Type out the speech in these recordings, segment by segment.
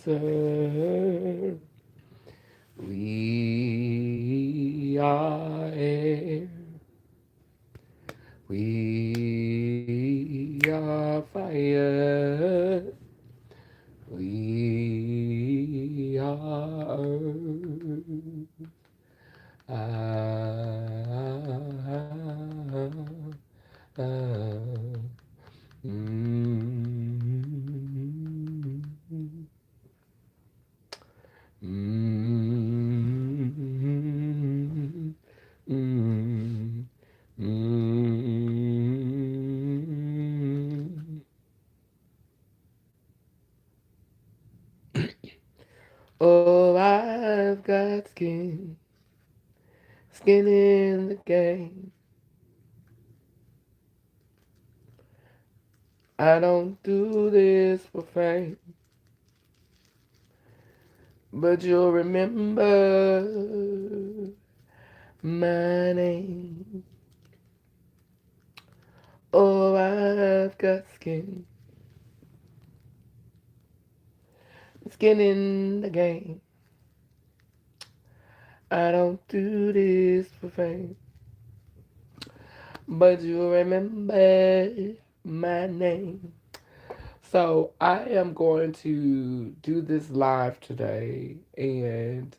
serve. We are air. We are fire. We are earth. Ah, ah, mm, mm, mm, mm. Oh, I've got skin, skin in the game. I don't do this for fame, but you'll remember my name. Oh, I've got skin, skin in the game. I don't do this for fame, but you'll remember my name. So I am going to do this live today, and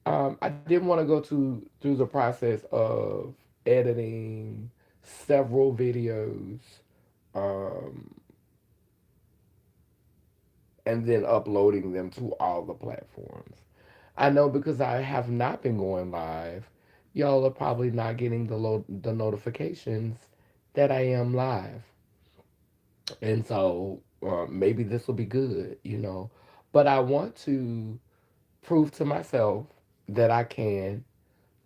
I didn't want to go through the process of editing several videos, um, and then uploading them to all the platforms. I know because I have not been going live, y'all are probably not getting the notifications that I am live, and so maybe this will be good, you know. But I want to prove to myself that I can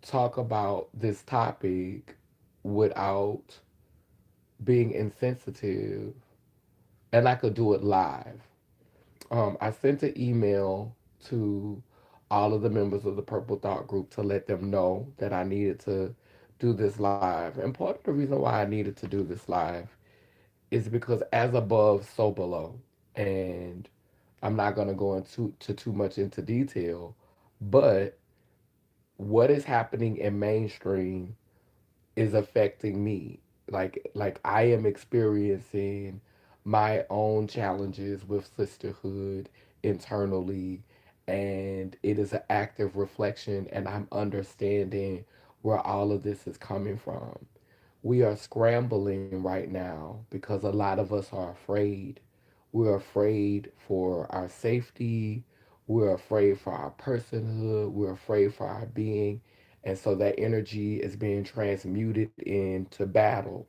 talk about this topic without being insensitive, and I could do it live. I sent an email to all of the members of the Purple Thought group to let them know that I needed to do this live. And part of the reason why I needed to do this live is because as above, so below. And I'm not going to go into too much into detail, but what is happening in mainstream is affecting me. Like I am experiencing my own challenges with sisterhood internally, and it is an active reflection, and I'm understanding where all of this is coming from. We are scrambling right now because a lot of us are afraid. We're afraid for our safety. We're afraid for our personhood. We're afraid for our being. And so that energy is being transmuted into battle.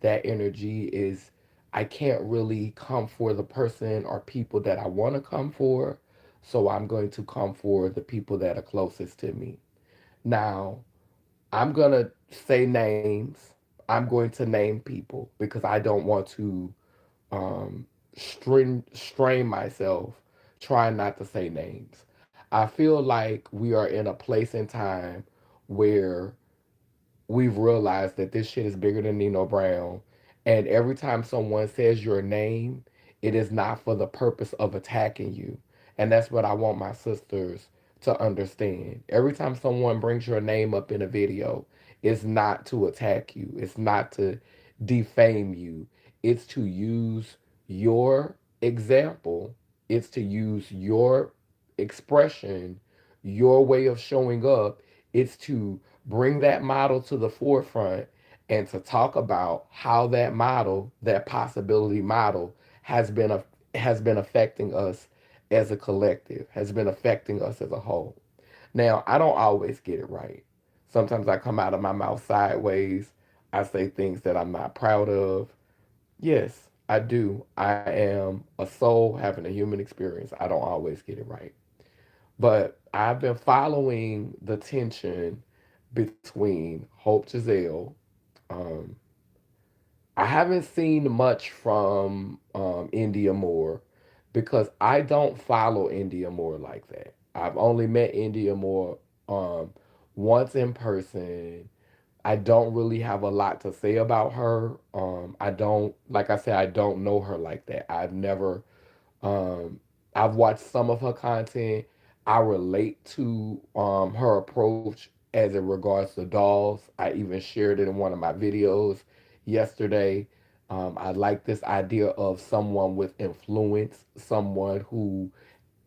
That energy is, I can't really come for the person or people that I want to come for. So I'm going to come for the people that are closest to me. Now, I'm going to say names. I'm going to name people because I don't want to strain myself trying not to say names. I feel like we are in a place in time where we've realized that this shit is bigger than Nino Brown. And every time someone says your name, it is not for the purpose of attacking you. And that's what I want my sisters to understand. Every time someone brings your name up in a video, it's not to attack you, it's not to defame you, it's to use your example, it's to use your expression, your way of showing up. It's to bring that model to the forefront and to talk about how that model, that possibility model, has been has been affecting us as a collective, has been affecting us as a whole. Now, I don't always get it right. Sometimes I come out of my mouth sideways. I say things that I'm not proud of. Yes, I do. I am a soul having a human experience. I don't always get it right. But I've been following the tension between Hope Giselle. Um, I haven't seen much from India Moore because I don't follow India Moore like that. I've only met India Moore um, once in person. I don't really have a lot to say about her. I don't, like I said, I don't know her like that. I've never I've watched some of her content. I relate to her approach as it regards to dolls. I even shared it in one of my videos yesterday. I like this idea of someone with influence, someone who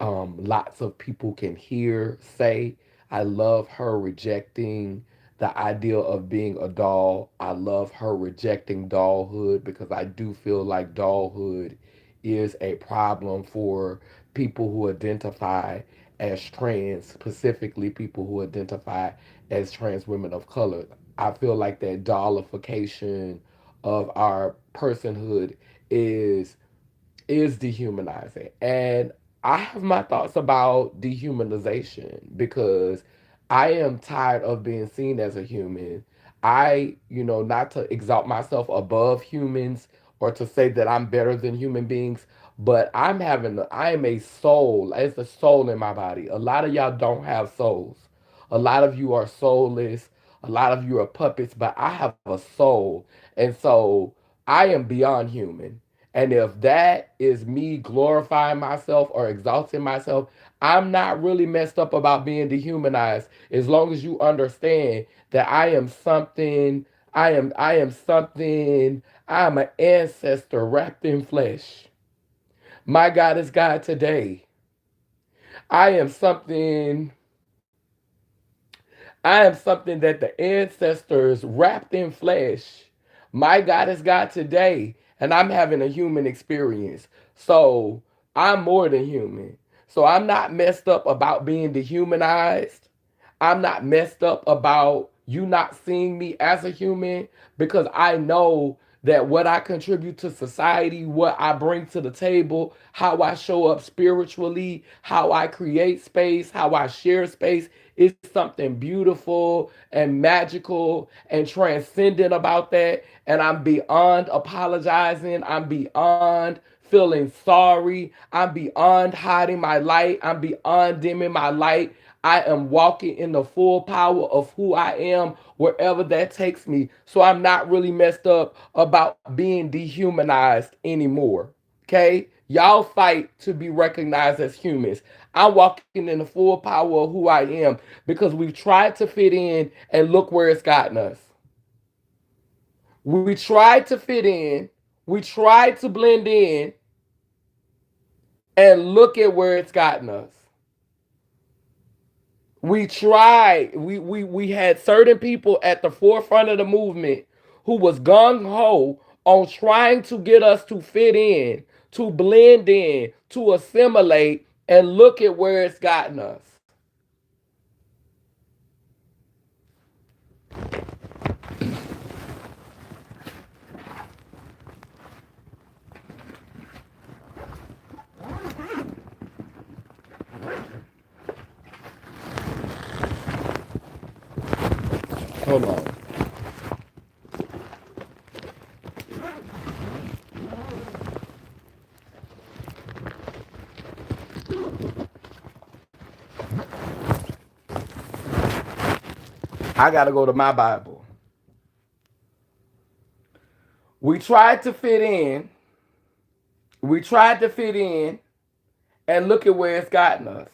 lots of people can hear, say. I love her rejecting the idea of being a doll. I love her rejecting dollhood because I do feel like dollhood is a problem for people who identify as trans, specifically people who identify as trans women of color. I feel like that dollification of our personhood is is dehumanizing. And I have my thoughts about dehumanization because I am tired of being seen as a human. Not to exalt myself above humans or to say that I'm better than human beings, but I am a soul. It's a soul in my body. A lot of y'all don't have souls. A lot of you are soulless. A lot of you are puppets, but I have a soul. And so I am beyond human. And if that is me glorifying myself or exalting myself, I'm not really messed up about being dehumanized as long as you understand that I am something, I am an ancestor wrapped in flesh. My God is God today. I am something I am something that the ancestors wrapped in flesh. My God is God today, and I'm having a human experience. So I'm more than human. So I'm not messed up about being dehumanized. I'm not messed up about you not seeing me as a human because I know that what I contribute to society, what I bring to the table, how I show up spiritually, how I create space, how I share space is something beautiful and magical and transcendent about that. And I'm beyond apologizing. I'm beyond feeling sorry. I'm beyond hiding my light. I'm beyond dimming my light. I am walking in the full power of who I am wherever that takes me. So I'm not really messed up about being dehumanized anymore. Okay? Y'all fight to be recognized as humans. I'm walking in the full power of who I am because we've tried to fit in and look where it's gotten us. We tried to fit in, we tried to blend in, and look at where it's gotten us. We had certain people at the forefront of the movement who was gung ho on trying to get us to fit in, to blend in, to assimilate, and look at where it's gotten us. Hold on. I got to go to my Bible. We tried to fit in. We tried to fit in, and look at where it's gotten us.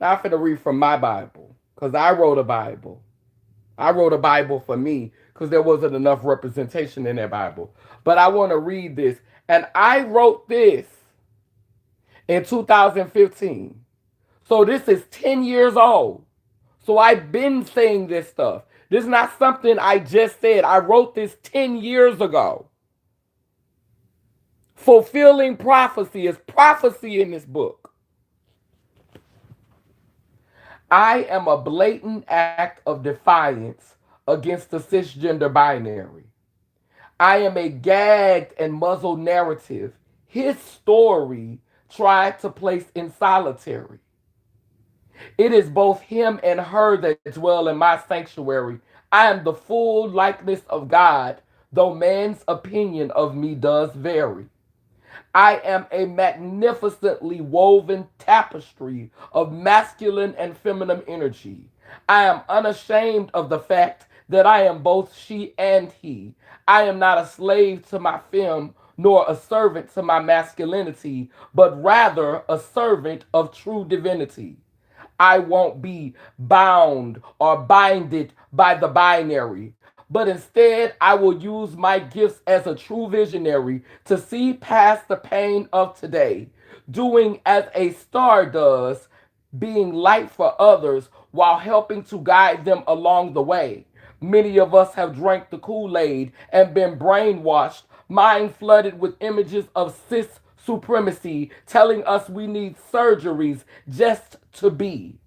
Now I'm finna read from my Bible because I wrote a Bible. I wrote a Bible for me because there wasn't enough representation in that Bible. But I want to read this. And I wrote this in 2015. So this is 10 years old. So I've been saying this stuff. This is not something I just said. I wrote this 10 years ago. Fulfilling prophecy is prophecy in this book. I am a blatant act of defiance against the cisgender binary. I am a gagged and muzzled narrative his story tried to place in solitary. It is both him and her that dwell in my sanctuary. I am the full likeness of God, though man's opinion of me does vary. I am a magnificently woven tapestry of masculine and feminine energy. I am unashamed of the fact that I am both she and he. I am not a slave to my femme, nor a servant to my masculinity, but rather a servant of true divinity. I won't be bound or binded by the binary, but instead I will use my gifts as a true visionary to see past the pain of today, doing as a star does, being light for others while helping to guide them along the way. Many of us have drank the Kool-Aid and been brainwashed, mind flooded with images of cis supremacy, telling us we need surgeries just to be,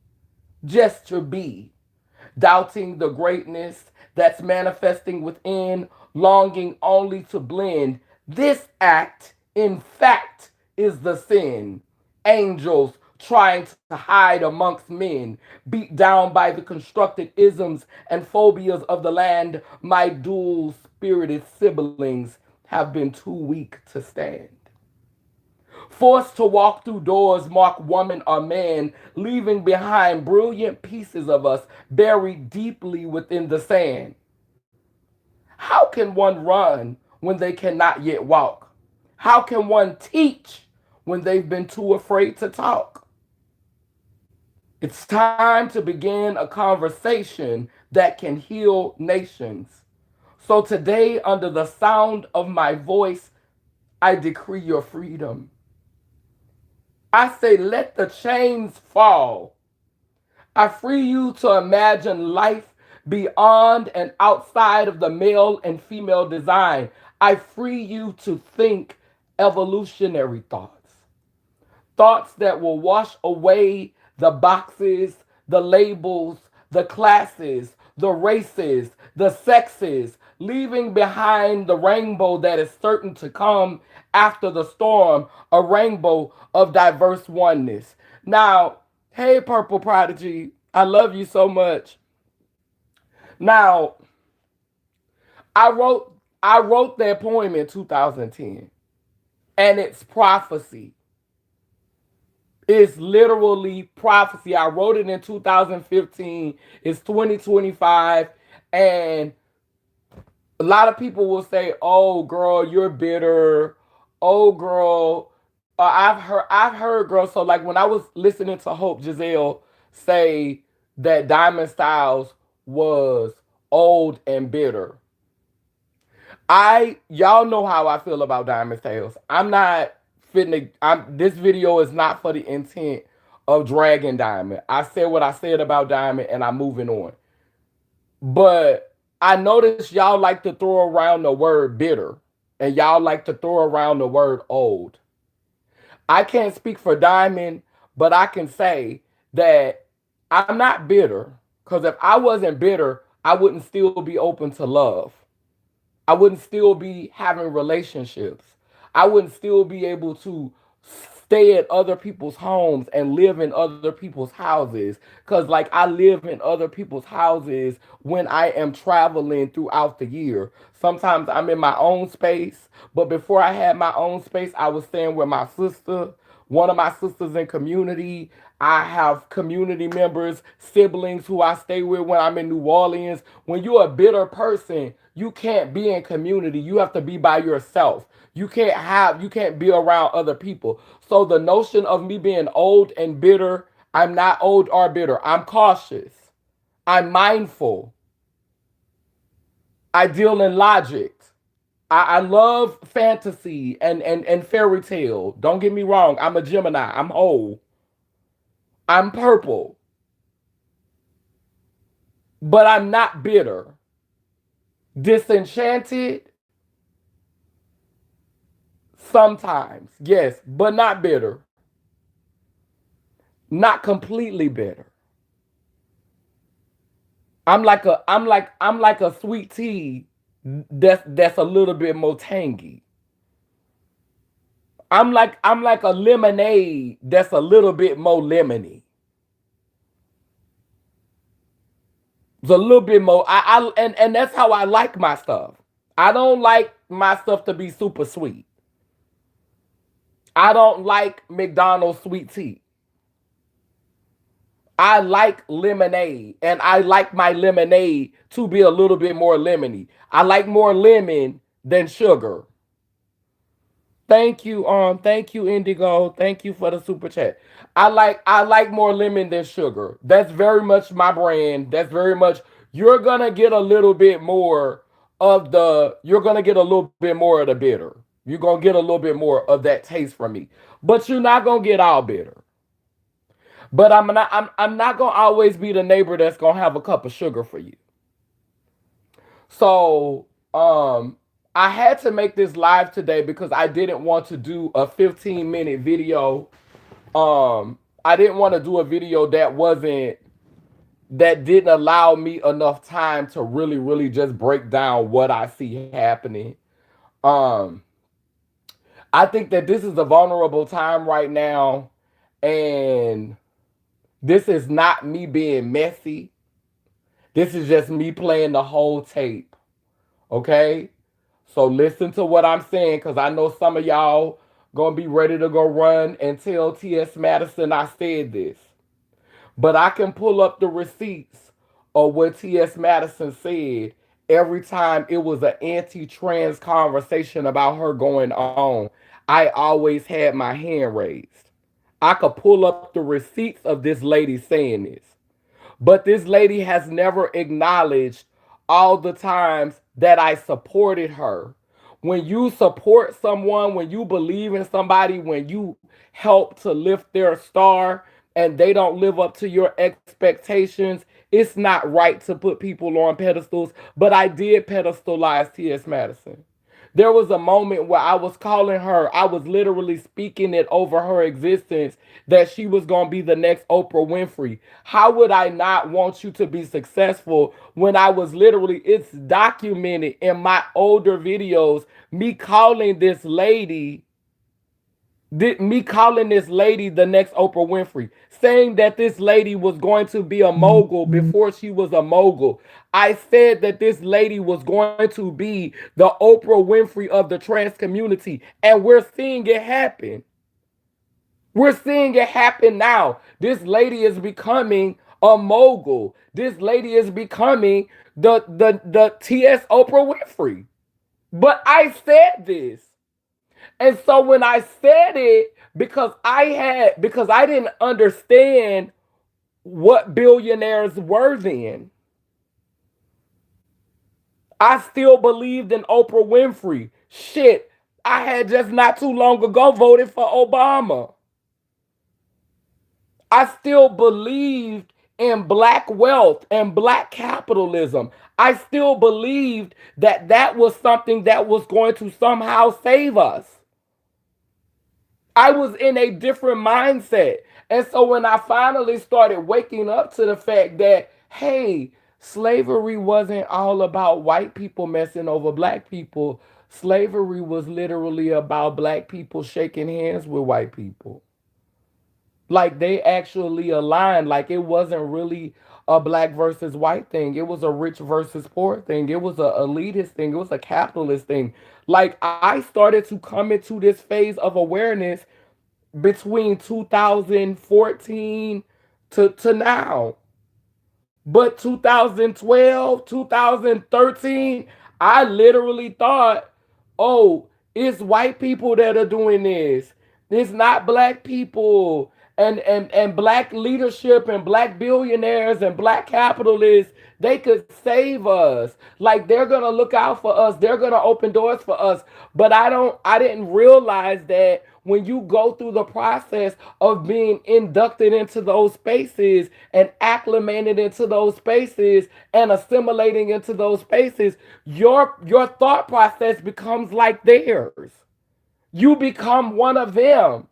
doubting the greatness that's manifesting within, longing only to blend. This act, in fact, is the sin. Angels trying to hide amongst men, beat down by the constructed isms and phobias of the land, my dual spirited siblings have been too weak to stand. Forced to walk through doors marked woman or man, leaving behind brilliant pieces of us buried deeply within the sand. How can one run when they cannot yet walk? How can one teach when they've been too afraid to talk? It's time to begin a conversation that can heal nations. So today, under the sound of my voice, I decree your freedom. I say, let the chains fall. I free you to imagine life beyond and outside of the male and female design. I free you to think evolutionary thoughts, thoughts that will wash away the boxes, the labels, the classes, the races, the sexes, leaving behind the rainbow that is certain to come after the storm, a rainbow of diverse oneness. Now, hey, Purple Prodigy, I love you so much. Now, I wrote that poem in 2010, and it's prophecy. It's literally prophecy. I wrote it in 2015. It's 2025. And a lot of people will say, "Oh, girl, you're bitter. Oh, girl, I've heard, girl." So like when I was listening to Hope Giselle say that Diamond Styles was old and bitter, y'all know how I feel about Diamond Styles. I'm not fitting. This video is not for the intent of dragging Diamond. I said what I said about Diamond, and I'm moving on. But I noticed y'all like to throw around the word bitter, and y'all like to throw around the word old. I can't speak for Diamond, but I can say that I'm not bitter. Because if I wasn't bitter, I wouldn't still be open to love. I wouldn't still be having relationships. I wouldn't still be able to stay at other people's homes and live in other people's houses. Because, like, I live in other people's houses when I am traveling throughout the year. Sometimes I'm in my own space, but before I had my own space, I was staying with my sister, one of my sisters in community. I have community members, siblings who I stay with when I'm in New Orleans. When you're a bitter person, you can't be in community. You have to be by yourself. You can't be around other people. So the notion of me being old and bitter, I'm not old or bitter. I'm cautious. I'm mindful. I deal in logic. I love fantasy and fairy tale. Don't get me wrong. I'm a Gemini. I'm whole. I'm purple. But I'm not bitter. Disenchanted sometimes, yes, but not bitter. Not completely bitter. I'm like a sweet tea that's a little bit more tangy. I'm like a lemonade that's a little bit more lemony. It's a little bit more. And that's how I like my stuff. I don't like my stuff to be super sweet. I don't like McDonald's sweet tea. I like lemonade, and I like my lemonade to be a little bit more lemony. I like more lemon than sugar. Thank you, Indigo. Thank you for the super chat. I like more lemon than sugar. That's very much my brand. That's very much you're gonna get a little bit more you're gonna get a little bit more of the bitter. You're gonna get a little bit more of that taste from me. But you're not gonna get all bitter. But I'm not gonna always be the neighbor that's gonna have a cup of sugar for you. So I had to make this live today because I didn't want to do a 15-minute video. I didn't want to do a video that didn't allow me enough time to really, really just break down what I see happening. Um, I think that this is a vulnerable time right now, and this is not me being messy. This is just me playing the whole tape. Okay? So listen to what I'm saying, because I know some of y'all gonna be ready to go run and tell T.S. Madison I said this. But I can pull up the receipts of what T.S. Madison said every time it was an anti-trans conversation about her going on. I always had my hand raised. I could pull up the receipts of this lady saying this. But this lady has never acknowledged all the times that I supported her. When you support someone, when you believe in somebody, when you help to lift their star and they don't live up to your expectations, it's not right to put people on pedestals. But I did pedestalize T.S. Madison. There was a moment where I was calling her, I was literally speaking it over her existence that she was going to be the next Oprah Winfrey. How would I not want you to be successful when I was literally, it's documented in my older videos, me calling this lady the next Oprah Winfrey, saying that this lady was going to be a mogul before she was a mogul. I said that this lady was going to be the Oprah Winfrey of the trans community, and we're seeing it happen. We're seeing it happen now. This lady is becoming a mogul. This lady is becoming the T.S. Oprah Winfrey. But I said this. And so when I said it, because I didn't understand what billionaires were then, I still believed in Oprah Winfrey. Shit, I had just not too long ago voted for Obama. I still believed in black wealth and black capitalism. I still believed that that was something that was going to somehow save us. I was in a different mindset. And so when I finally started waking up to the fact that, hey, slavery wasn't all about white people messing over black people, slavery was literally about black people shaking hands with white people. Like they actually aligned, like it wasn't really a black versus white thing. It was a rich versus poor thing. It was a elitist thing. It was a capitalist thing. Like I started to come into this phase of awareness between 2014 to now. But 2012, 2013, I literally thought, oh, it's white people that are doing this. It's not black people. And black leadership and black billionaires and black capitalists, they could save us. Like they're gonna look out for us. They're gonna open doors for us. But I didn't realize that when you go through the process of being inducted into those spaces and acclimated into those spaces and assimilating into those spaces, your thought process becomes like theirs. You become one of them.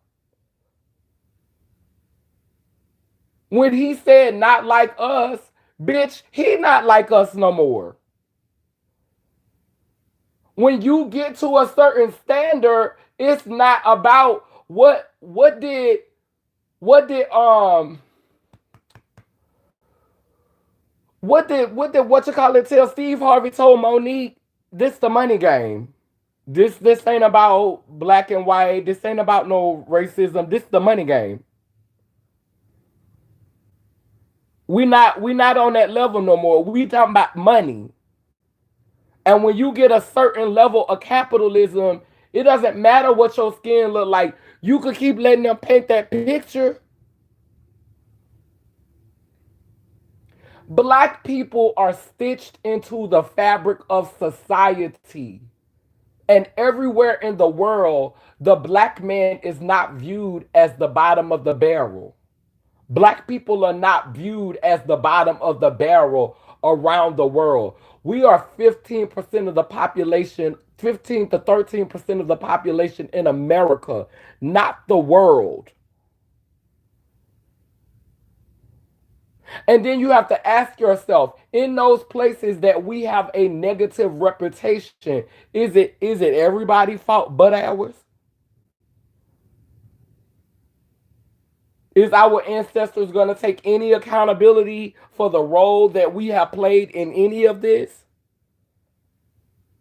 When he said not like us, bitch, he not like us no more. When you get to a certain standard, it's not about what did what you call it tell Steve Harvey told Monique, this the money game. This ain't about black and white. This ain't about no racism. This the money game. We not on that level no more. We talking about money. And when you get a certain level of capitalism, It doesn't matter what your skin look like. You could keep letting them paint that picture. Black people are stitched into the fabric of society. And everywhere in the world, the black man is not viewed as the bottom of the barrel. Black people are not viewed as the bottom of the barrel around the world. We are 15% of the population, 15 to 13% of the population in America, not the world. And then you have to ask yourself, in those places that we have a negative reputation, is it everybody's fault but ours? Is our ancestors going to take any accountability for the role that we have played in any of this?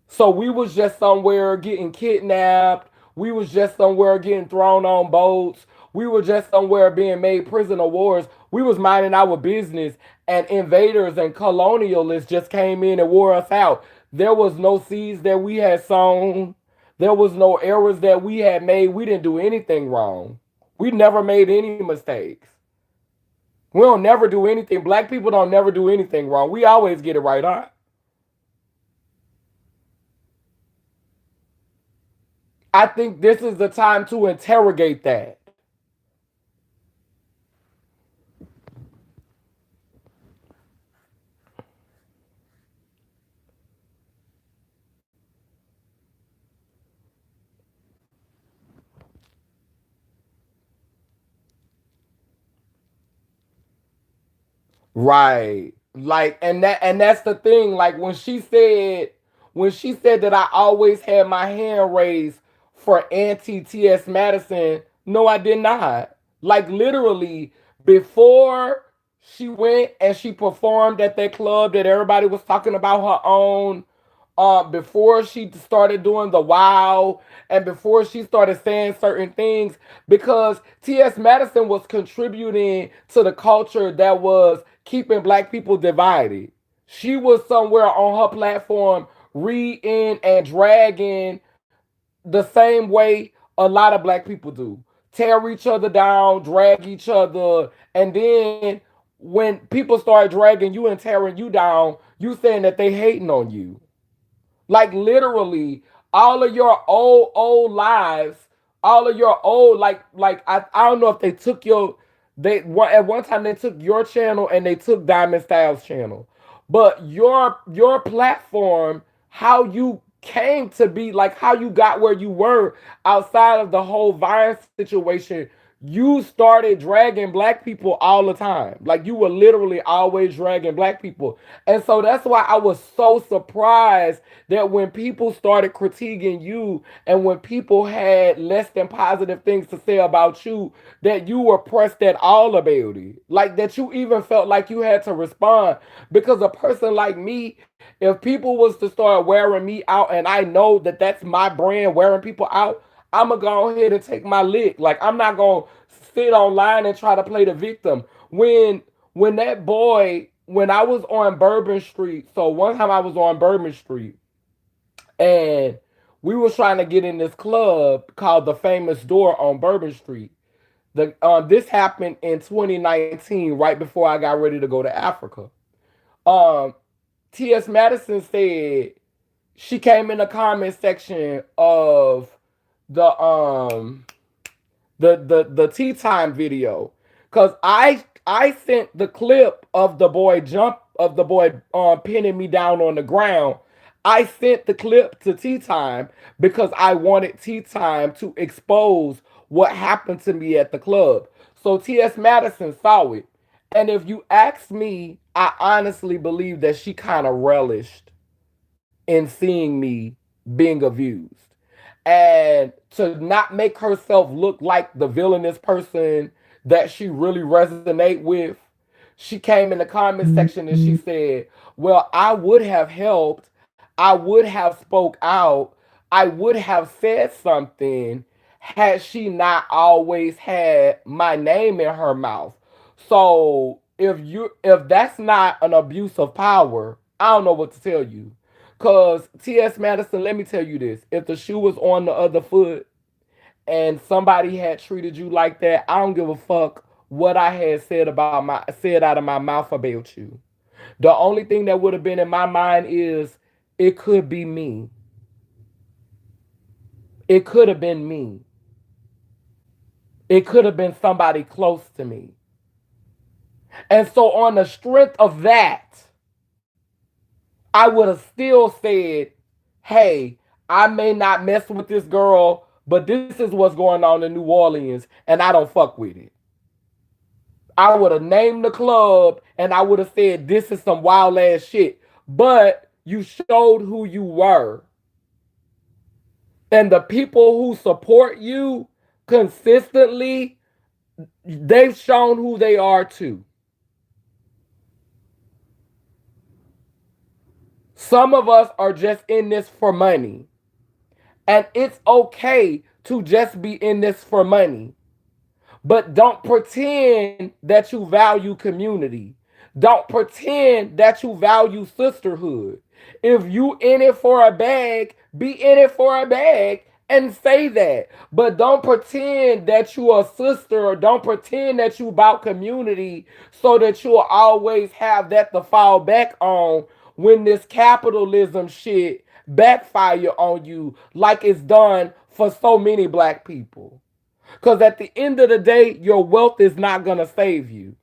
So we was just somewhere getting kidnapped. We was just somewhere getting thrown on boats. We were just somewhere being made prisoner of wars. We was minding our business, and invaders and colonialists just came in and wore us out. There was no seeds that we had sown. There was no errors that we had made. We didn't do anything wrong. We never made any mistakes. We don't never do anything. Black people don't never do anything wrong. We always get it right, huh? I think this is the time to interrogate that. Right. Like, and that's the thing. Like when she said that I always had my hand raised for anti T.S. Madison, no, I did not. Like literally before she went and she performed at that club that everybody was talking about her own, before she started doing the wow, and before she started saying certain things, because T.S. Madison was contributing to the culture that was keeping black people divided. She was somewhere on her platform reading and dragging the same way a lot of black people do. Tear each other down, drag each other, and then when people start dragging you and tearing you down, you saying that they hating on you. Like literally, all of your old lives, all of your old like I don't know if they took your at one time they took your channel and they took Diamond Styles channel, but your platform, how you came to be, like how you got where you were outside of the whole virus situation, you started dragging black people all the time. Like you were literally always dragging black people. And so that's why I was so surprised that when people started critiquing you and when people had less than positive things to say about you, that you were pressed at all about it. Like that you even felt like you had to respond. Because a person like me, if people was to start wearing me out and I know that that's my brand wearing people out, I'm gonna go ahead and take my lick. Like I'm not gonna sit online and try to play the victim. When that boy, when I was on Bourbon Street, so one time I was on Bourbon Street and we was trying to get in this club called the Famous Door on Bourbon Street. This happened in 2019, right before I got ready to go to Africa. Um, T.S. Madison said she came in the comment section of the the tea time video, because I sent the clip of the boy pinning me down on the ground. I sent the clip to tea time because I wanted tea time to expose what happened to me at the club. So T.S. Madison saw it, and if you ask me, I honestly believe that she kind of relished in seeing me being abused. And to not make herself look like the villainous person that she really resonate with, she came in the comment section and she said, well, I would have helped, I would have spoke out, I would have said something had she not always had my name in her mouth. So if that's not an abuse of power, I don't know what to tell you. Cause T.S. Madison, let me tell you this: if the shoe was on the other foot and somebody had treated you like that, I don't give a fuck what I had said out of my mouth about you. The only thing that would have been in my mind is it could be me. It could have been me. It could have been somebody close to me. And so, on the strength of that, I would have still said, hey, I may not mess with this girl, but this is what's going on in New Orleans, and I don't fuck with it. I would have named the club and I would have said, this is some wild ass shit. But you showed who you were. And the people who support you consistently, they've shown who they are too. Some of us are just in this for money. And it's okay to just be in this for money. But don't pretend that you value community. Don't pretend that you value sisterhood. If you in it for a bag, be in it for a bag and say that. But don't pretend that you a sister or don't pretend that you about community so that you'll always have that to fall back on when this capitalism shit backfire on you like it's done for so many black people. Because at the end of the day, your wealth is not going to save you.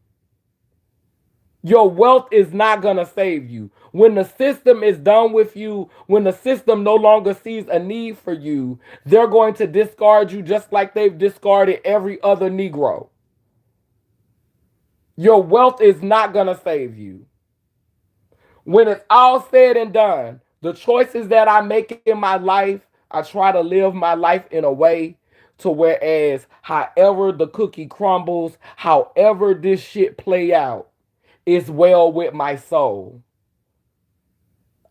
Your wealth is not going to save you. When the system is done with you, when the system no longer sees a need for you, they're going to discard you just like they've discarded every other Negro. Your wealth is not going to save you. When it's all said and done, the choices that I make in my life, I try to live my life in a way to whereas however the cookie crumbles, however this shit play out, it's well with my soul.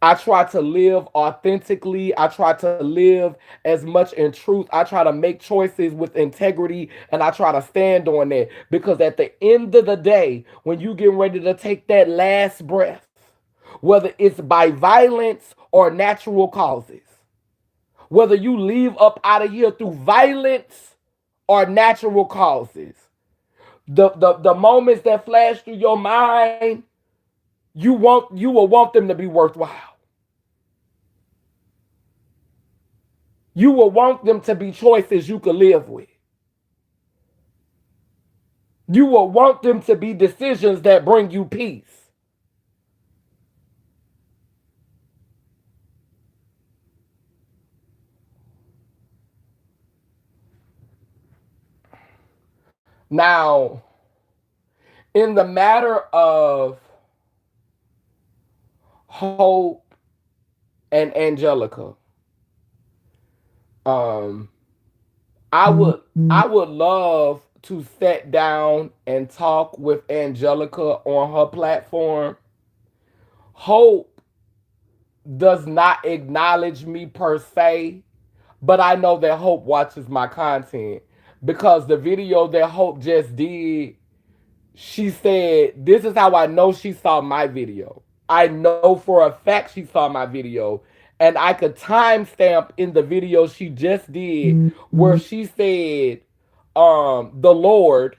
I try to live authentically. I try to live as much in truth. I try to make choices with integrity and I try to stand on that. Because at the end of the day, when you get ready to take that last breath, whether it's by violence or natural causes, whether you leave up out of here through violence or natural causes, the moments that flash through your mind, you will want them to be worthwhile. You will want them to be choices you could live with. You will want them to be decisions that bring you peace. Now, in the matter of Hope and Angelica, um, I would love to sit down and talk with Angelica on her platform. Hope does not acknowledge me per se, but I know that Hope watches my content because the video that Hope just did, she said, this is how I know she saw my video. I know for a fact she saw my video. And I could timestamp in the video she just did where she said, the Lord.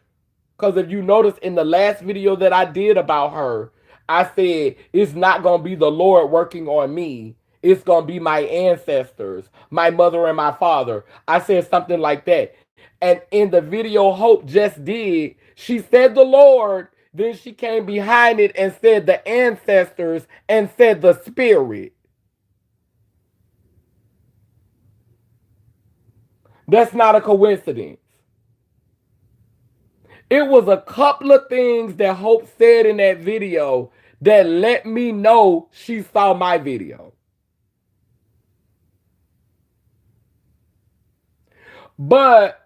Because if you notice in the last video that I did about her, I said, it's not going to be the Lord working on me. It's going to be my ancestors, my mother and my father. I said something like that. And in the video Hope just did, she said the Lord, then she came behind it and said the ancestors and said the spirit. That's not a coincidence. It was a couple of things that Hope said in that video that let me know she saw my video. But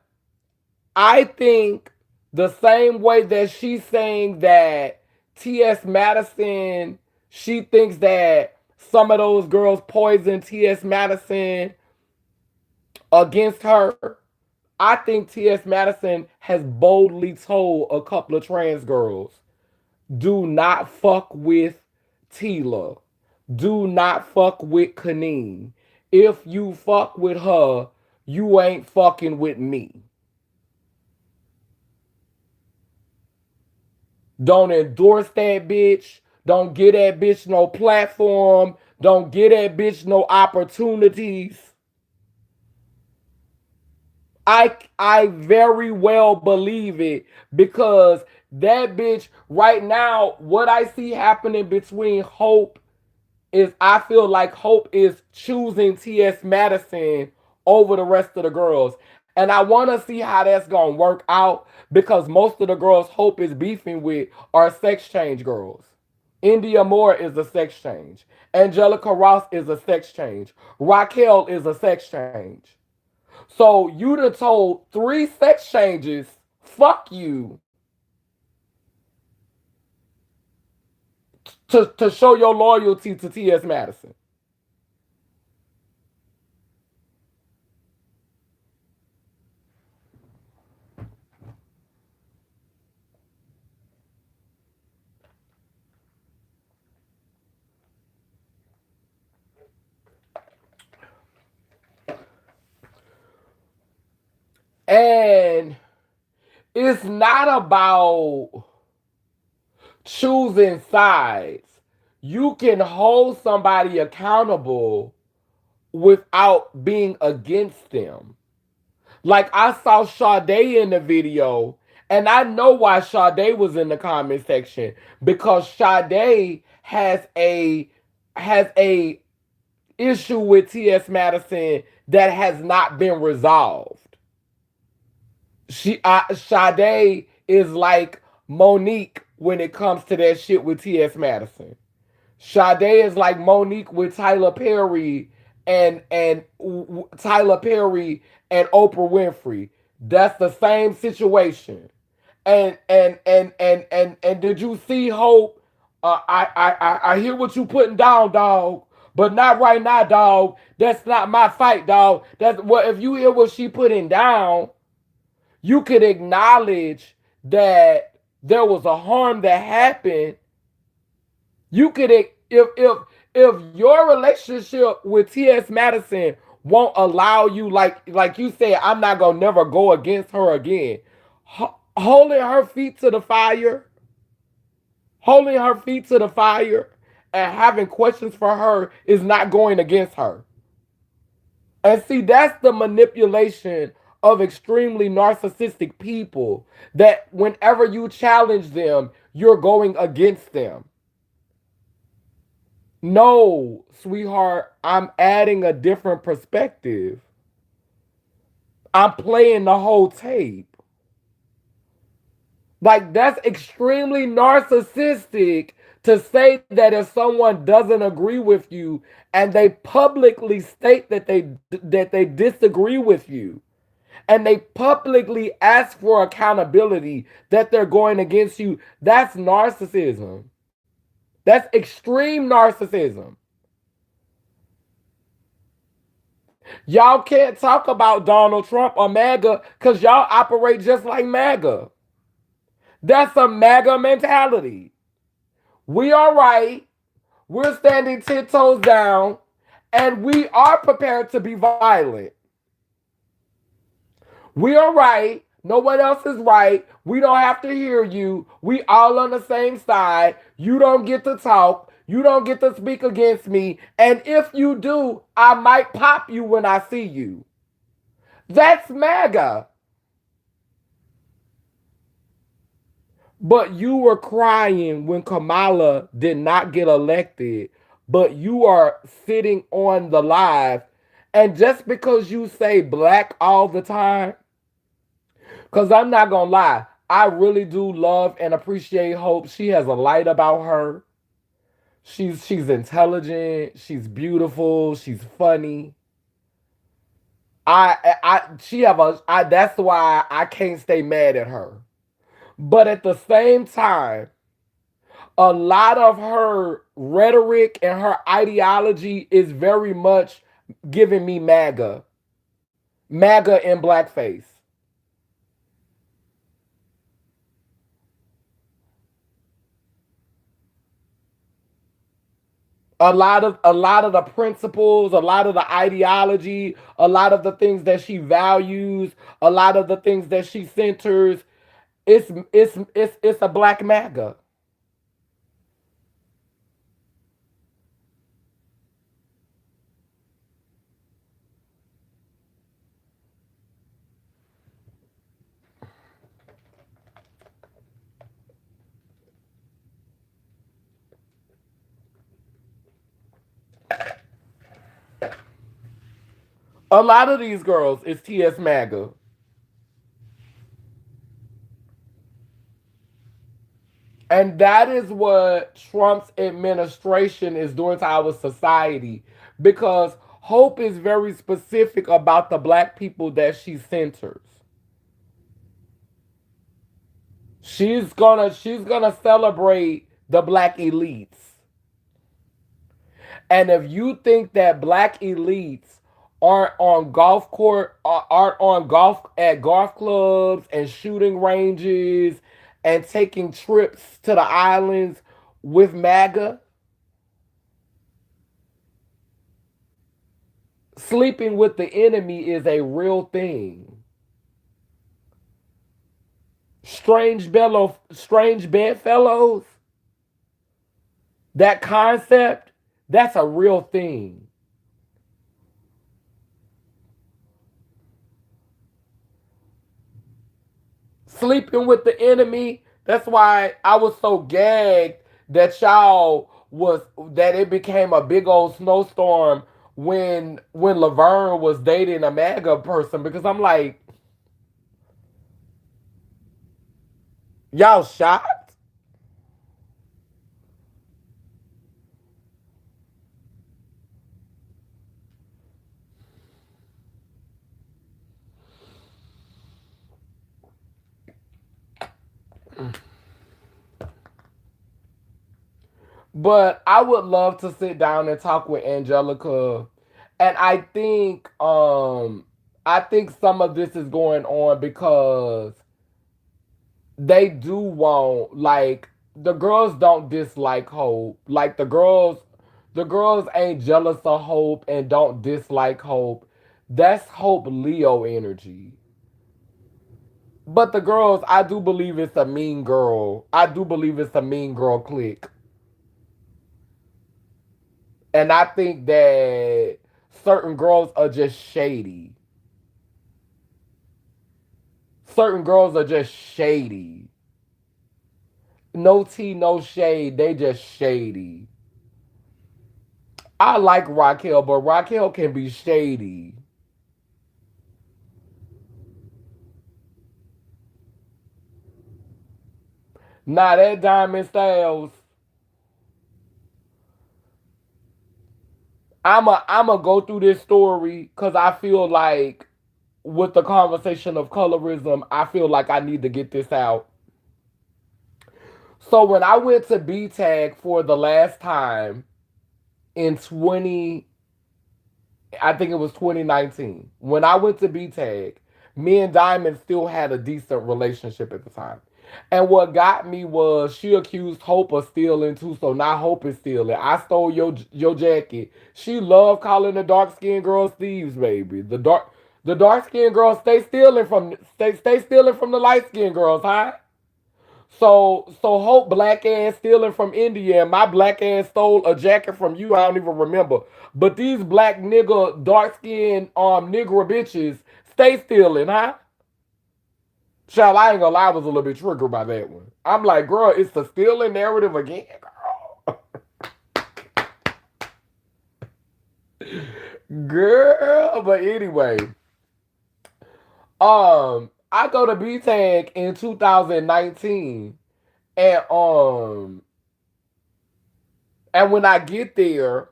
I think the same way that she's saying that T.S. Madison, she thinks that some of those girls poisoned T.S. Madison against her. I think T.S. Madison has boldly told a couple of trans girls, do not fuck with Tila. Do not fuck with Kaneen. If you fuck with her, you ain't fucking with me. Don't endorse that bitch. Don't get that bitch no platform. Don't get that bitch no opportunities. I very well believe it because that bitch right now, what I see happening between Hope is I feel like Hope is choosing T.S. Madison over the rest of the girls. And I want to see how that's going to work out because most of the girls Hope is beefing with are sex change girls. India Moore is a sex change. Angelica Ross is a sex change. Raquel is a sex change. So you done told three sex changes, fuck you, to show your loyalty to T.S. Madison. And it's not about choosing sides. You can hold somebody accountable without being against them. Like I saw Sade in the video, and I know why Sade was in the comment section because Sade has a issue with T.S. Madison that has not been resolved. Sade is like Monique when it comes to that shit with T.S. Madison. Sade is like Monique with Tyler Perry and Tyler Perry and Oprah Winfrey. That's the same situation. And did you see Hope? I hear what you putting down, dog. But not right now, dog. That's not my fight, dog. That's what if you hear what she putting down, you could acknowledge that there was a harm that happened. You could if your relationship with T.S. Madison won't allow you, like you said, I'm not gonna never go against her again. Holding her feet to the fire, holding her feet to the fire, and having questions for her is not going against her. And see, that's the manipulation of extremely narcissistic people. That whenever you challenge them, you're going against them. No, sweetheart, I'm adding a different perspective. I'm playing the whole tape. Like, that's extremely narcissistic to say that if someone doesn't agree with you and they publicly state that they disagree with you and they publicly ask for accountability that they're going against you, that's narcissism. That's extreme narcissism. Y'all can't talk about Donald Trump or MAGA because y'all operate just like MAGA. That's a MAGA mentality. We are right. We're standing 10 toes down. And we are prepared to be violent. We are right. No one else is right. We don't have to hear you. We all on the same side. You don't get to talk. You don't get to speak against me. And if you do, I might pop you when I see you. That's MAGA. But you were crying when Kamala did not get elected, but you are sitting on the live. And just because you say black all the time, because I'm not going to lie, I really do love and appreciate Hope. She has a light about her. She's intelligent. She's beautiful. She's funny. She have a. That's why I can't stay mad at her. But at the same time, a lot of her rhetoric and her ideology is very much giving me MAGA. MAGA in blackface. A lot of the principles, a lot of the ideology, a lot of the things that she values, a lot of the things that she centers. It's a black MAGA. A lot of these girls is TS MAGA. And that is what Trump's administration is doing to our society because Hope is very specific about the black people that she centers. She's gonna celebrate the black elites. And if you think that black elites aren't on golf at golf clubs and shooting ranges and taking trips to the islands with MAGA, sleeping with the enemy is a real thing. Strange bedfellows, that concept, that's a real thing. Sleeping with the enemy. That's why I was so gagged that it became a big old snowstorm when Laverne was dating a MAGA person because I'm like, y'all shocked? But I would love to sit down and talk with Angelica. And I think some of this is going on because they do want, like, the girls don't dislike Hope. Like the girls ain't jealous of Hope and don't dislike Hope. That's Hope Leo energy. But the girls, I do believe it's a mean girl. I do believe it's a mean girl clique. And I think that certain girls are just shady. Certain girls are just shady. No tea, no shade. They just shady. I like Raquel, but Raquel can be shady. Now that Diamond Styles, I'm a go through this story because I feel like with the conversation of colorism, I feel like I need to get this out. So when I went to B Tag for the last time in 20, I think it was 2019. When I went to B Tag, me and Diamond still had a decent relationship at the time. And what got me was she accused Hope of stealing too, so now Hope is stealing. I stole your jacket. She loved calling the dark skinned girls thieves, baby. The dark skinned girls stay stealing from the light skinned girls, huh? So Hope black ass stealing from India, and my black ass stole a jacket from you. I don't even remember. But these black nigga dark skinned nigger bitches stay stealing, huh? Child, I ain't gonna lie, I was a little bit triggered by that one. I'm like, girl, it's the stealing narrative again, girl. Girl, but anyway, I go to B Tag in 2019, and when I get there,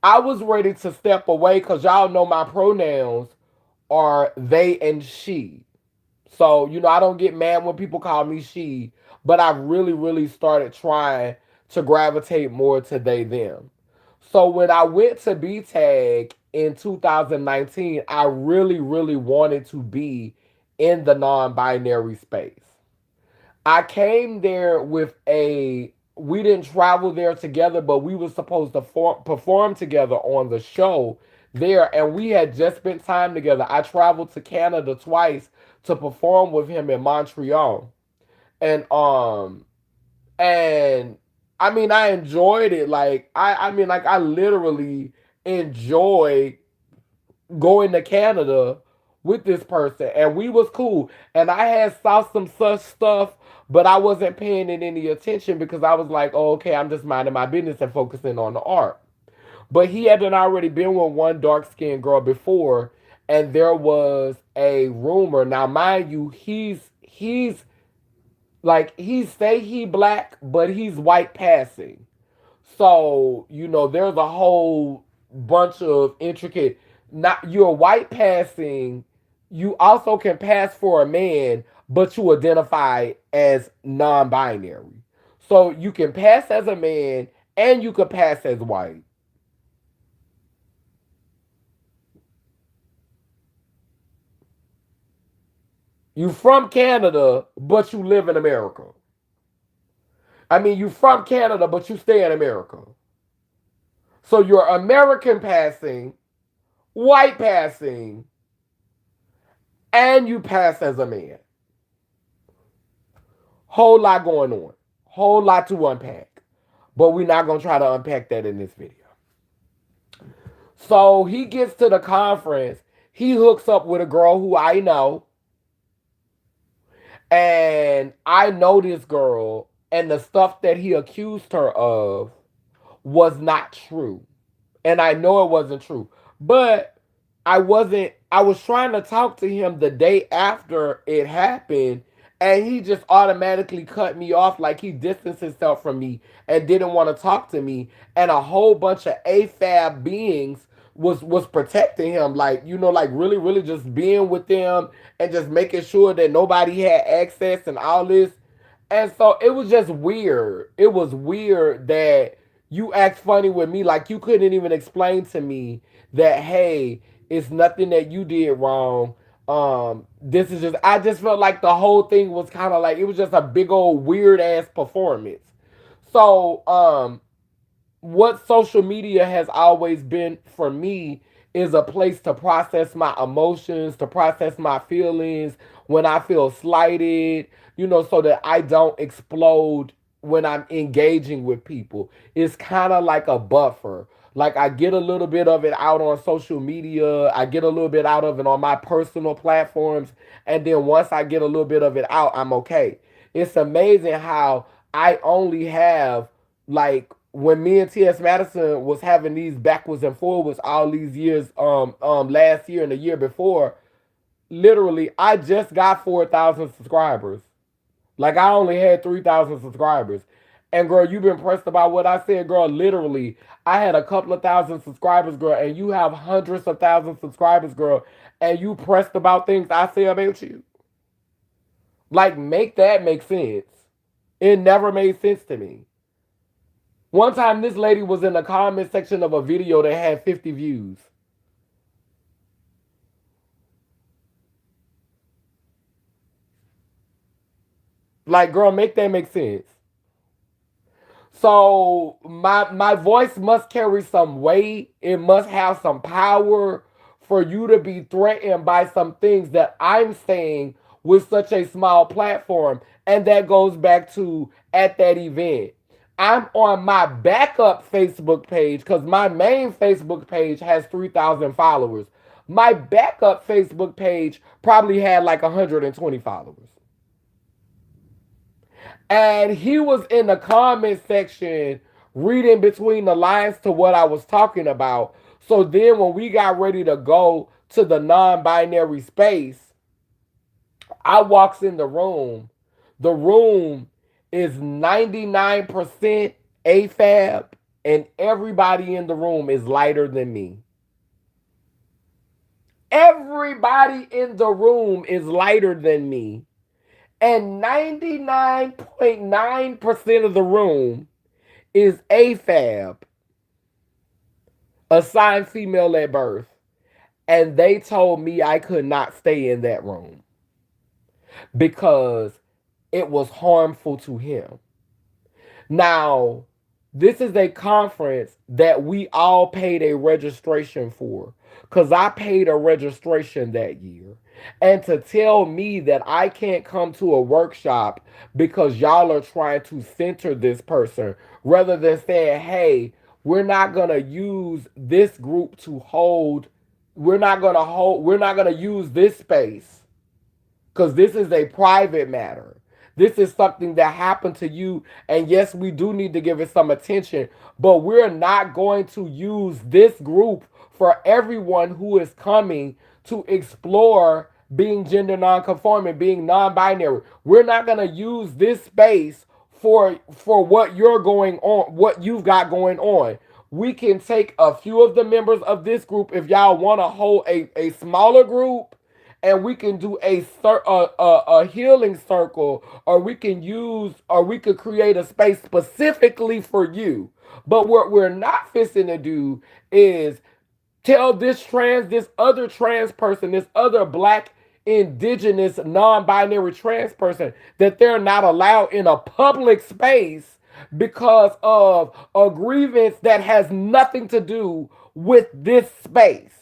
I was ready to step away because y'all know my pronouns are they and she. So, I don't get mad when people call me she, but I really, really started trying to gravitate more to they, them. So, when I went to B Tag in 2019, I really, really wanted to be in the non binary space. I came there with a we didn't travel there together, but we were supposed to perform together on the show there, and we had just spent time together. I traveled to Canada twice to perform with him in Montreal, and and I mean, I enjoyed it. Like I mean, like I literally enjoy going to Canada with this person, and we was cool. And I had saw some such stuff, but I wasn't paying it any attention because I was like, oh, okay, I'm just minding my business and focusing on the art. But he hadn't already been with one dark skinned girl before, and there was a rumor. Now, mind you, he's like he say he black, but he's white passing. So, there's a whole bunch of intricate, not you're white passing, you also can pass for a man, but you identify as non-binary. So you can pass as a man and you can pass as white. You from Canada, but you live in America. I mean, you from Canada, but you stay in America. So you're American passing, white passing, and you pass as a man. Whole lot going on. Whole lot to unpack. But we're not going to try to unpack that in this video. So he gets to the conference. He hooks up with a girl who I know. And I know this girl. And the stuff that he accused her of was not true. And I know it wasn't true. But I was trying to talk to him the day after it happened, and he just automatically cut me off, like he distanced himself from me and didn't want to talk to me. And a whole bunch of AFAB beings was protecting him, like, like really, really just being with them and just making sure that nobody had access and all this. And so it was just weird. It was weird that you act funny with me, like you couldn't even explain to me that, hey, it's nothing that you did wrong. This is just, I just felt like the whole thing was kind of like it was just a big old weird ass performance. So what social media has always been for me is a place to process my emotions, to process my feelings when I feel slighted, so that I don't explode when I'm engaging with people. It's kind of like a buffer. Like I get a little bit of it out on social media, I get a little bit out of it on my personal platforms, and then once I get a little bit of it out, I'm okay. It's amazing how I only have, like, when me and T.S. Madison was having these backwards and forwards all these years, last year and the year before, literally I just got 4,000 subscribers. Like I only had 3,000 subscribers. And girl, you've been pressed about what I said, girl. Literally, I had a couple of thousand subscribers, girl, and you have hundreds of thousands of subscribers, girl, and you pressed about things I say about you. Like, make that make sense. It never made sense to me. One time, this lady was in the comment section of a video that had 50 views. Like, girl, make that make sense. So my voice must carry some weight. It must have some power for you to be threatened by some things that I'm saying with such a small platform. And that goes back to at that event. I'm on my backup Facebook page because my main Facebook page has 3,000 followers. My backup Facebook page probably had like 120 followers. And he was in the comment section reading between the lines to what I was talking about. So then when we got ready to go to the non-binary space, I walks in the room. The room is 99% AFAB, and everybody in the room is lighter than me. Everybody in the room is lighter than me. And 99.9% of the room is AFAB, assigned female at birth. And they told me I could not stay in that room because it was harmful to him. Now, this is a conference that we all paid a registration for because I paid a registration that year. And to tell me that I can't come to a workshop because y'all are trying to center this person rather than saying, hey, we're not going to use this group to hold, we're not going to use this space because this is a private matter. This is something that happened to you. And yes, we do need to give it some attention, but we're not going to use this group for everyone who is coming to explore being gender nonconforming, being non-binary. We're not going to use this space for what you're going on, what you've got going on. We can take a few of the members of this group if y'all want to hold a smaller group, and we can do a healing circle, or we could create a space specifically for you. But what we're not fixing to do is tell this other trans person, this other black, indigenous, non-binary trans person that they're not allowed in a public space because of a grievance that has nothing to do with this space.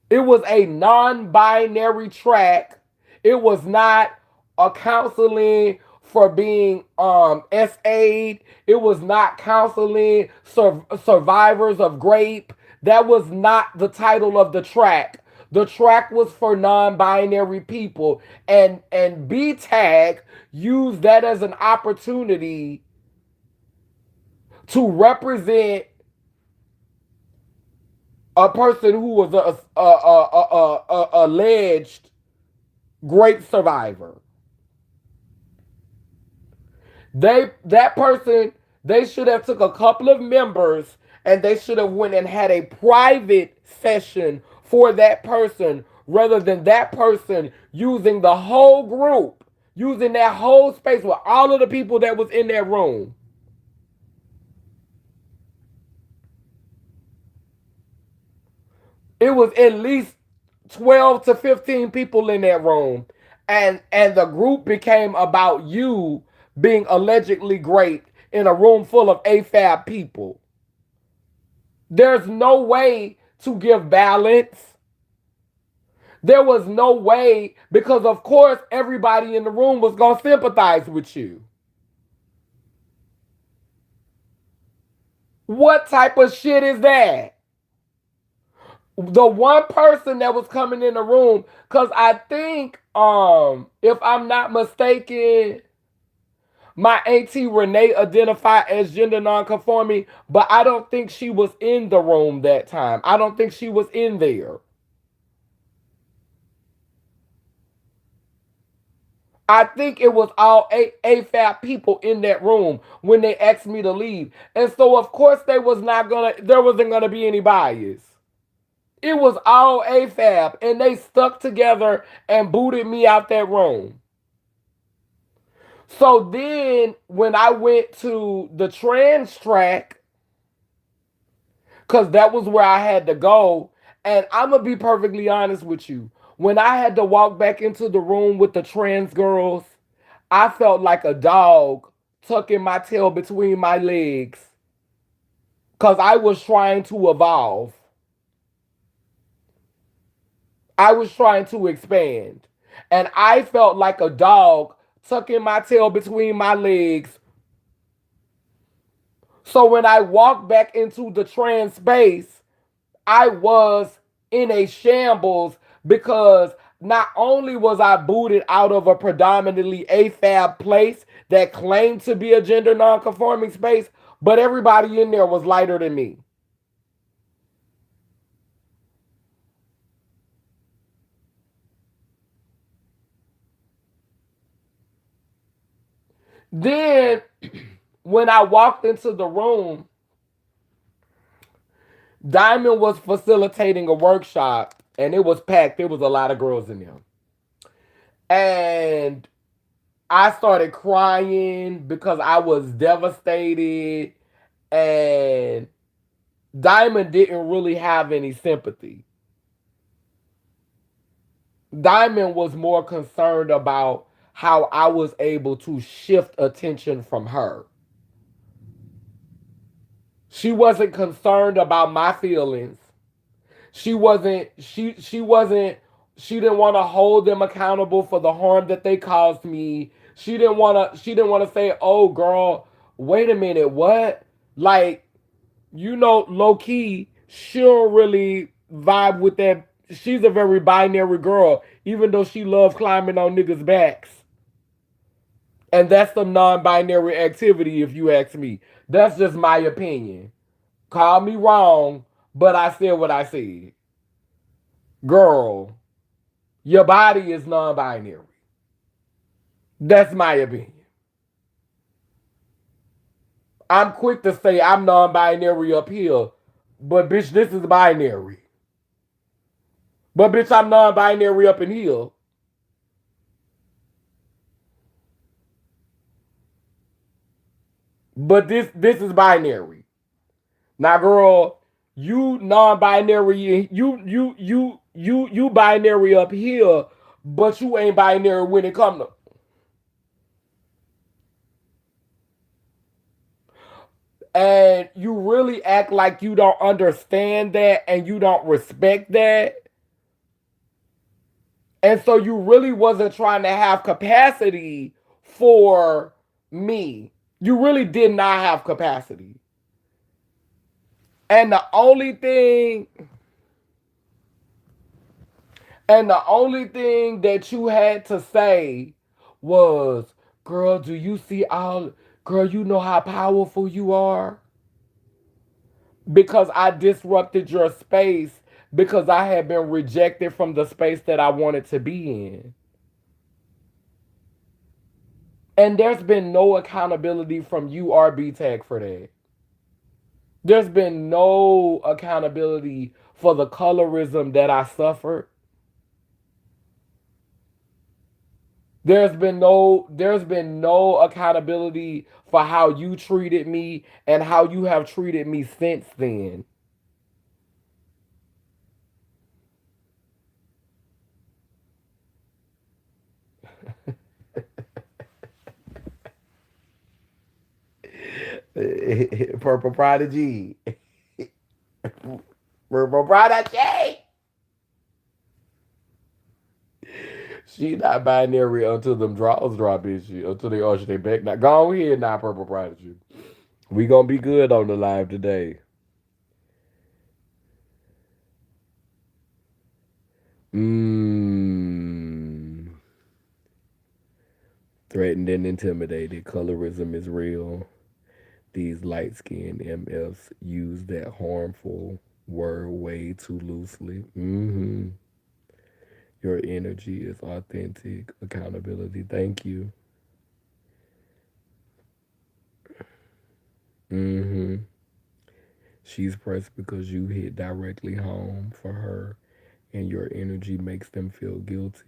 It was a non-binary track. It was not a counseling for being SA'd. It was not counseling survivors of rape. That was not the title of the track. The track was for non-binary people, and B Tag used that as an opportunity to represent a person who was a alleged great survivor. That person, they should have took a couple of members and they should have went and had a private session for that person rather than that person using the whole group, using that whole space with all of the people that was in that room. It was at least 12 to 15 people in that room, and the group became about you being allegedly great in a room full of AFAB people. There's no way to give balance. There was no way, because of course everybody in the room was going to sympathize with you. What type of shit is that? The one person that was coming in the room, because I think, if I'm not mistaken, my auntie Renee identified as gender nonconforming, but I don't think she was in the room that time. I don't think she was in there. I think it was all AFAB people in that room when they asked me to leave. And so of course there wasn't gonna be any bias. It was all AFAB, and they stuck together and booted me out that room. So then when I went to the trans track, because that was where I had to go, and I'm going to be perfectly honest with you. When I had to walk back into the room with the trans girls, I felt like a dog tucking my tail between my legs because I was trying to evolve. I was trying to expand. And I felt like a dog tucking my tail between my legs. So when I walked back into the trans space, I was in a shambles because not only was I booted out of a predominantly AFAB place that claimed to be a gender nonconforming space, but everybody in there was lighter than me. Then when I walked into the room, Diamond was facilitating a workshop and it was packed. There was a lot of girls in there. And I started crying because I was devastated, and Diamond didn't really have any sympathy. Diamond was more concerned about how I was able to shift attention from her. She wasn't concerned about my feelings. She didn't want to hold them accountable for the harm that they caused me. She didn't want to say, "Oh girl, wait a minute, what?" Like, low key, she'll really vibe with that. She's a very binary girl, even though she loves climbing on niggas' backs. And that's some non-binary activity, if you ask me. That's just my opinion. Call me wrong, but I said what I said. Girl, your body is non-binary. That's my opinion. I'm quick to say I'm non-binary up here, but bitch, this is binary. But bitch, I'm non-binary up in here. But this is binary. Now, girl, you non-binary, you binary up here, but you ain't binary when it come to. And you really act like you don't understand that and you don't respect that. And so you really wasn't trying to have capacity for me. You really did not have capacity. And the only thing and the only thing that you had to say was, "Girl, do you see all girl, you know how powerful you are?" Because I disrupted your space because I had been rejected from the space that I wanted to be in. And there's been no accountability from you or BTAG for that. There's been no accountability for the colorism that I suffered. There's been no accountability for how you treated me and how you have treated me since then. Purple Prodigy. Purple Prodigy. She not binary until them draws drop and shit. Until they arch their back. Now go ahead now, Purple Prodigy. We gonna be good on the live today. Mmm. Threatened and intimidated. Colorism is real. These light skinned MFs use that harmful word way too loosely. Your energy is authentic. Accountability. Thank you. hmm She's pressed because you hit directly home for her, and your energy makes them feel guilty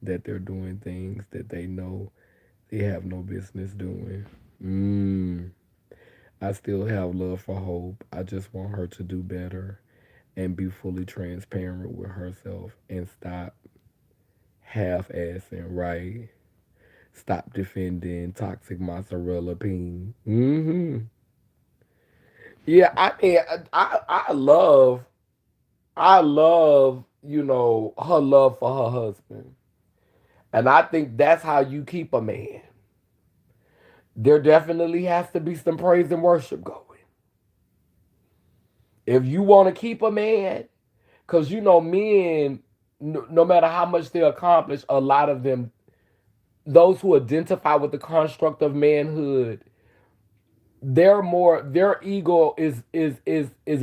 that they're doing things that they know they have no business doing. Mm. I still have love for Hope. I just want her to do better and be fully transparent with herself and stop half assing, right? Stop defending toxic mozzarella peen. Yeah, I mean, I love, her love for her husband. And I think that's how you keep a man. There definitely has to be some praise and worship going. If you want to keep a man, because men, no matter how much they accomplish, a lot of them, those who identify with the construct of manhood, their ego is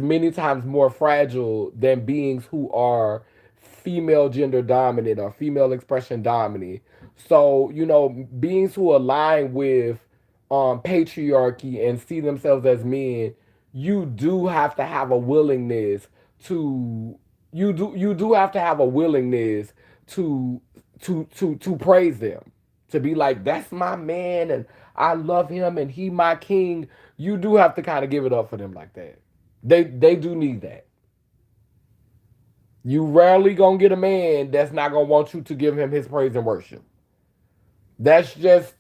many times more fragile than beings who are female gender dominant or female expression dominant. So beings who align with patriarchy and see themselves as men, you do have to have a willingness to you do have to have a willingness to to praise them, to be like, that's my man and I love him and he my king. You do have to kind of give it up for them like that. They do need that. You rarely gonna get a man that's not gonna want you to give him his praise and worship. That's just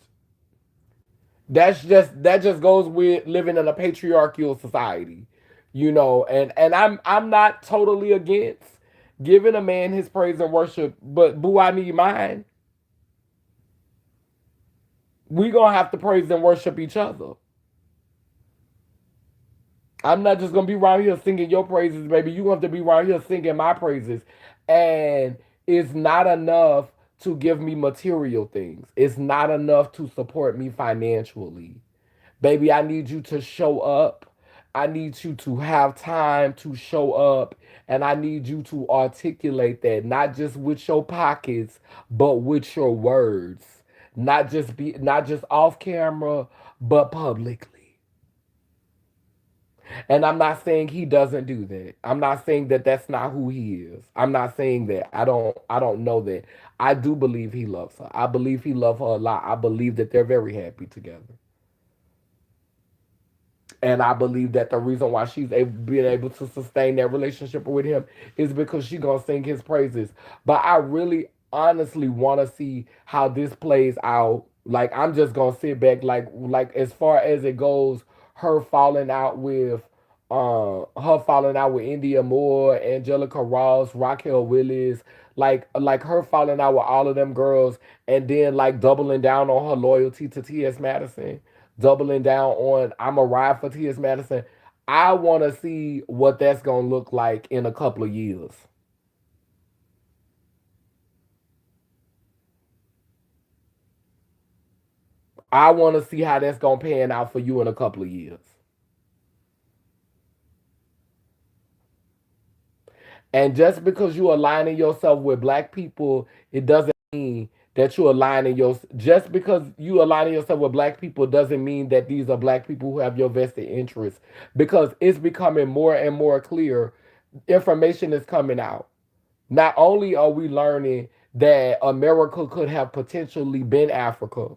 that just goes with living in a patriarchal society, and I'm not totally against giving a man his praise and worship, but boo, I need mine. We gonna have to praise and worship each other. I'm not just gonna be around here singing your praises, baby. You have to be around here singing my praises. And it's not enough to give me material things. It's not enough to support me financially. Baby, I need you to show up. I need you to have time to show up. And I need you to articulate that, not just with your pockets, but with your words. Not just off camera, but publicly. And I'm not saying he doesn't do that. I'm not saying that that's not who he is. I'm not saying that. I don't know that. I do believe he loves her. I believe he loves her a lot. I believe that they're very happy together. And I believe that the reason why being able to sustain that relationship with him is because she gonna sing his praises. But I really honestly want to see how this plays out. Like I'm just gonna sit back, like as far as it goes, her falling out with India Moore, Angelica Ross, Raquel Willis, like her falling out with all of them girls, and then like doubling down on her loyalty to T.S. Madison, doubling down on I'm a ride for T.S. Madison. I want to see what that's gonna look like in a couple of years. I want to see how that's gonna pan out for you in a couple of years. And just because you aligning yourself with black people, it doesn't mean that you aligning your just because you aligning yourself with black people doesn't mean that these are black people who have your vested interests. Because it's becoming more and more clear. Information is coming out. Not only are we learning that America could have potentially been Africa,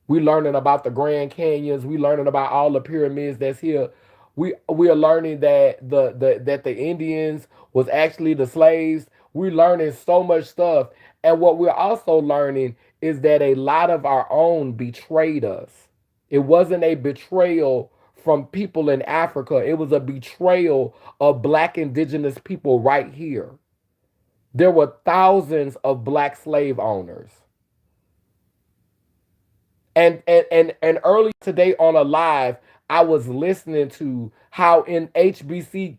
we learning about the Grand Canyons. We learning about all the pyramids that's here. We are learning that the Indians was actually the slaves. We're learning so much stuff, and what we're also learning is that a lot of our own betrayed us. It wasn't a betrayal from people in Africa. It was a betrayal of black indigenous people right here. There were thousands of black slave owners. And early today on a live, I was listening to how in HBCU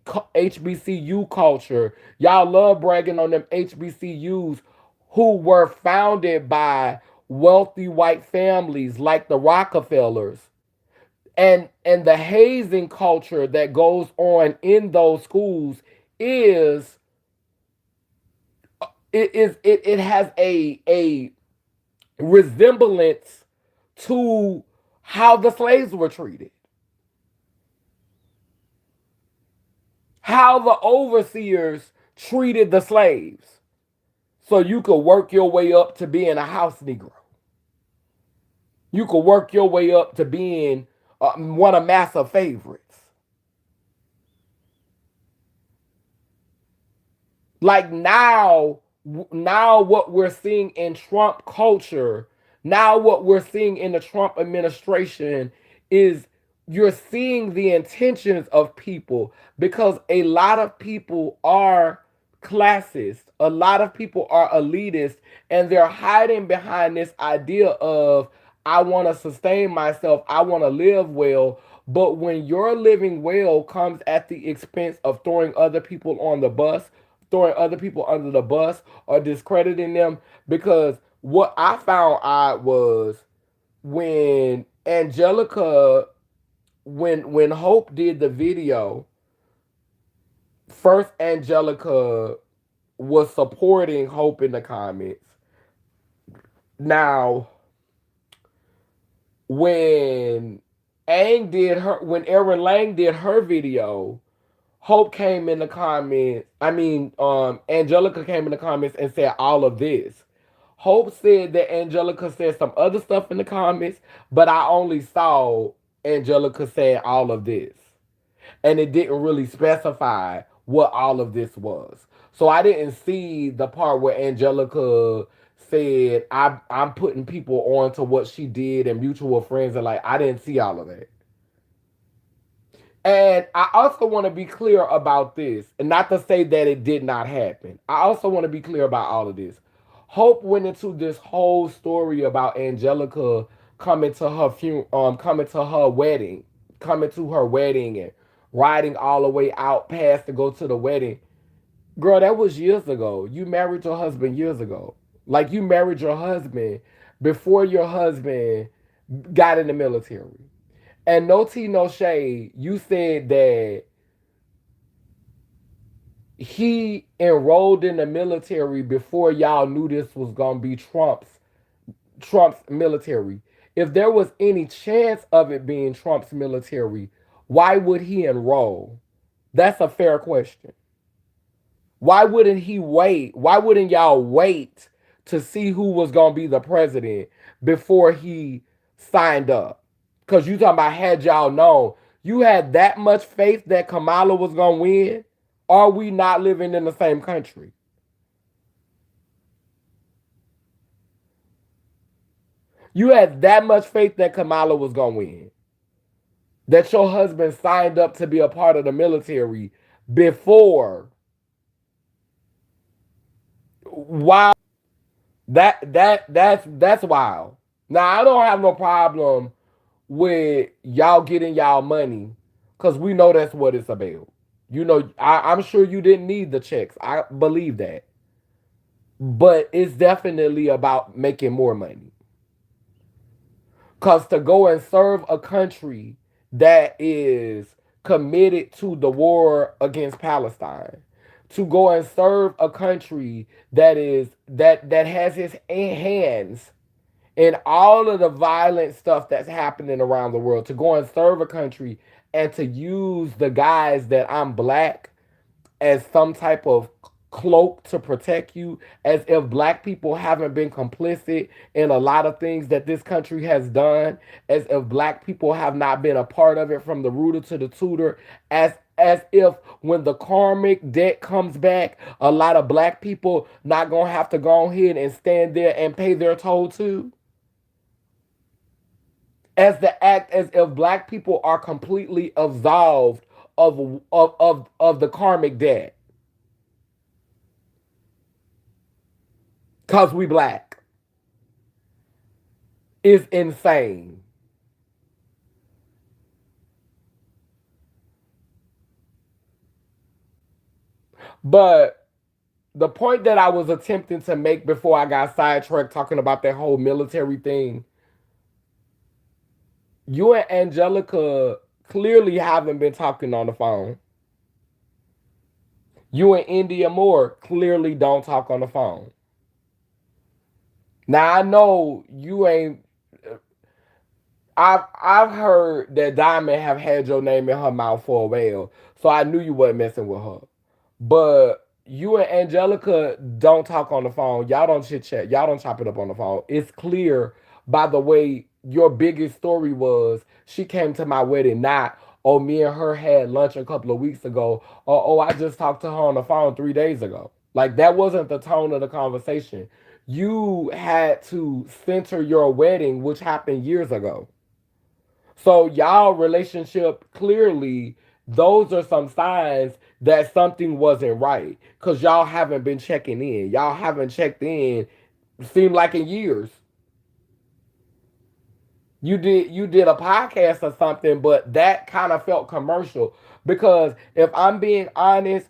culture, y'all love bragging on them HBCUs who were founded by wealthy white families like the Rockefellers, and the hazing culture that goes on in those schools is it has a resemblance to how the slaves were treated, how the overseers treated the slaves. So you could work your way up to being a house Negro. You could work your way up to being one of Massa favorites. Like now what we're seeing in Trump culture, now what we're seeing in the Trump administration is you're seeing the intentions of people because a lot of people are classist, a lot of people are elitist, and they're hiding behind this idea of I want to sustain myself, I want to live well. But when your living well comes at the expense of throwing other people on the bus, throwing other people under the bus, or discrediting them, because what I found odd was when Angelica, when Hope did the video, first Angelica was supporting Hope in the comments. Now, when when Erin Lang did her video, Hope came in the comments. Angelica came in the comments and said all of this. Hope said that Angelica said some other stuff in the comments, but I only saw Angelica saying all of this. And it didn't really specify what all of this was. So I didn't see the part where Angelica said I'm putting people on to what she did and mutual friends, and like I didn't see all of that. And I also want to be clear about this, and not to say that it did not happen. I also want to be clear about all of this. Hope went into this whole story about Angelica coming to her wedding, coming to her wedding, and riding all the way out past to go to the wedding. Girl, that was years ago. You married your husband years ago. Like you married your husband before your husband got in the military. And no tea, no shade, you said that he enrolled in the military before y'all knew this was gonna be Trump's military. If there was any chance of it being Trump's military, why would he enroll? That's a fair question. Why wouldn't he wait? Why wouldn't y'all wait to see who was gonna be the president before he signed up? Cause you talking about had y'all known, you had that much faith that Kamala was gonna win. Are we not living in the same country? You had that much faith that Kamala was gonna win. That your husband signed up to be a part of the military before. Wow, that's wild. Now I don't have no problem with y'all getting y'all money, because we know that's what it's about. You know, I'm sure you didn't need the checks. I believe that. But it's definitely about making more money. Because to go and serve a country that is committed to the war against Palestine, to go and serve a country that has its hands in all of the violent stuff that's happening around the world, to go and serve a country and to use the guise that I'm black as some type of cloak to protect you, as if black people haven't been complicit in a lot of things that this country has done, as if black people have not been a part of it from the rooter to the tutor, as if when the karmic debt comes back, a lot of black people not gonna have to go ahead and stand there and pay their toll too. As the act as if black people are completely absolved of the karmic debt because we black is insane. But the point that I was attempting to make before I got sidetracked talking about that whole military thing, you and Angelica clearly haven't been talking on the phone. You and India Moore clearly don't talk on the phone. Now I know you ain't. I've heard that Diamond have had your name in her mouth for a while, so I knew you wasn't messing with her. But you and Angelica don't talk on the phone. Y'all don't chit chat. Y'all don't chop it up on the phone. It's clear by the way your biggest story was. She came to my wedding, not oh me and her had lunch a couple of weeks ago, or oh I just talked to her on the phone 3 days ago. Like that wasn't the tone of the conversation. You had to center your wedding, which happened years ago. So y'all relationship clearly, those are some signs that something wasn't right, cuz y'all haven't been checking in. Y'all haven't checked in seem like in years. You did a podcast or something, but that kind of felt commercial, because if I'm being honest,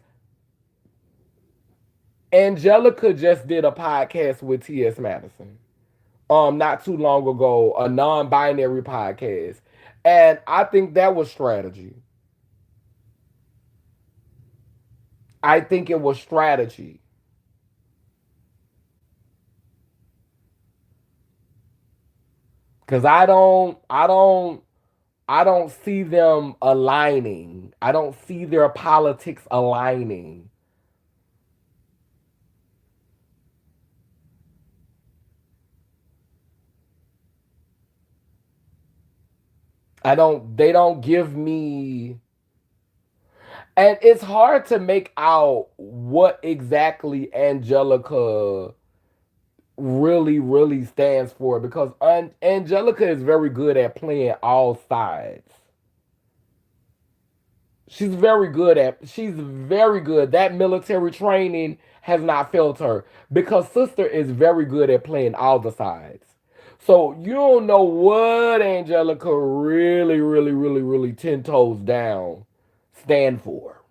Angelica just did a podcast with T.S. Madison not too long ago, a non-binary podcast. And I think that was strategy. I think it was strategy. Cause I don't see them aligning. I don't see their politics aligning. They don't give me, and it's hard to make out what exactly Angelica really, really stands for, because Angelica is very good at playing all sides. She's very good. That military training has not failed her, because sister is very good at playing all the sides. So you don't know what Angelica really, really, really, really 10 toes down stand for.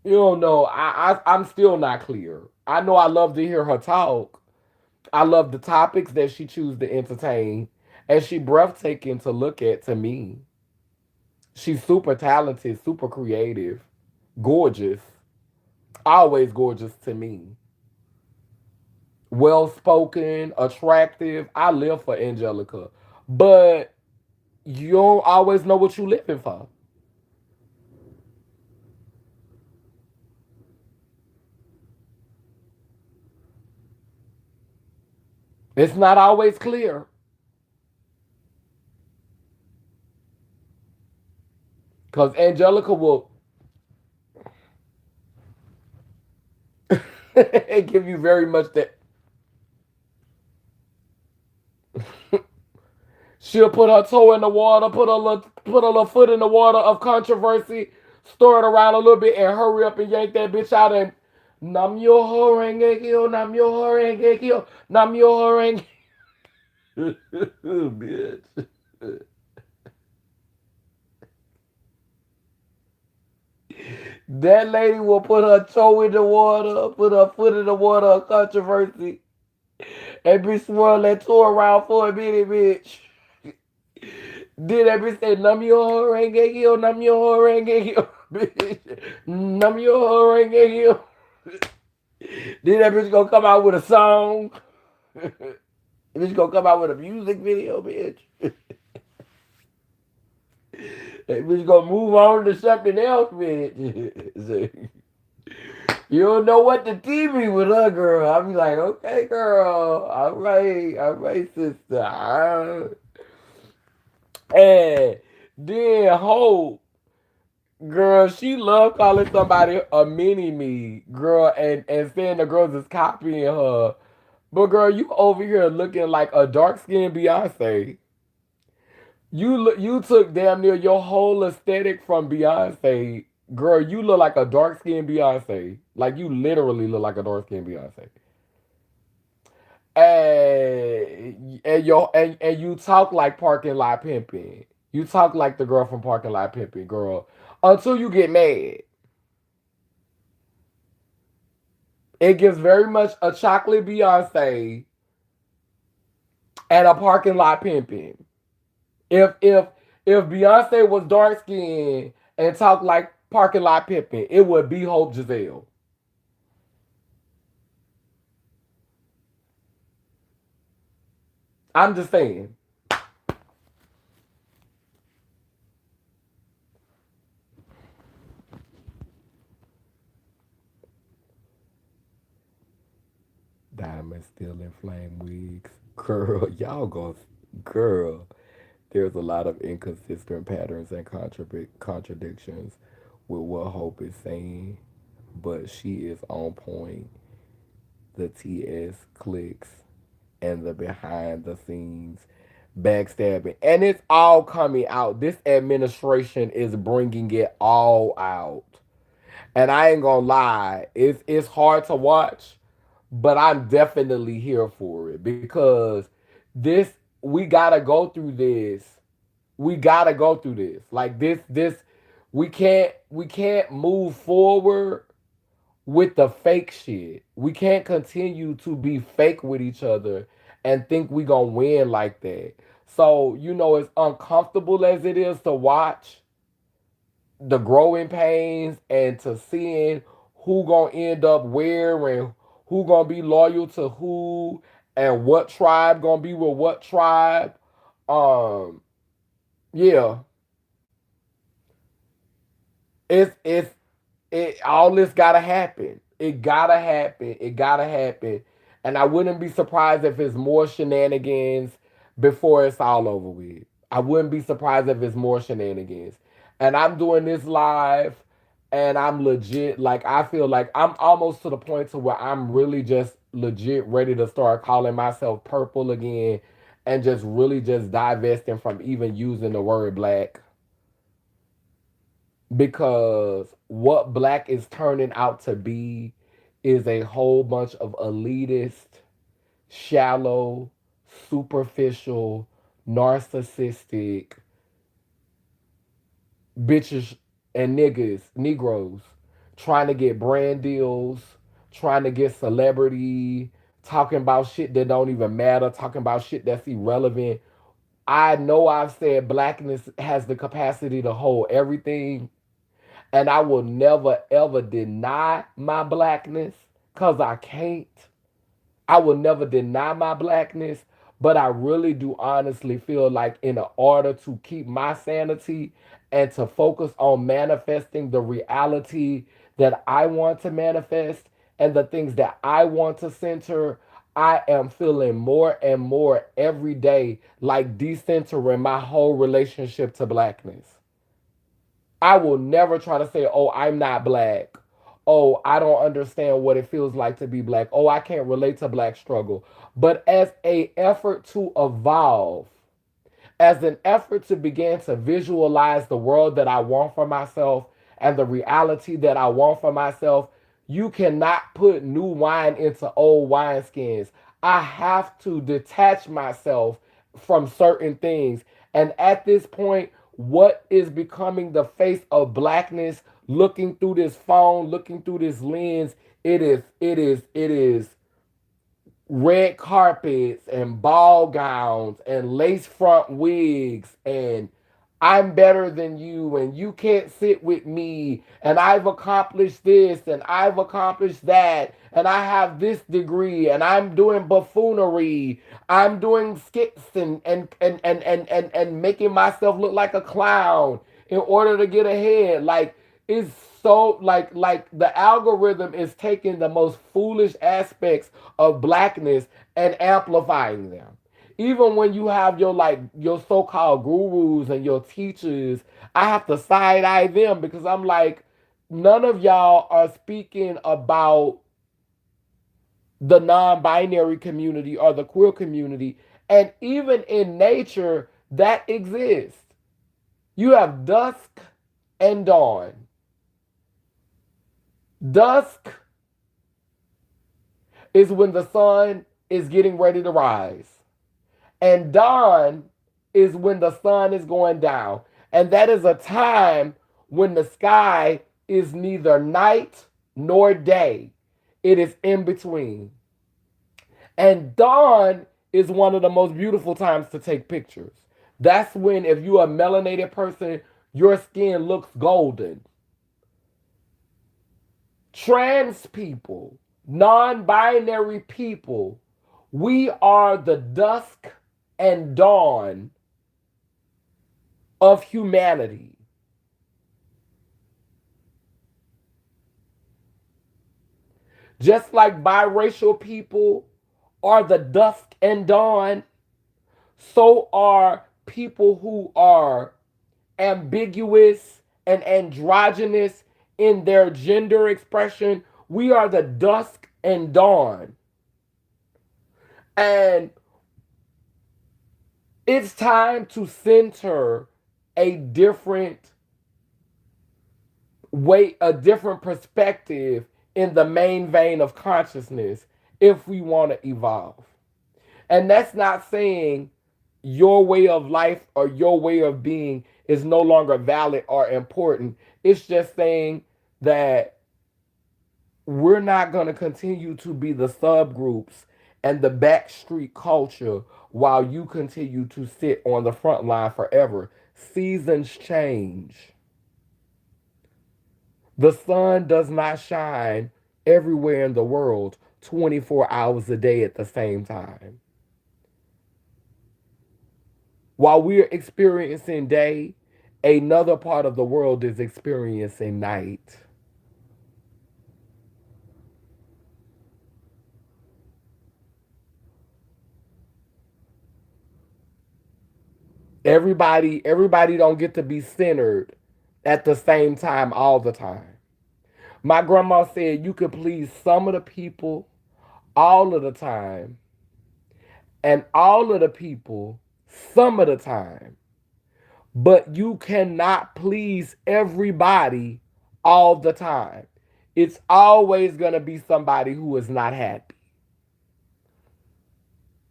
You don't know. I'm still not clear. I know I love to hear her talk. I love the topics that she chooses to entertain, and she breathtaking to look at to me. She's super talented, super creative, gorgeous, always gorgeous to me. Well spoken, attractive. I live for Angelica. But you don't always know what you're living for. It's not always clear. Because Angelica will give you very much that. She'll put her toe in the water, put her little foot in the water of controversy, stir it around a little bit, and hurry up and yank that bitch out and nam yo horenge kyo, nam yo horenge kyo, nam yo horenge. Bitch. That lady will put her toe in the water, put her foot in the water of controversy, and be swirl that toe around for a minute, bitch. Then that bitch say, Nam yo horenge kyo, nam yo horenge kyo, bitch. Nam yo horenge kyo. Then that bitch gonna come out with a song. Bitch gonna come out with a music video, bitch. That bitch gonna move on to something else, bitch. You don't know what to TV with her, girl. I be like, okay, girl. All right, sister. And then Hope, girl, she love calling somebody a mini me, girl, and saying the girls is copying her. But girl, you over here looking like a dark skinned Beyonce. You took damn near your whole aesthetic from Beyonce. Girl, you look like a dark skinned Beyonce. Like you literally look like a dark skinned Beyonce. And you talk like parking lot pimping. You talk like the girl from parking lot pimping, girl. Until you get mad. It gives very much a chocolate Beyonce and a parking lot pimping. If if if Beyonce was dark skinned and talked like parking lot pimping, it would be Hope Giselle. I'm just saying. Diamond still in flame wigs. Girl, y'all go girl. There's a lot of inconsistent patterns and contradictions with what Hope is saying, but she is on point. The TS clicks and the behind the scenes backstabbing, and it's all coming out. This administration is bringing it all out, and I ain't gonna lie, it's hard to watch, but I'm definitely here for it because this we gotta go through this. We gotta go through this. Like this we can't move forward with the fake shit. We can't continue to be fake with each other and think we gonna win like that. So, as uncomfortable as it is to watch the growing pains and to seeing who gonna end up where and who gonna be loyal to who and what tribe gonna be with what tribe. Um, yeah, it's it all this gotta happen. It gotta happen. It gotta happen. And I wouldn't be surprised if it's more shenanigans before it's all over with. I wouldn't be surprised if it's more shenanigans. And I'm doing this live and I'm legit like I feel like I'm almost to the point to where I'm really just legit ready to start calling myself purple again and just really just divesting from even using the word black because what black is turning out to be is a whole bunch of elitist, shallow, superficial, narcissistic bitches and Negroes, trying to get brand deals, trying to get celebrity, talking about shit that don't even matter, talking about shit that's irrelevant. I know I've said blackness has the capacity to hold everything, and I will never ever deny my blackness because I can't. I will never deny my blackness, but I really do honestly feel like in order to keep my sanity and to focus on manifesting the reality that I want to manifest and the things that I want to center, I am feeling more and more every day like decentering my whole relationship to blackness. I will never try to say, oh, I'm not black. Oh, I don't understand what it feels like to be black. Oh, I can't relate to black struggle. But as a effort to evolve, as an effort to begin to visualize the world that I want for myself and the reality that I want for myself, you cannot put new wine into old wineskins. I have to detach myself from certain things. And at this point, what is becoming the face of blackness, looking through this phone, looking through this lens, it is red carpets and ball gowns and lace front wigs and I'm better than you and you can't sit with me and I've accomplished this and I've accomplished that and I have this degree and I'm doing buffoonery. I'm doing skits and making myself look like a clown in order to get ahead. Like it's so like the algorithm is taking the most foolish aspects of blackness and amplifying them. Even when you have your like your so-called gurus and your teachers, I have to side eye them because I'm like, none of y'all are speaking about the non-binary community or the queer community. And even in nature, that exists. You have dusk and dawn. Dusk is when the sun is getting ready to rise. And dawn is when the sun is going down. And that is a time when the sky is neither night nor day, it is in between. And dawn is one of the most beautiful times to take pictures. That's when, if you're a melanated person, your skin looks golden. Trans people, non binary people, we are the dusk and dawn of humanity. Just like biracial people are the dusk and dawn, so are people who are ambiguous and androgynous in their gender expression. We are the dusk and dawn. And it's time to center a different way, a different perspective in the main vein of consciousness if we want to evolve. And that's not saying your way of life or your way of being is no longer valid or important. It's just saying that we're not going to continue to be the subgroups and the backstreet culture while you continue to sit on the front line forever. Seasons change. The sun does not shine everywhere in the world 24 hours a day at the same time. While we're experiencing day, another part of the world is experiencing night. Everybody don't get to be centered at the same time all the time. My grandma said you could please some of the people all of the time and all of the people some of the time, but you cannot please everybody all the time. It's always going to be somebody who is not happy.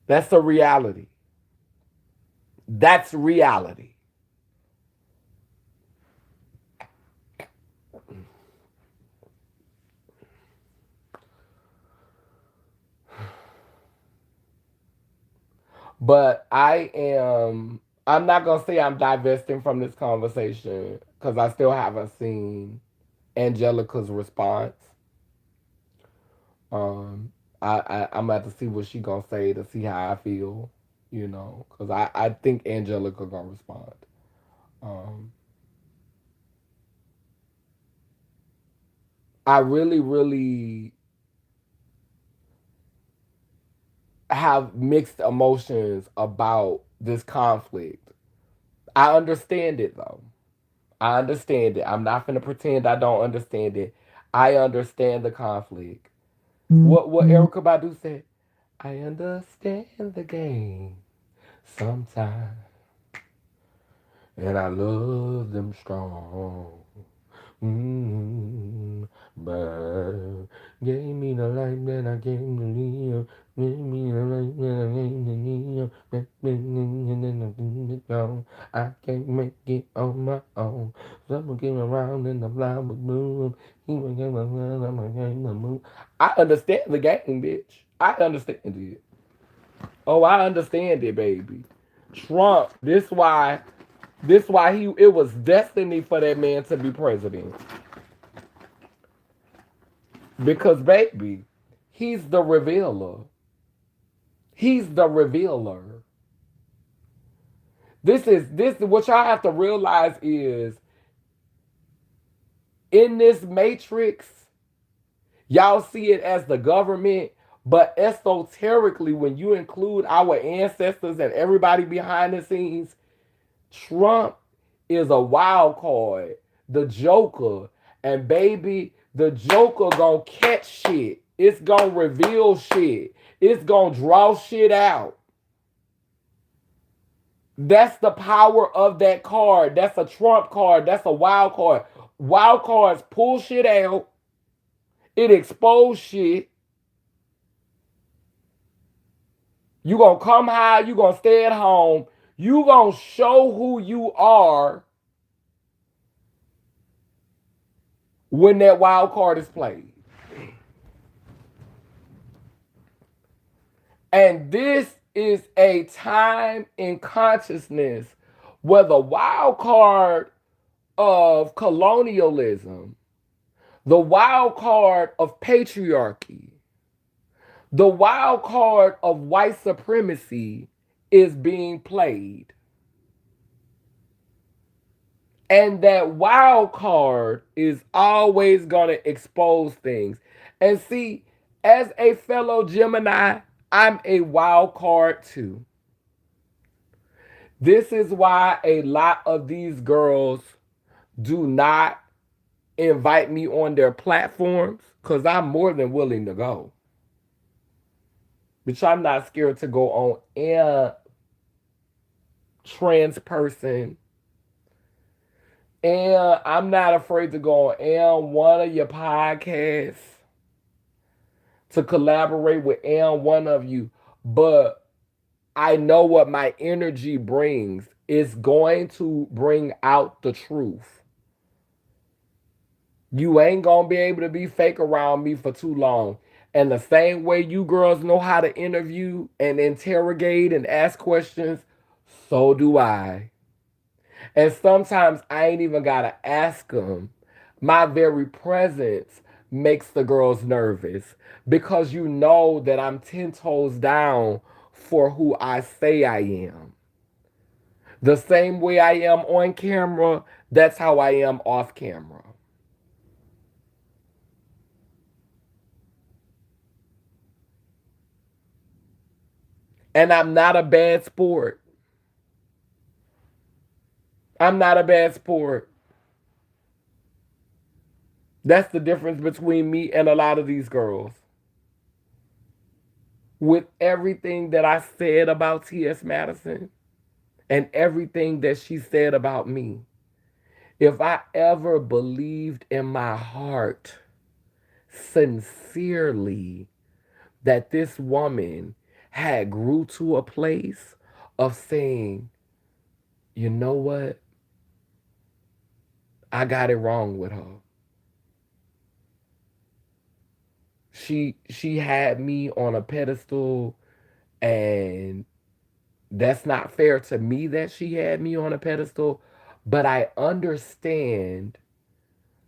That's a reality. That's reality. But I'm not going to say I'm divesting from this conversation because I still haven't seen Angelica's response. Um, I'm about to see what she gonna say to see how I feel, because I think Angelica gonna respond. Um, I really, really have mixed emotions about this conflict. I understand it though. I understand it. I'm not gonna pretend I don't understand it. I understand the conflict. What Erica Badu said. I understand the game sometimes. And I love them strong. But gave me the life that I came to live. Gave me the life that I came to live. And nothing to go. I can't make it on my own. Someone came around and the flower bloom. He came around and I came to move. I understand the game, bitch. I understand it. Oh, I understand it, baby. Trump. This why it was destiny for that man to be president. Because baby, he's the revealer. He's the revealer. This what y'all have to realize is in this matrix, y'all see it as the government, but esoterically, when you include our ancestors and everybody behind the scenes, Trump is a wild card, the Joker, and baby, the Joker gonna catch shit. It's gonna reveal shit. It's gonna draw shit out. That's the power of that card. That's a Trump card. That's a wild card. Wild cards pull shit out. It expose shit. You gonna come high. You gonna stay at home. You gonna show who you are when that wild card is played. And this is a time in consciousness where the wild card of colonialism, the wild card of patriarchy, the wild card of white supremacy is being played. And that wild card is always going to expose things. And see, as a fellow Gemini, I'm a wild card too. This is why a lot of these girls do not invite me on their platforms because I'm more than willing to go. Which I'm not scared to go on a trans person. And I'm not afraid to go on one of your podcasts to collaborate with one of you. But I know what my energy brings. It's going to bring out the truth. You ain't gonna be able to be fake around me for too long. And the same way you girls know how to interview and interrogate and ask questions, so do I. And sometimes I ain't even gotta ask them. My very presence makes the girls nervous because you know that I'm 10 toes down for who I say I am. The same way I am on camera, that's how I am off camera. And I'm not a bad sport. I'm not a bad sport. That's the difference between me and a lot of these girls. With everything that I said about T.S. Madison and everything that she said about me, if I ever believed in my heart sincerely that this woman had grew to a place of saying, you know what, I got it wrong with her. She had me on a pedestal, and that's not fair to me that she had me on a pedestal, but I understand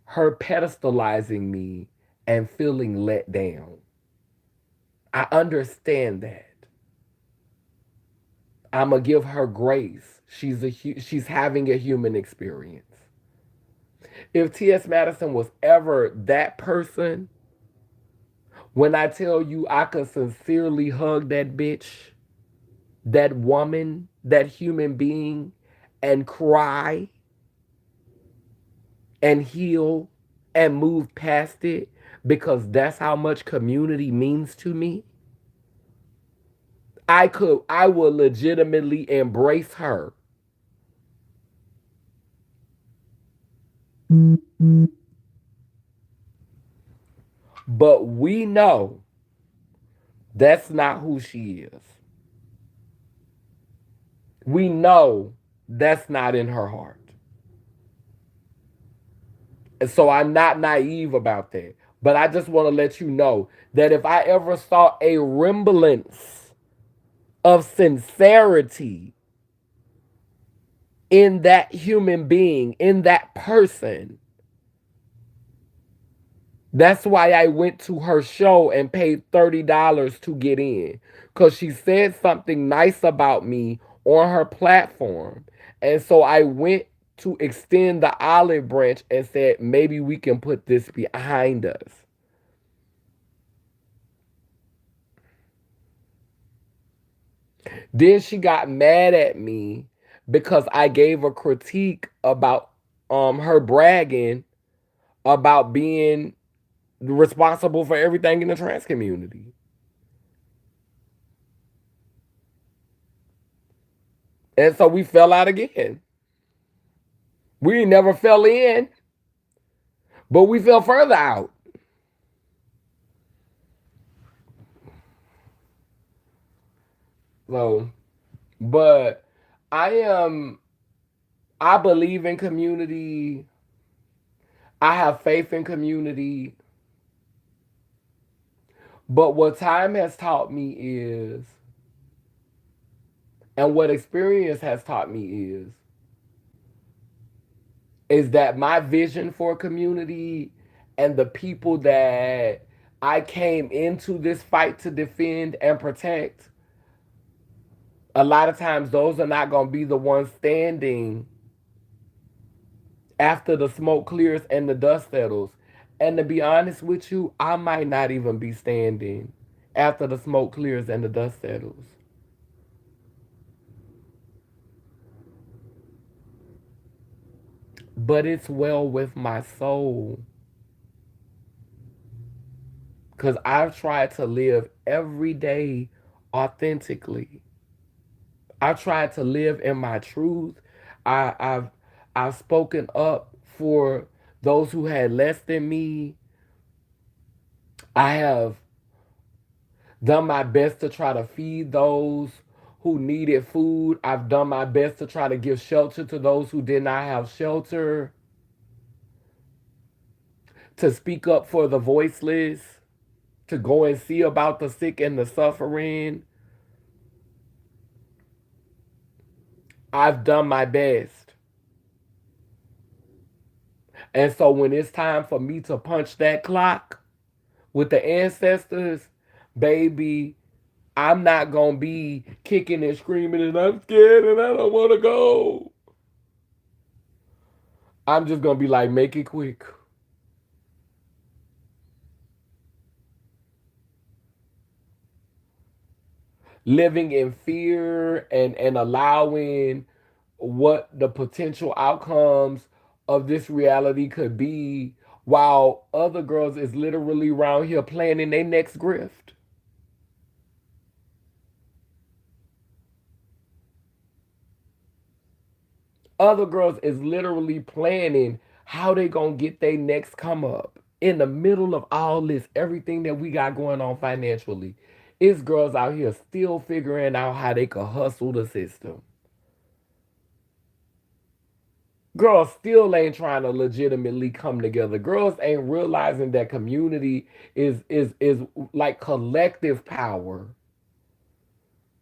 her pedestalizing me and feeling let down. I understand that. I'm gonna give her grace. She's having a human experience. If T.S. Madison was ever that person, when I tell you I could sincerely hug that bitch, that woman, that human being, and cry and heal and move past it because that's how much community means to me, I will legitimately embrace her. But we know that's not who she is. We know that's not in her heart. And so I'm not naive about that. But I just want to let you know that if I ever saw a remembrance of sincerity in that human being, in that person, that's why I went to her show and paid $30 to get in. Because she said something nice about me on her platform. And so I went to extend the olive branch and said, maybe we can put this behind us. Then she got mad at me because I gave a critique about her bragging about being responsible for everything in the trans community. And so we fell out again. We never fell in, but we fell further out. So, but I am, I believe in community. I have faith in community. But what time has taught me and what experience has taught me is that my vision for community and the people that I came into this fight to defend and protect, a lot of times those are not going to be the ones standing after the smoke clears and the dust settles. And to be honest with you, I might not even be standing after the smoke clears and the dust settles. But it's well with my soul because I've tried to live every day authentically. I've tried to live in my truth. I, I've I've spoken up for those who had less than me. I have done my best to try to feed those who needed food. I've done my best to try to give shelter to those who did not have shelter, to speak up for the voiceless, to go and see about the sick and the suffering. I've done my best. And so when it's time for me to punch that clock with the ancestors, baby, I'm not going to be kicking and screaming and I'm scared and I don't want to go. I'm just going to be like, make it quick. Living in fear and allowing what the potential outcomes of this reality could be while other girls is literally around here planning their next grift. Other girls is literally planning how they gonna get their next come up in the middle of all this, everything that we got going on financially. It's girls out here still figuring out how they could hustle the system. Girls still ain't trying to legitimately come together. Girls ain't realizing that community is like collective power,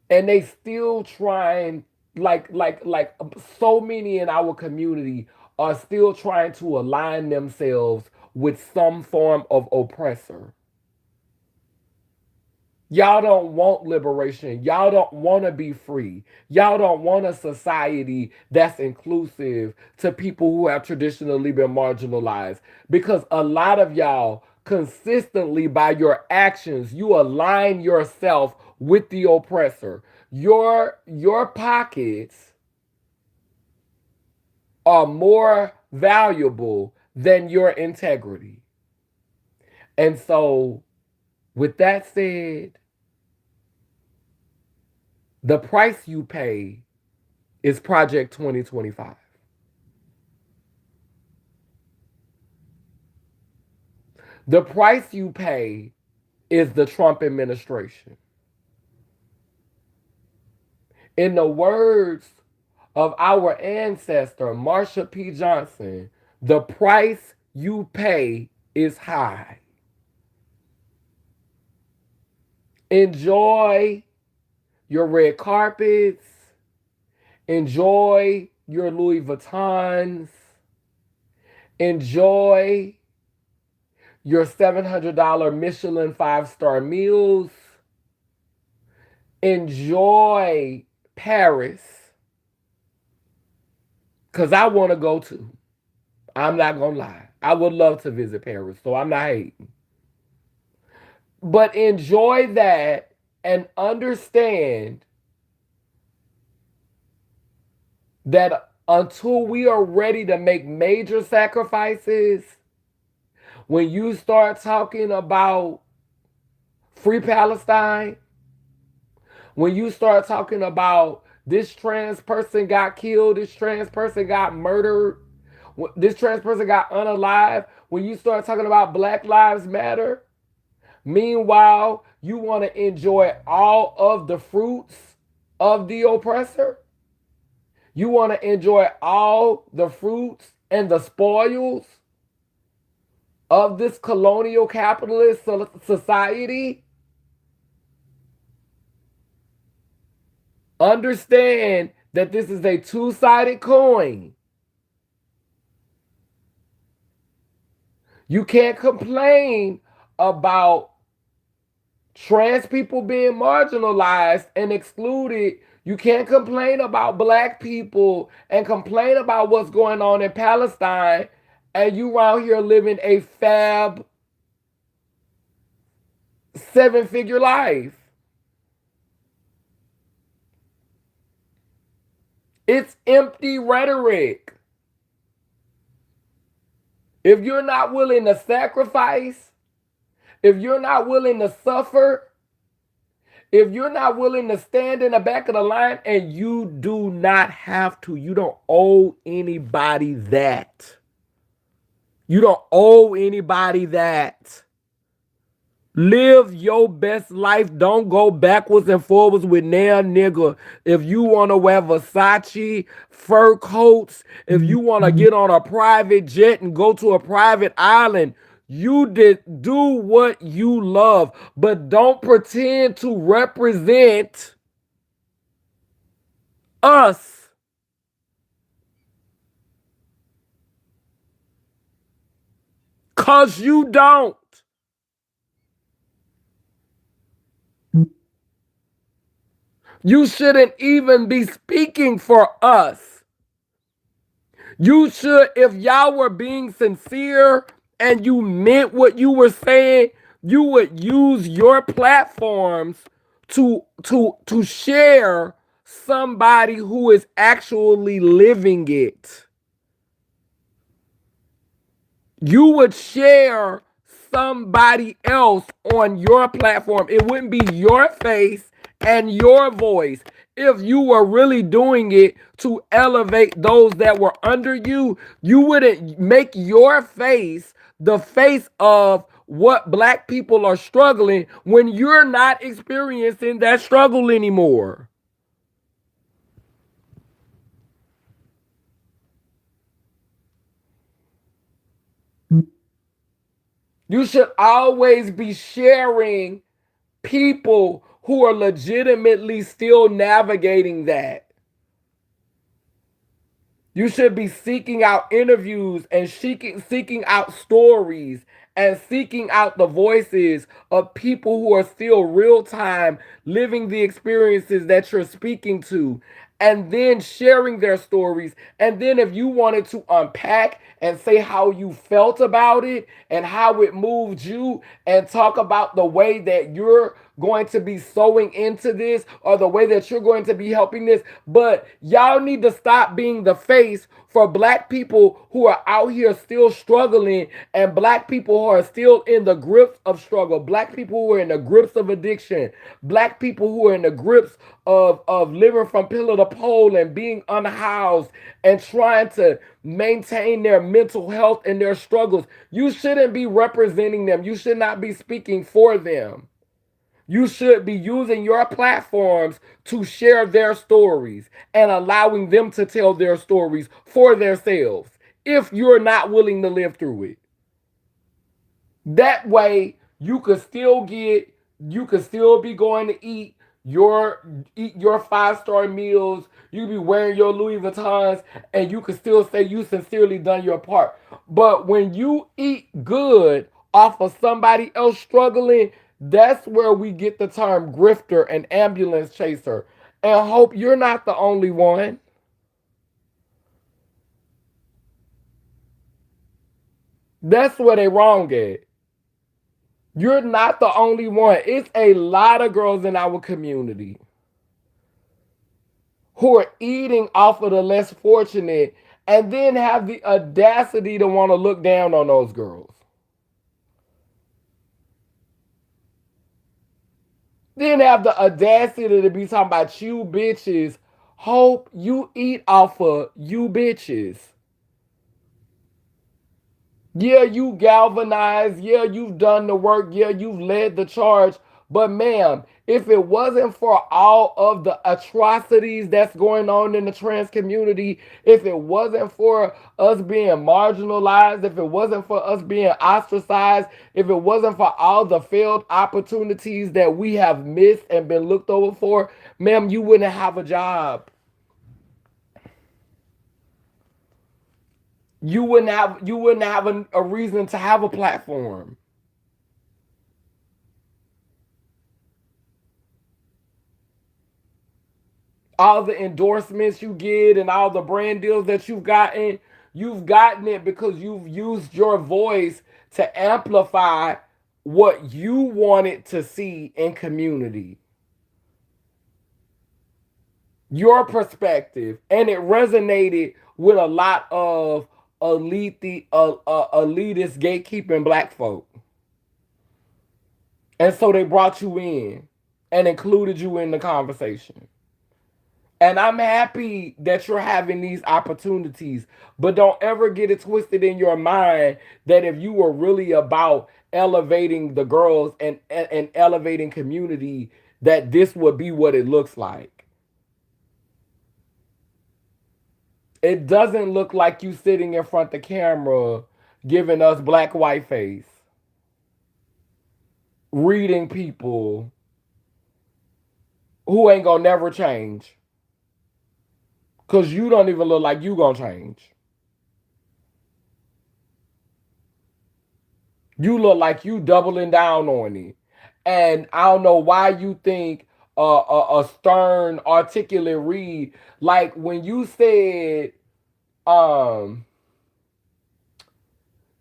and they still trying, like so many in our community are still trying to align themselves with some form of oppressor. Y'all don't want liberation. Y'all don't want to be free. Y'all don't want a society that's inclusive to people who have traditionally been marginalized. Because a lot of y'all consistently, by your actions, you align yourself with the oppressor. Your pockets are more valuable than your integrity. And so, with that said, the price you pay is Project 2025. The price you pay is the Trump administration. In the words of our ancestor, Marsha P. Johnson, the price you pay is high. Enjoy your red carpets. Enjoy your Louis Vuittons. Enjoy your $700 Michelin 5-star meals. Enjoy Paris, because I want to go too. I'm not going to lie. I would love to visit Paris, so I'm not hating. But enjoy that and understand that until we are ready to make major sacrifices, when you start talking about free Palestine, when you start talking about this trans person got killed, this trans person got murdered, this trans person got unalive, when you start talking about Black Lives Matter, meanwhile, you want to enjoy all of the fruits of the oppressor. You want to enjoy all the fruits and the spoils of this colonial capitalist society. Understand that this is a two-sided coin. You can't complain about trans people being marginalized and excluded. You can't complain about black people and complain about what's going on in Palestine, and you out here living a fab 7-figure life. It's empty rhetoric. If you're not willing to sacrifice, if you're not willing to suffer, if you're not willing to stand in the back of the line, and you do not have to, you don't owe anybody that. You don't owe anybody that. Live your best life. Don't go backwards and forwards with nail nigga. If you want to wear Versace fur coats, if you want to get on a private jet and go to a private island, you did do what you love, but don't pretend to represent us. Cause you don't. You shouldn't even be speaking for us. You should, if y'all were being sincere and you meant what you were saying, you would use your platforms to share somebody who is actually living it. You would share somebody else on your platform. It wouldn't be your face and your voice. If you were really doing it to elevate those that were under you, you wouldn't make your face the face of what black people are struggling when you're not experiencing that struggle anymore. You should always be sharing people who are legitimately still navigating that. You should be seeking out interviews and seeking out stories and seeking out the voices of people who are still real time living the experiences that you're speaking to, and then sharing their stories. And then, if you wanted to unpack and say how you felt about it and how it moved you, and talk about the way that you're going to be sewing into this or the way that you're going to be helping this. But y'all need to stop being the face for black people who are out here still struggling, and black people who are still in the grips of struggle, black people who are in the grips of addiction, black people who are in the grips of living from pillar to pole and being unhoused and trying to maintain their mental health and their struggles. You shouldn't be representing them. You should not be speaking for them. You should be using your platforms to share their stories and allowing them to tell their stories for themselves if you're not willing to live through it. That way you could still be going to eat your 5-star meals. You be wearing your Louis Vuittons, and you could still say you sincerely done your part. But when you eat good off of somebody else struggling, that's where we get the term grifter and ambulance chaser. And hope you're not the only one. That's where they wrong at. You're not the only one. It's a lot of girls in our community who are eating off of the less fortunate and then have the audacity to want to look down on those girls. Then have the audacity to be talking about you bitches. Hope you eat off of you bitches. Yeah, you galvanized. Yeah, you've done the work. Yeah, you've led the charge. But, ma'am, if it wasn't for all of the atrocities that's going on in the trans community, if it wasn't for us being marginalized, if it wasn't for us being ostracized, if it wasn't for all the failed opportunities that we have missed and been looked over for, ma'am, you wouldn't have a job. You wouldn't have a reason to have a platform. All the endorsements you get and all the brand deals that you've gotten it because you've used your voice to amplify what you wanted to see in community, your perspective, and it resonated with a lot of elitist gatekeeping black folk. And so they brought you in and included you in the conversation. And I'm happy that you're having these opportunities, but don't ever get it twisted in your mind that if you were really about elevating the girls and elevating community, that this would be what it looks like. It doesn't look like you sitting in front of the camera giving us black white face, reading people who ain't gonna never change. Cause you don't even look like you gonna change. You look like you doubling down on it. And I don't know why you think a stern, articulate read, like when you said um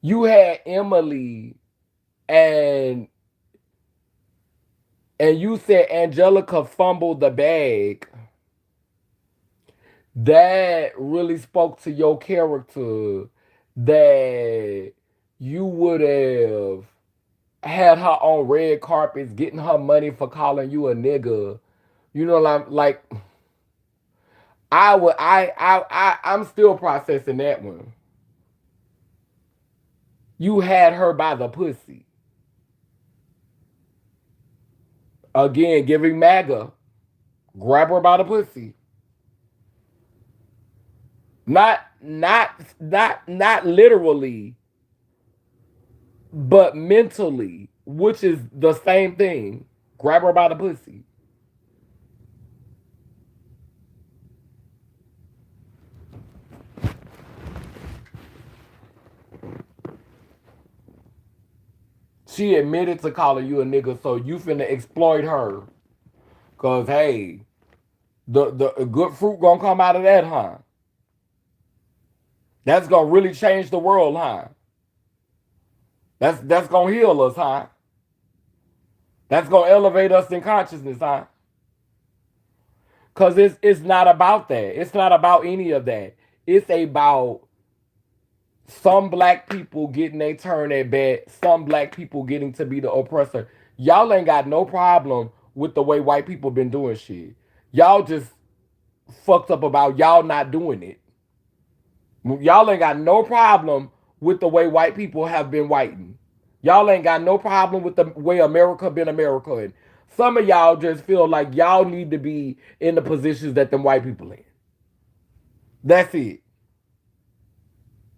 you had Emily and you said Angelica fumbled the bag, that really spoke to your character, that you would have had her on red carpets, getting her money for calling you a nigga. You know, like I'm still processing that one. You had her by the pussy. Again, giving MAGA. Grab her by the pussy. Not literally, but mentally, which is the same thing. Grab her by the pussy. She admitted to calling you a nigga, so you finna exploit her. Cause hey, the good fruit gonna come out of that, huh? That's gonna really change the world, huh? That's gonna heal us, huh? That's gonna elevate us in consciousness, huh? Cause it's not about that. It's not about any of that. It's about some black people getting their turn at bat, some black people getting to be the oppressor. Y'all ain't got no problem with the way white people been doing shit. Y'all just fucked up about y'all not doing it. Y'all ain't got no problem with the way white people have been whiting. Y'all ain't got no problem with the way America been America. And some of y'all just feel like y'all need to be in the positions that them white people in. That's it.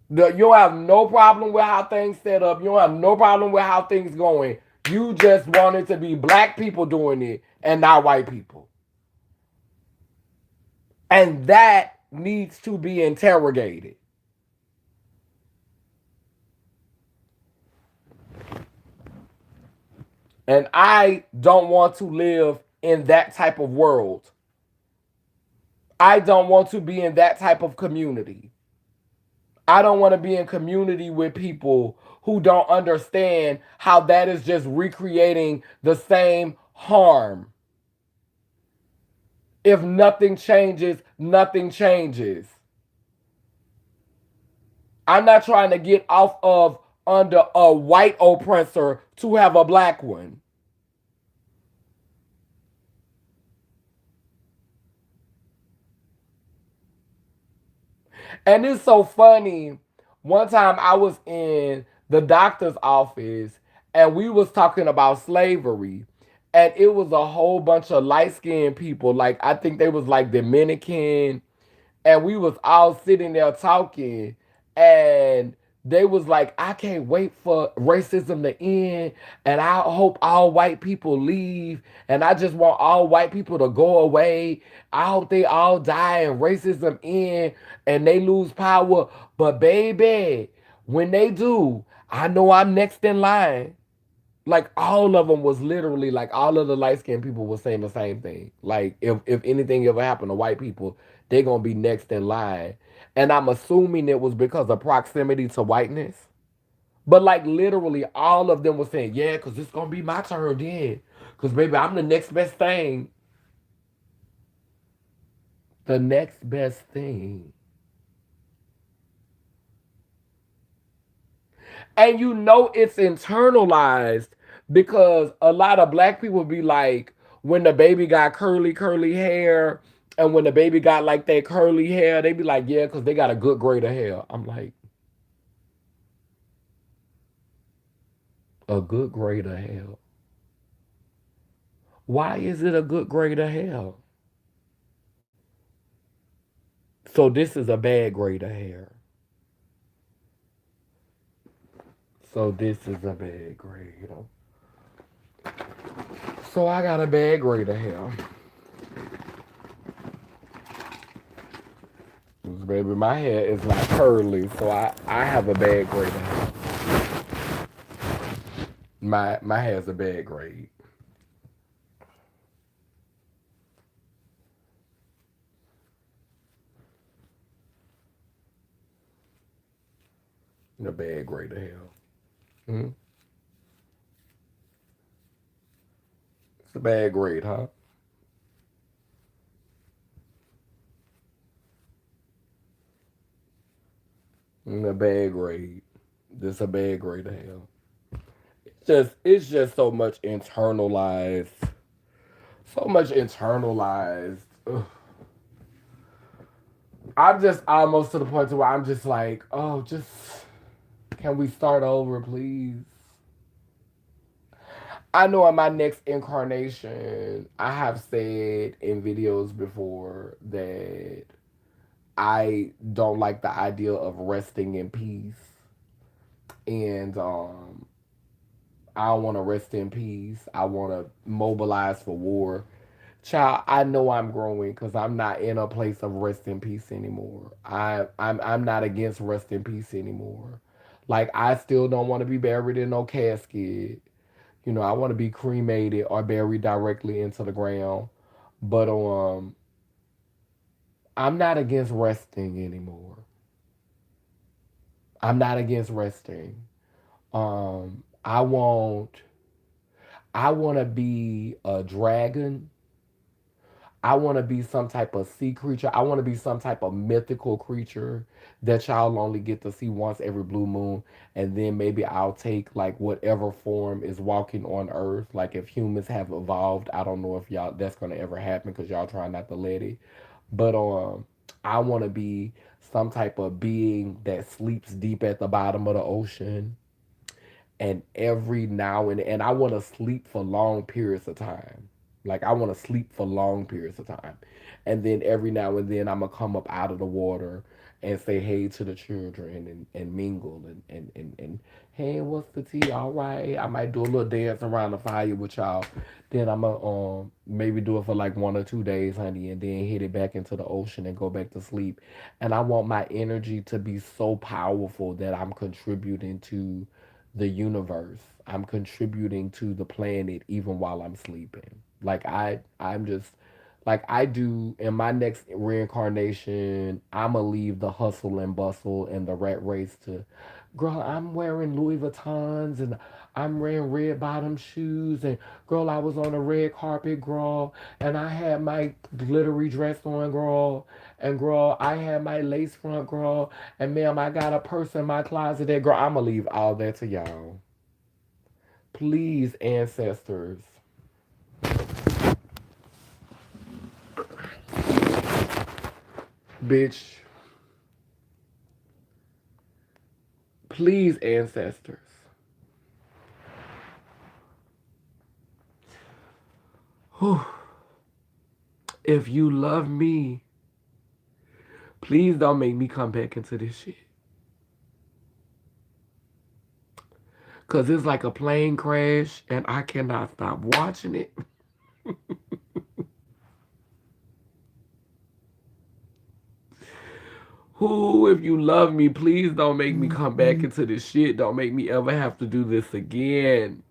You don't have no problem with how things set up. You don't have no problem with how things going. You just want it to be black people doing it and not white people. And that needs to be interrogated. And I don't want to live in that type of world. I don't want to be in that type of community. I don't want to be in community with people who don't understand how that is just recreating the same harm. If nothing changes, nothing changes. I'm not trying to get off of under a white oppressor to have a black one. And it's so funny. One time I was in the doctor's office and we was talking about slavery. And it was a whole bunch of light-skinned people. Like I think they was like Dominican, and we was all sitting there talking, and they was like, I can't wait for racism to end, and I hope all white people leave, and I just want all white people to go away. I hope they all die and racism end and they lose power. But baby, when they do, I know I'm next in line. Like all of them was literally like all of the light skinned people were saying the same thing. Like if anything ever happened to white people, they gonna be next in line. And I'm assuming it was because of proximity to whiteness. But like literally all of them were saying, yeah, cause it's gonna be my turn then. Cause baby, I'm the next best thing. The next best thing. And you know it's internalized because a lot of black people be like, when the baby got curly hair, and when the baby got like that curly hair, they be like, yeah, because they got a good grade of hair. I'm like, a good grade of hair. Why is it a good grade of hair? So this is a bad grade of hair. So this is a bad grade. So I got a bad grade of hair. Baby, my hair is not curly, so I have a bad grade of hair. My hair's a bad grade. A bad grade of hair. Hmm. It's a bad grade, huh? A bad grade. This a bad grade to have. It's just so much internalized. So much internalized. Ugh. I'm just almost to the point to where I'm just like, oh, just can we start over, please? I know in my next incarnation, I have said in videos before that I don't like the idea of resting in peace. And I don't want to rest in peace. I want to mobilize for war. Child, I know I'm growing because I'm not in a place of rest in peace anymore. I'm not against rest in peace anymore. Like I still don't want to be buried in no casket. You know, I want to be cremated or buried directly into the ground. But I'm not against resting anymore. I'm not against resting. I want to be a dragon. I want to be some type of sea creature. I want to be some type of mythical creature that y'all only get to see once every blue moon. And then maybe I'll take like whatever form is walking on Earth. Like if humans have evolved, I don't know if y'all that's gonna ever happen because y'all trying not to let it. But I want to be some type of being that sleeps deep at the bottom of the ocean and every now and I want to sleep for long periods of time. Like I want to sleep for long periods of time, and then every now and then I'm gonna come up out of the water and say hey to the children and mingle and hey, what's the tea? All right, I might do a little dance around the fire with y'all. Then I'm gonna maybe do it for like 1 or 2 days, honey, and then hit it back into the ocean and go back to sleep. And I want my energy to be so powerful that I'm contributing to the universe. I'm contributing to the planet even while I'm sleeping. I'm just like I do in my next reincarnation, I'ma leave the hustle and bustle and the rat race to girl, I'm wearing Louis Vuittons and I'm wearing red bottom shoes and girl I was on a red carpet, girl, and I had my glittery dress on, girl, and girl, I had my lace front, girl, and ma'am, I got a purse in my closet there, girl. I'ma leave all that to y'all. Please, ancestors. Bitch, please, ancestors. Whew. If you love me, please don't make me come back into this shit. Cause it's like a plane crash and I cannot stop watching it. Who, if you love me, please don't make me come back into this shit. Don't make me ever have to do this again.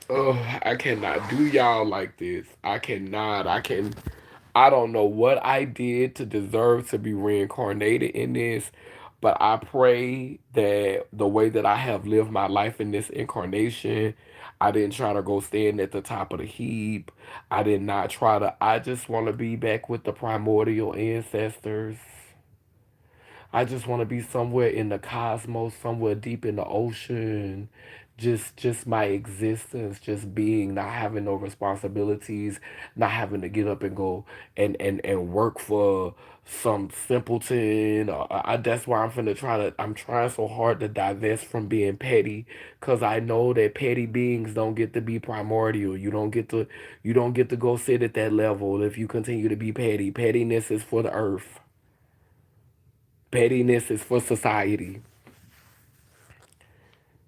Oh, I cannot do y'all like this. I cannot. I don't know what I did to deserve to be reincarnated in this, but I pray that the way that I have lived my life in this incarnation, I didn't try to go stand at the top of the heap. I did not try to, I just want to be back with the primordial ancestors. I just want to be somewhere in the cosmos, somewhere deep in the ocean. Just my existence, just being, not having no responsibilities, not having to get up and go and work for some simpleton. That's why I'm trying so hard to divest from being petty, cause I know that petty beings don't get to be primordial. You don't get to go sit at that level if you continue to be petty. Pettiness is for the earth. Pettiness is for society.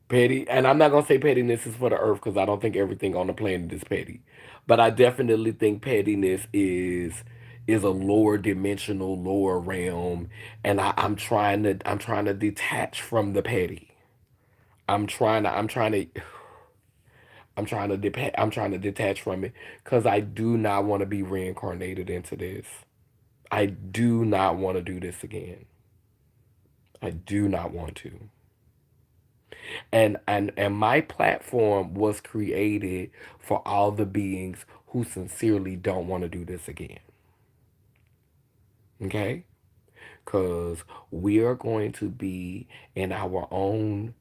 Petty, and I'm not gonna say pettiness is for the earth because I don't think everything on the planet is petty, but I definitely think pettiness is a lower dimensional, lower realm, and I'm trying to detach from the petty. I'm trying to detach from it because I do not want to be reincarnated into this. I do not want to do this again. I do not want to. And my platform was created for all the beings who sincerely don't want to do this again. Okay? because we are going to be in our own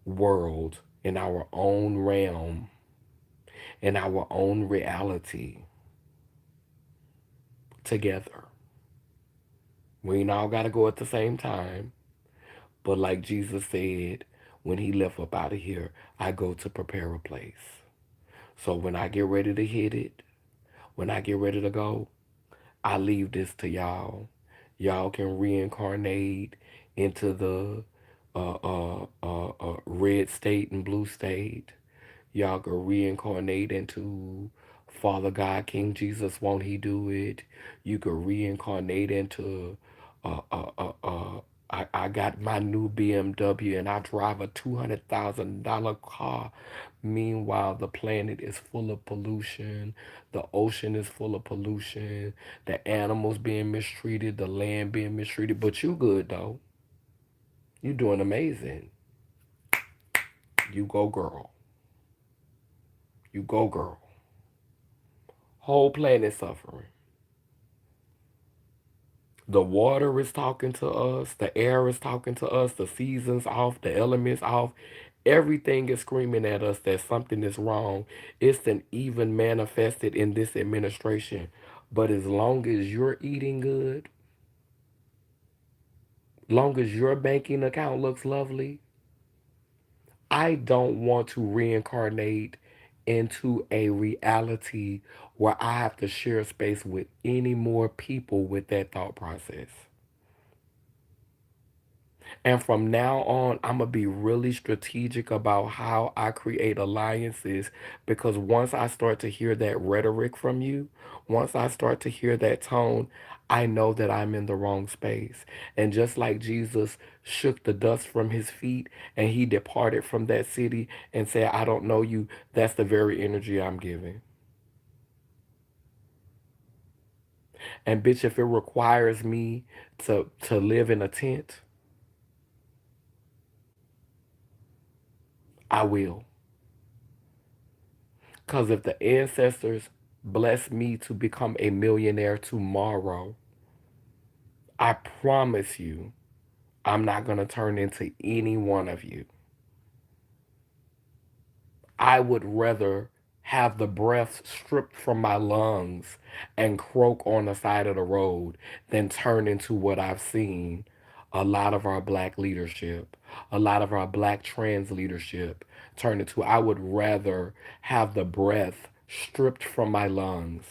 world, in our own realm, in our own reality together. We ain't all got to go at the same time. But like Jesus said, when he left up out of here, I go to prepare a place. So when I get ready to hit it, when I get ready to go, I leave this to y'all. Y'all can reincarnate into the red state and blue state. Y'all can reincarnate into Father God, King Jesus. Won't He do it? You could reincarnate into uh, uh, uh, uh, I got my new BMW and I drive a $200,000 car. Meanwhile, the planet is full of pollution. The ocean is full of pollution. The animals being mistreated, the land being mistreated. But you good though. You doing amazing. You go girl. You go girl. Whole planet suffering. The water is talking to us, the air is talking to us, the seasons off, the elements off. Everything is screaming at us that something is wrong. It's an even manifested in this administration. But as long as you're eating good, long as your banking account looks lovely, I don't want to reincarnate into a reality where I have to share space with any more people with that thought process. And from now on, I'm going to be really strategic about how I create alliances because once I start to hear that rhetoric from you, once I start to hear that tone, I know that I'm in the wrong space. And just like Jesus shook the dust from his feet and he departed from that city and said, I don't know you, that's the very energy I'm giving. And bitch, if it requires me to live in a tent, I will. Because if the ancestors bless me to become a millionaire tomorrow, I promise you, I'm not going to turn into any one of you. I would rather have the breath stripped from my lungs and croak on the side of the road than turn into what I've seen a lot of our black leadership, a lot of our black trans leadership turn into. I would rather have the breath stripped from my lungs.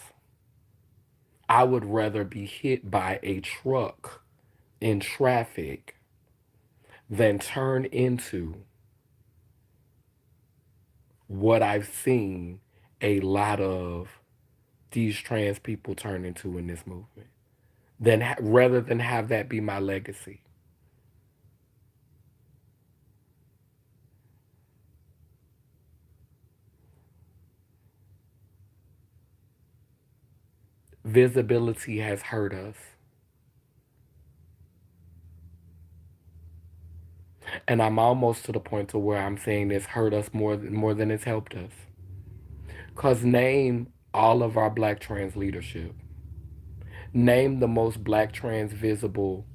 I would rather be hit by a truck in traffic than turn into what I've seen a lot of these trans people turn into in this movement. Rather than have that be my legacy. Visibility has hurt us. And I'm almost to the point to where I'm saying it's hurt us more than it's helped us. Cause name all of our black trans leadership. Name the most black trans visible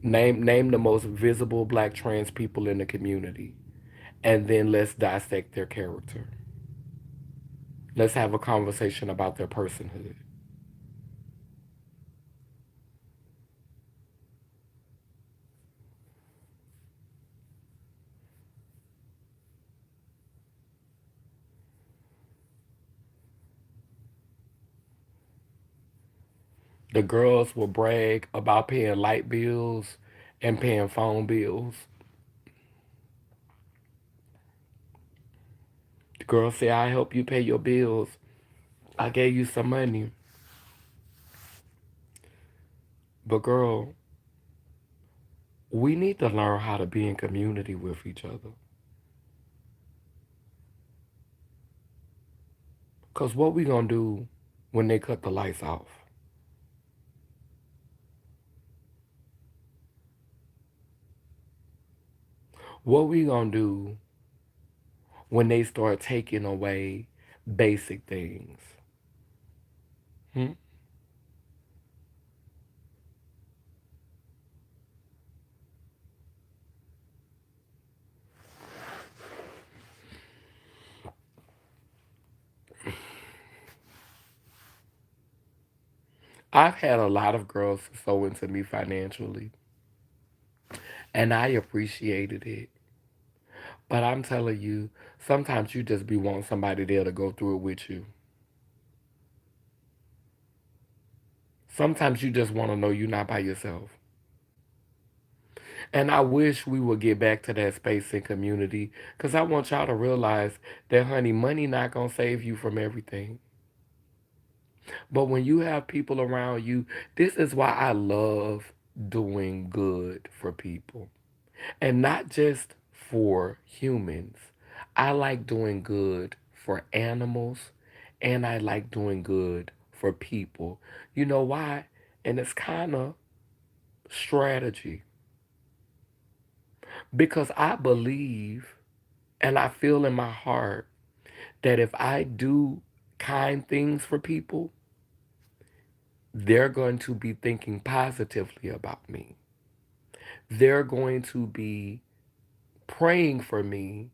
name the most visible black trans people in the community. And then let's dissect their character. Let's have a conversation about their personhood. The girls will brag about paying light bills and paying phone bills. The girls say, I help you pay your bills. I gave you some money. But girl, we need to learn how to be in community with each other. Cause what we gonna do when they cut the lights off? What we gonna do when they start taking away basic things? Hmm? I've had a lot of girls sew into me financially, and I appreciated it. But I'm telling you, sometimes you just be wanting somebody there to go through it with you. Sometimes you just want to know you're not by yourself. And I wish we would get back to that space and community because I want y'all to realize that, honey, money not going to save you from everything. But when you have people around you, this is why I love doing good for people. And not just for humans. I like doing good for animals and I like doing good for people. You know why? And it's kind of strategy because I believe and I feel in my heart that if I do kind things for people, they're going to be thinking positively about me. They're going to be praying for me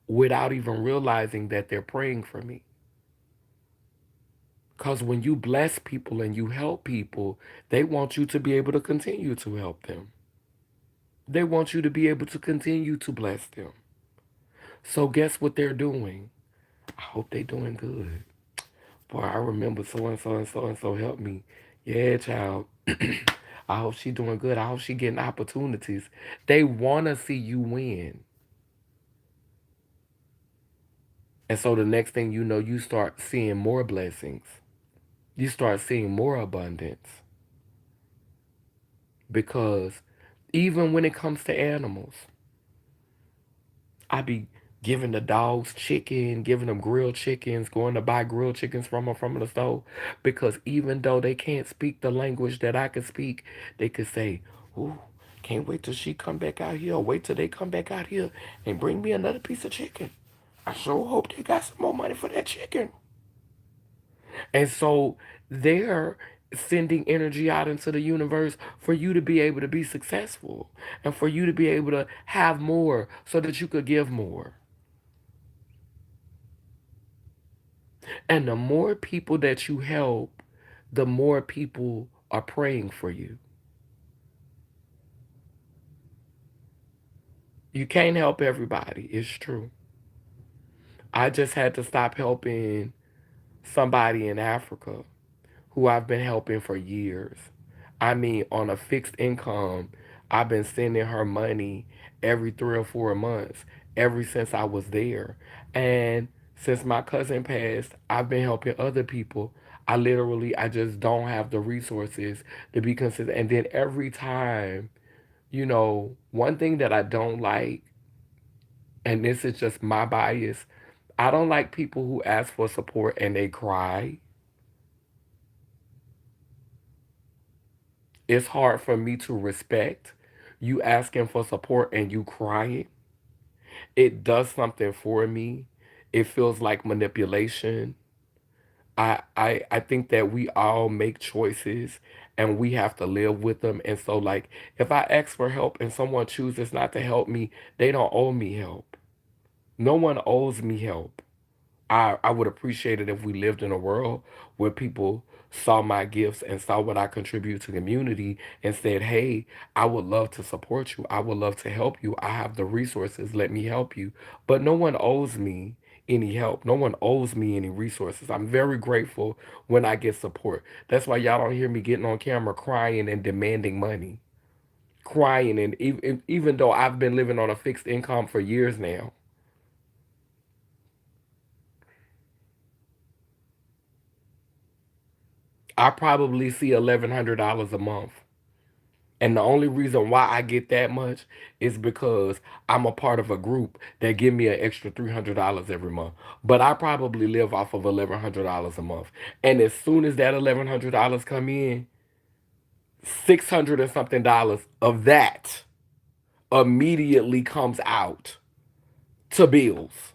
without even realizing that they're praying for me. Because when you bless people and you help people, they want you to be able to continue to help them. They want you to be able to continue to bless them. So guess what they're doing? I hope they're doing good. Boy, I remember so and so and so and so helped me. Yeah, child. I hope she doing good. I hope she getting opportunities. They want to see you win. And so the next thing you know, you start seeing more blessings. You start seeing more abundance. Because even when it comes to animals, I be giving the dogs chicken, giving them grilled chickens, going to buy grilled chickens from the store. Because even though they can't speak the language that I can speak, they could say, "Ooh, can't wait till she come back out here. Or wait till they come back out here and bring me another piece of chicken. I sure hope they got some more money for that chicken." And so they're sending energy out into the universe for you to be able to be successful and for you to be able to have more so that you could give more. And the more people that you help, the more people are praying for you. You can't help everybody, it's true. I just had to stop helping somebody in Africa who I've been helping for years. I mean, on a fixed income, I've been sending her money every 3 or 4 months ever since I was there. And since my cousin passed, I've been helping other people. I just don't have the resources to be consistent. And then every time, one thing that I don't like, and this is just my bias, I don't like people who ask for support and they cry. It's hard for me to respect you asking for support and you crying. It does something for me. It feels like manipulation. I think that we all make choices and we have to live with them. And so like if I ask for help and someone chooses not to help me, they don't owe me help. No one owes me help. I would appreciate it if we lived in a world where people saw my gifts and saw what I contribute to the community and said, hey, I would love to support you. I would love to help you. I have the resources. Let me help you. But no one owes me any help. No one owes me any resources. I'm very grateful when I get support. That's why y'all don't hear me getting on camera crying and demanding money. Crying, and even though I've been living on a fixed income for years now, I probably see $1,100 a month. And the only reason why I get that much is because I'm a part of a group that give me an extra $300 every month. But I probably live off of $1,100 a month. And as soon as that $1,100 come in, 600 and something dollars of that immediately comes out to bills.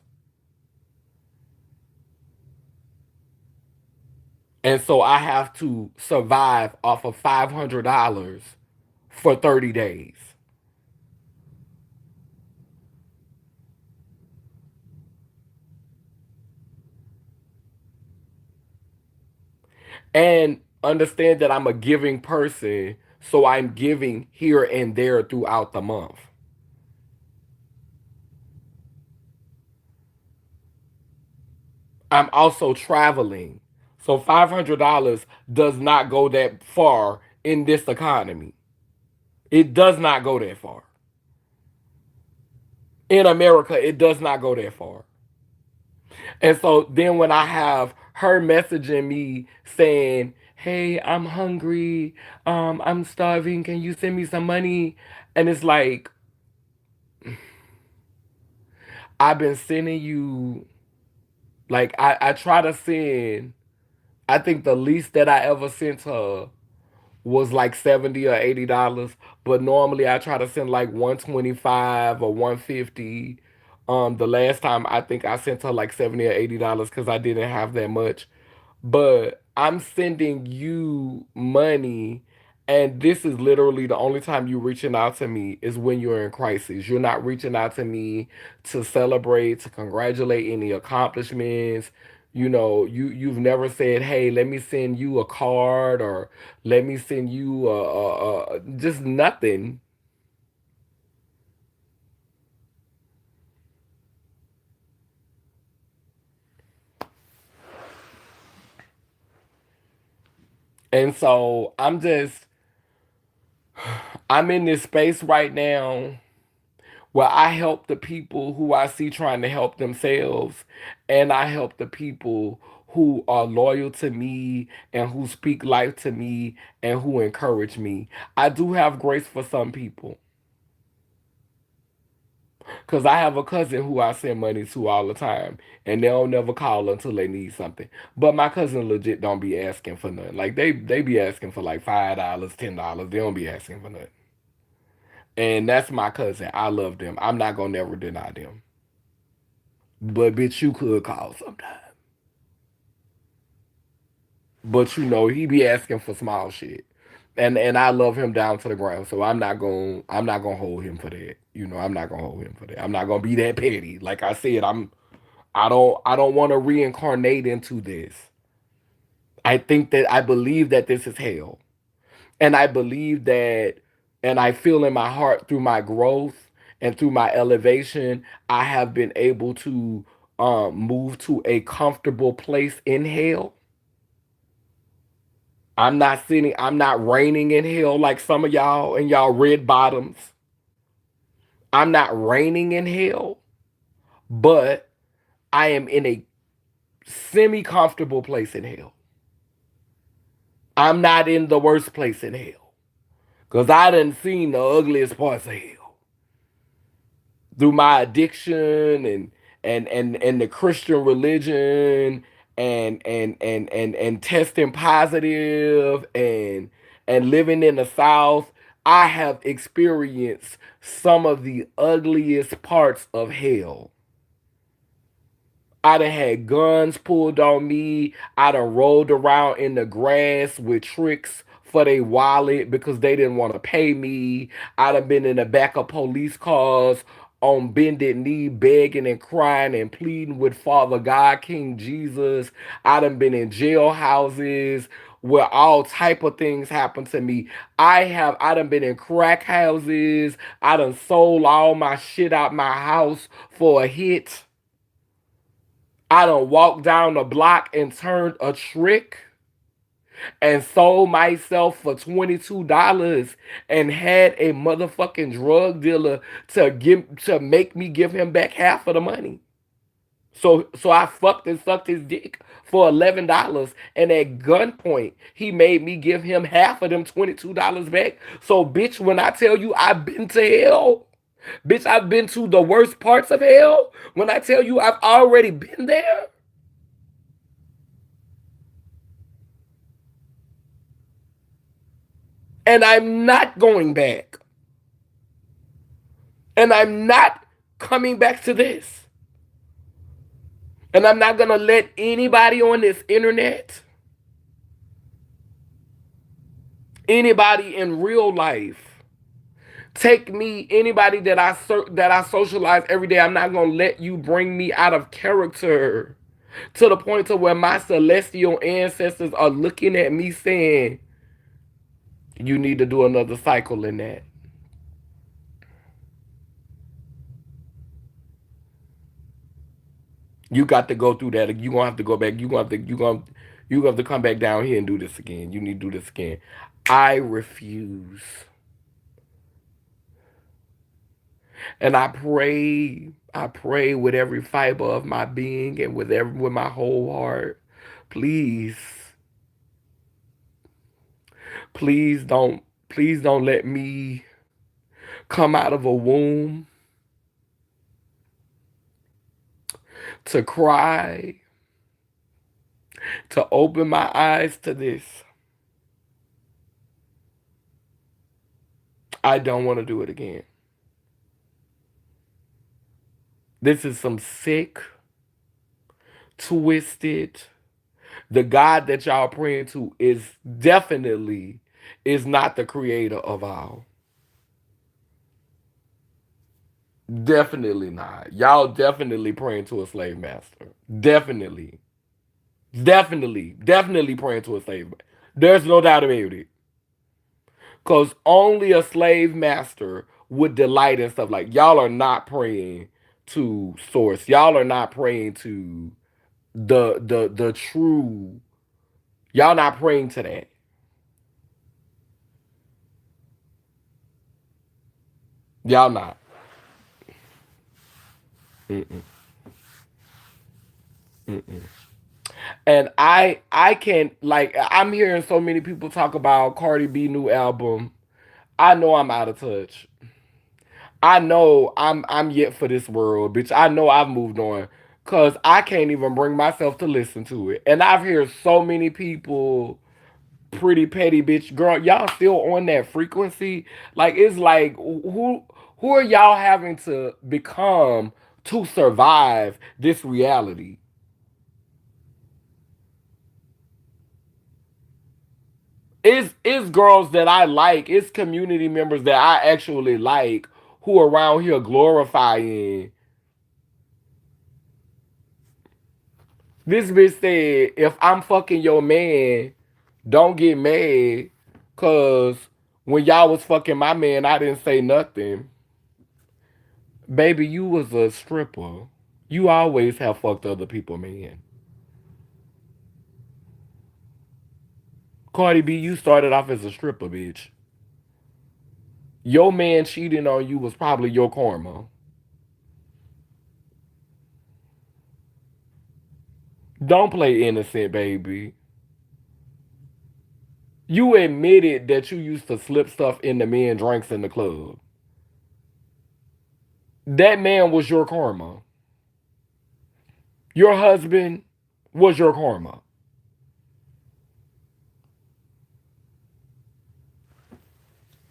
And so I have to survive off of $500 for 30 days. And Understand that I'm a giving person, so I'm giving here and there throughout the month. I'm also traveling. So $500 does not go that far in this economy. It does not go that far. In America, it does not go that far. And so then when I have her messaging me saying, "Hey, I'm hungry. I'm starving. Can you send me some money?" And it's like, I've been sending you, like, I try to send, I think the least that I ever sent her was like $70 or $80, but normally I try to send like 125 or 150. The last time I think I sent her like $70 or $80 because I didn't have that much. But I'm sending you money, and this is literally the only time you reaching out to me is when you're in crisis. You're not reaching out to me to celebrate, to congratulate any accomplishments. You've never said, "Hey, let me send you a card," or "Let me send you just nothing." And so I'm in this space right now where I help the people who I see trying to help themselves, and I help the people who are loyal to me and who speak life to me and who encourage me. I do have grace for some people because I have a cousin who I send money to all the time, and they don't never call until they need something. But my cousin legit don't be asking for nothing. Like they be asking for like $5, $10. They don't be asking for nothing. And that's my cousin. I love them. I'm not gonna never deny them. But bitch, you could call sometime. But he be asking for small shit. And I love him down to the ground. So I'm not gonna hold him for that. I'm not gonna hold him for that. I'm not gonna be that petty. Like I said, I don't wanna reincarnate into this. I believe that this is hell. And I believe that, and I feel in my heart through my growth and through my elevation, I have been able to move to a comfortable place in hell. I'm not reigning in hell like some of y'all and y'all red bottoms. I'm not reigning in hell, but I am in a semi comfortable place in hell. I'm not in the worst place in hell. Because I done seen the ugliest parts of hell through my addiction and the Christian religion and testing positive and living in the South. I have experienced some of the ugliest parts of hell. I done had guns pulled on me. I done rolled around in the grass with tricks for their wallet because they didn't want to pay me. I done been in the back of police cars on bended knee, begging and crying and pleading with Father God, King Jesus. I done been in jailhouses where all type of things happen to me. I done been in crack houses. I done sold all my shit out my house for a hit. I done walked down the block and turned a trick and sold myself for $22 and had a motherfucking drug dealer to make me give him back half of the money. So I fucked and sucked his dick for $11, and at gunpoint he made me give him half of them $22 back. So bitch, when I tell you I've been to hell, bitch, I've been to the worst parts of hell. When I tell you I've already been there, and I'm not going back. And I'm not coming back to this. And I'm not going to let anybody on this internet, anybody in real life, take me, anybody that I socialize every day. I'm not going to let you bring me out of character. To the point to where my celestial ancestors are looking at me saying, you need to do another cycle in that. You got to go through that. You gonna have to go back. You gonna have to come back down here and do this again. You need to do this again. I refuse. And I pray with every fiber of my being and with my whole heart. Please, please don't let me come out of a womb to cry, to open my eyes to this. I don't want to do it again. This is some sick, twisted. The God that y'all praying to is not the creator of all. Definitely not. Y'all definitely praying to a slave master. Definitely. Definitely praying to a slave master. There's no doubt about it. Because only a slave master would delight in stuff like y'all are not praying to source. Y'all are not praying to the true. Y'all not praying to that. Y'all not. Mm-mm, mm-mm. And I can't like I'm hearing so many people talk about Cardi B new album. I know I'm out of touch. I know I'm yet for this world, bitch. I know I've moved on. Cause I can't even bring myself to listen to it. And I've heard so many people pretty petty bitch girl, y'all still on that frequency. Like it's like who are y'all having to become to survive this reality? It's girls that I like, it's community members that I actually like who are around here glorifying. This bitch said, if I'm fucking your man, don't get mad. Cause when y'all was fucking my man, I didn't say nothing. Baby, you was a stripper. You always have fucked other people, man. Cardi B, you started off as a stripper, bitch. Your man cheating on you was probably your karma. Don't play innocent, baby. You admitted that you used to slip stuff in the men drinks in the club. That man was your karma. Your husband was your karma.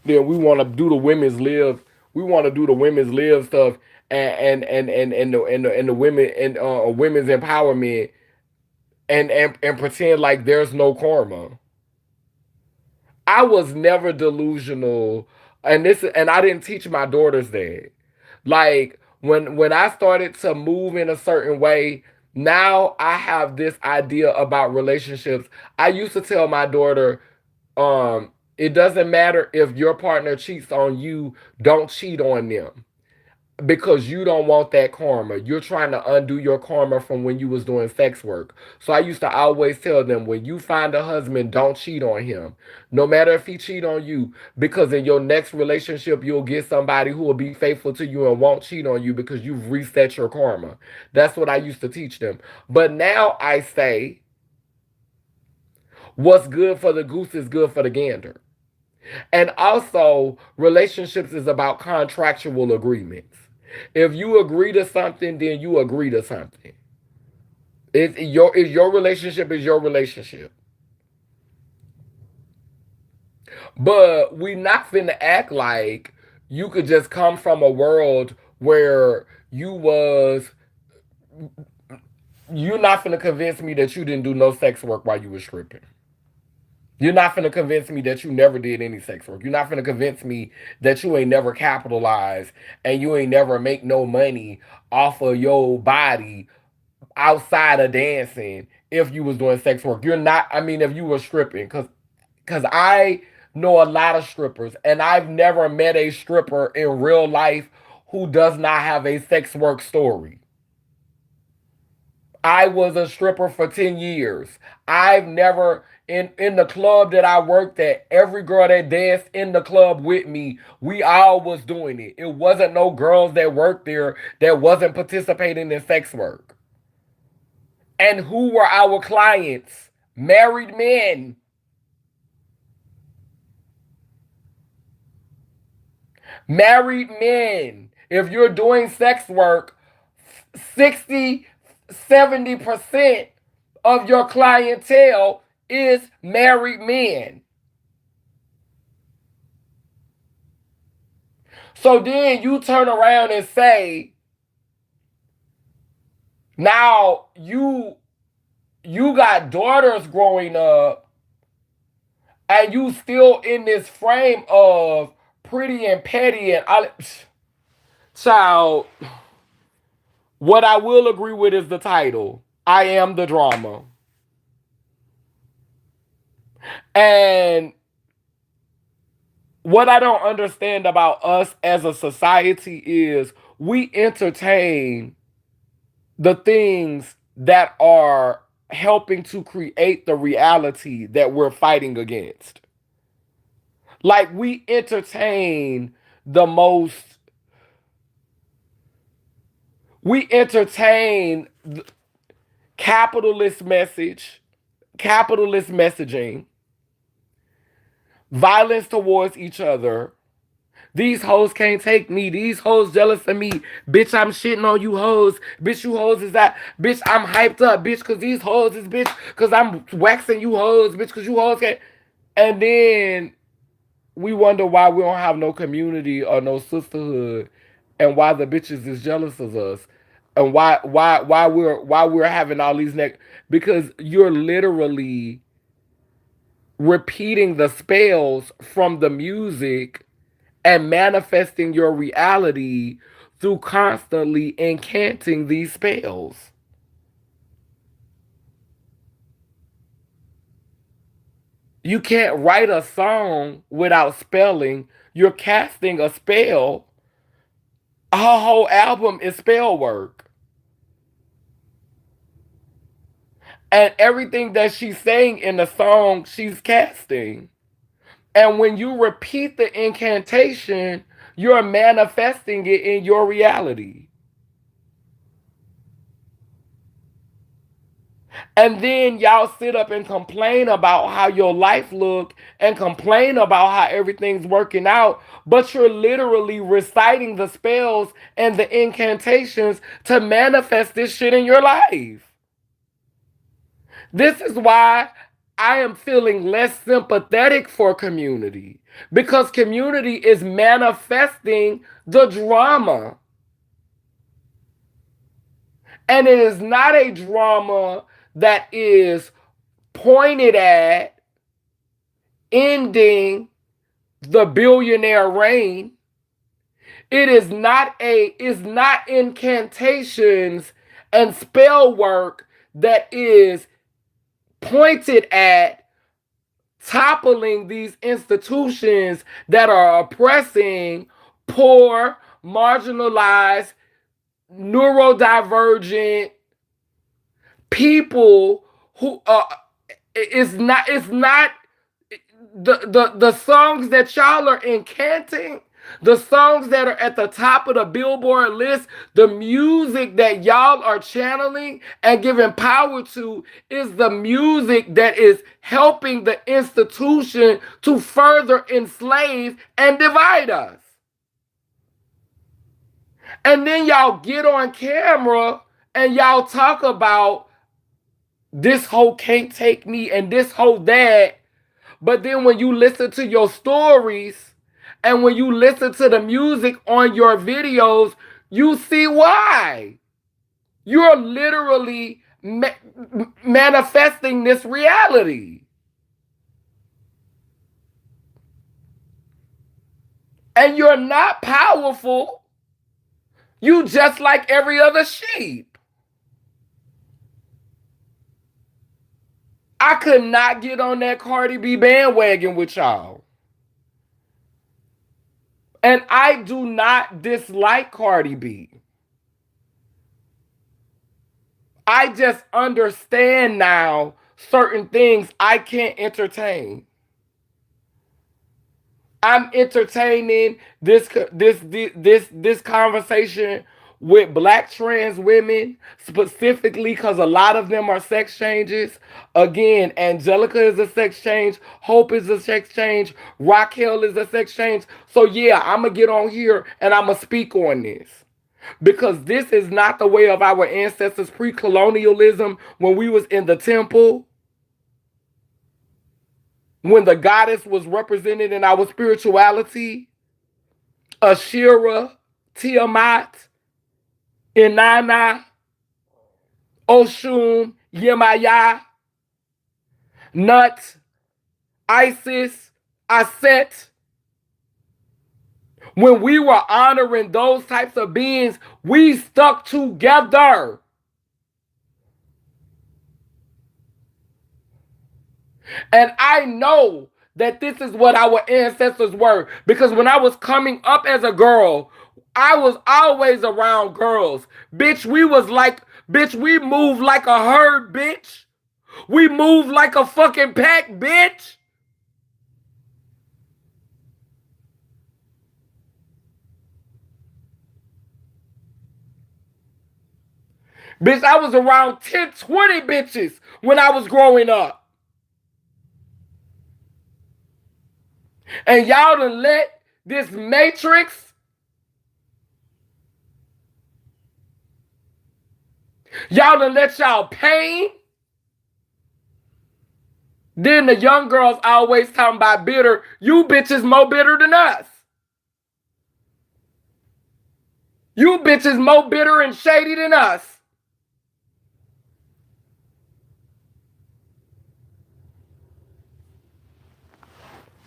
Then we want to do the women's live. We want to do the women's live stuff and the women and women's empowerment and pretend like there's no karma. I was never delusional, and I didn't teach my daughters that. Like when I started to move in a certain way, now I have this idea about relationships. I used to tell my daughter, it doesn't matter if your partner cheats on you, don't cheat on them because you don't want that karma. You're trying to undo your karma from when you was doing sex work. So I used to always tell them, when you find a husband, don't cheat on him. No matter if he cheat on you, because in your next relationship you'll get somebody who will be faithful to you and won't cheat on you because you've reset your karma. That's what I used to teach them. But now I say, what's good for the goose is good for the gander. And also, relationships is about contractual agreements. If you agree to something, then you agree to something. Your relationship is your relationship. But we not finna act like you could just come from a world where you're not finna convince me that you didn't do no sex work while you were stripping. You're not finna convince me that you never did any sex work. You're not finna convince me that you ain't never capitalized and you ain't never make no money off of your body outside of dancing if you was doing sex work. You're not, I mean, if you were stripping, because I know a lot of strippers, and I've never met a stripper in real life who does not have a sex work story. I was a stripper for 10 years. I've never in the club that I worked at, every girl that danced in the club with me, we all was doing it. It wasn't no girls that worked there that wasn't participating in sex work. And who were our clients? Married men. Married men. If you're doing sex work, 60, 70% of your clientele is married men. So then you turn around and say, now you got daughters growing up and you still in this frame of pretty and petty and child. What I will agree with is the title. I am the drama. And what I don't understand about us as a society is we entertain the things that are helping to create the reality that we're fighting against. Like we entertain the most, we entertain capitalist message, capitalist messaging, violence towards each other. These hoes can't take me. These hoes jealous of me. Bitch, I'm shitting on you hoes. Bitch, you hoes is that. Bitch, I'm hyped up. Bitch, because these hoes is bitch. Because I'm waxing you hoes. Bitch, because you hoes can't. And then we wonder why we don't have no community or no sisterhood. And why the bitches is jealous of us. And why we're having all these because you're literally repeating the spells from the music and manifesting your reality through constantly incanting these spells. You can't write a song without spelling. You're casting a spell. Her whole album is spell work. And everything that she's saying in the song, she's casting. And when you repeat the incantation, you're manifesting it in your reality. And then y'all sit up and complain about how your life look and complain about how everything's working out, but you're literally reciting the spells and the incantations to manifest this shit in your life. This is why I am feeling less sympathetic for community, because community is manifesting the drama. And it is not a drama that is pointed at ending the billionaire reign. It's not incantations and spell work that is pointed at toppling these institutions that are oppressing poor, marginalized, neurodivergent people who it's not the songs that y'all are incanting, the songs that are at the top of the Billboard list, the music that y'all are channeling and giving power to is the music that is helping the institution to further enslave and divide us. And then y'all get on camera and y'all talk about this hoe can't take me and this hoe that. But then when you listen to your stories and when you listen to the music on your videos, you see why. You're literally manifesting this reality. And you're not powerful. You just like every other sheep. I could not get on that Cardi B bandwagon with y'all. And I do not dislike Cardi B. I just understand now certain things I can't entertain. I'm entertaining this conversation with black trans women specifically because a lot of them are sex changes. Again, Angelica is a sex change, Hope is a sex change, Raquel is a sex change. So yeah, I'm gonna get on here and I'm gonna speak on this. Because this is not the way of our ancestors pre-colonialism when we was in the temple, when the goddess was represented in our spirituality. Ashira, Tiamat, Inanna, Oshun, Yemaya, Nut, Isis, Aset. When we were honoring those types of beings, we stuck together. And I know that this is what our ancestors were because when I was coming up as a girl, I was always around girls. Bitch, we moved like a herd, bitch. We moved like a fucking pack, bitch. Bitch, I was around 10, 20 bitches when I was growing up. And y'all done let this matrix, y'all done let y'all pain. Then the young girls always talking about bitter. You bitches more bitter than us. You bitches more bitter and shady than us.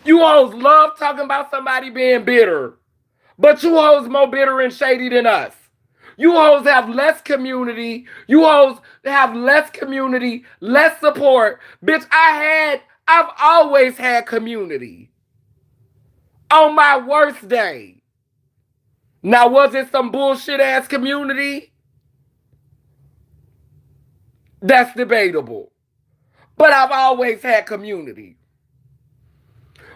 You hoes love talking about somebody being bitter. But you hoes more bitter and shady than us. You hoes have less community. You hoes have less community, less support. Bitch, I've always had community. On my worst day. Now, was it some bullshit ass community? That's debatable. But I've always had community.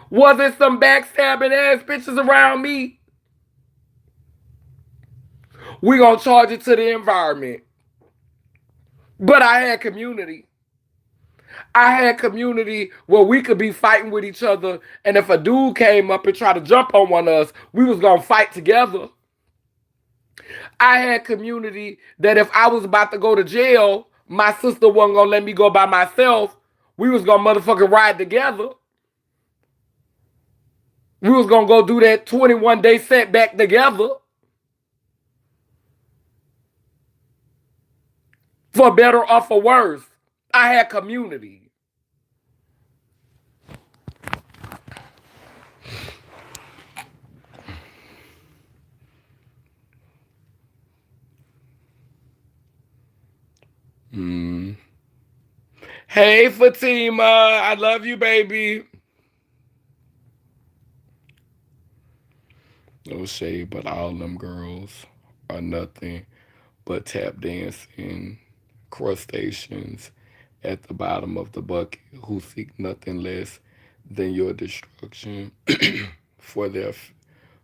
Was it some backstabbing ass bitches around me? We gonna charge it to the environment. But I had community. I had community where we could be fighting with each other, and if a dude came up and tried to jump on one of us, we was gonna fight together. I had community that if I was about to go to jail, my sister wasn't gonna let me go by myself. We was gonna motherfucking ride together. We was gonna go do that 21-day setback together. For better or for worse, I had community. Mm. Hey, Fatima. I love you, baby. No shade, but all them girls are nothing but tap dancing crustaceans at the bottom of the bucket who seek nothing less than your destruction for their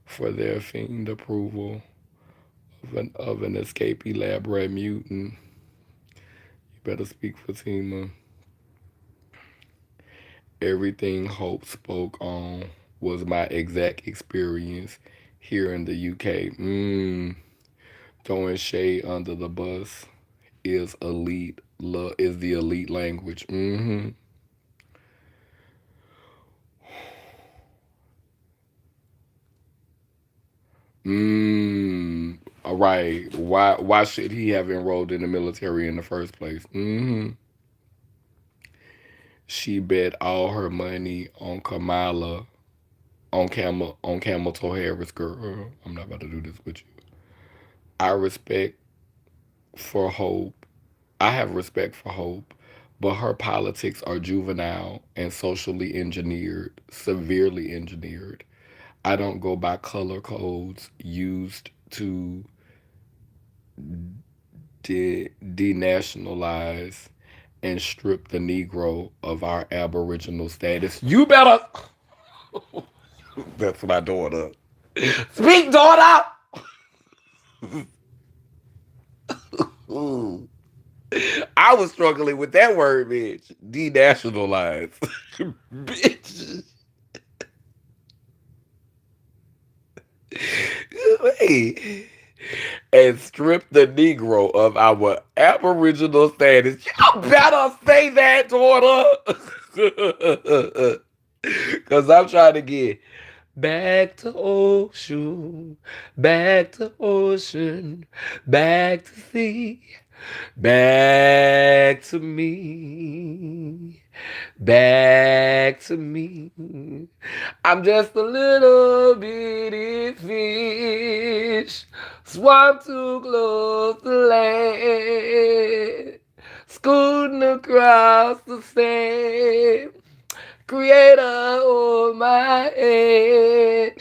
for their fiend approval of an escape elaborate mutant. You better speak, Fatima. Everything Hope spoke on was my exact experience here in the UK. Throwing shade under the bus is elite. Love is the elite language. All right. Why should he have enrolled in the military in the first place? She bet all her money on Kamala on Camel Toe Harris, girl. I'm not about to do this with you. I respect for Hope. I have respect for Hope, but her politics are juvenile and socially engineered, severely engineered. I don't go by color codes used to denationalize and strip the Negro of our Aboriginal status. You better. That's my daughter. Speak, daughter! I was struggling with that word, bitch. Denationalize. Bitch. Hey. And strip the Negro of our Aboriginal status. You better say that, daughter. Because I'm trying to get back to ocean, back to ocean, back to sea, back to me, back to me. I'm just a little bitty fish, swam too close to land, scooting across the sand. Creator on my head.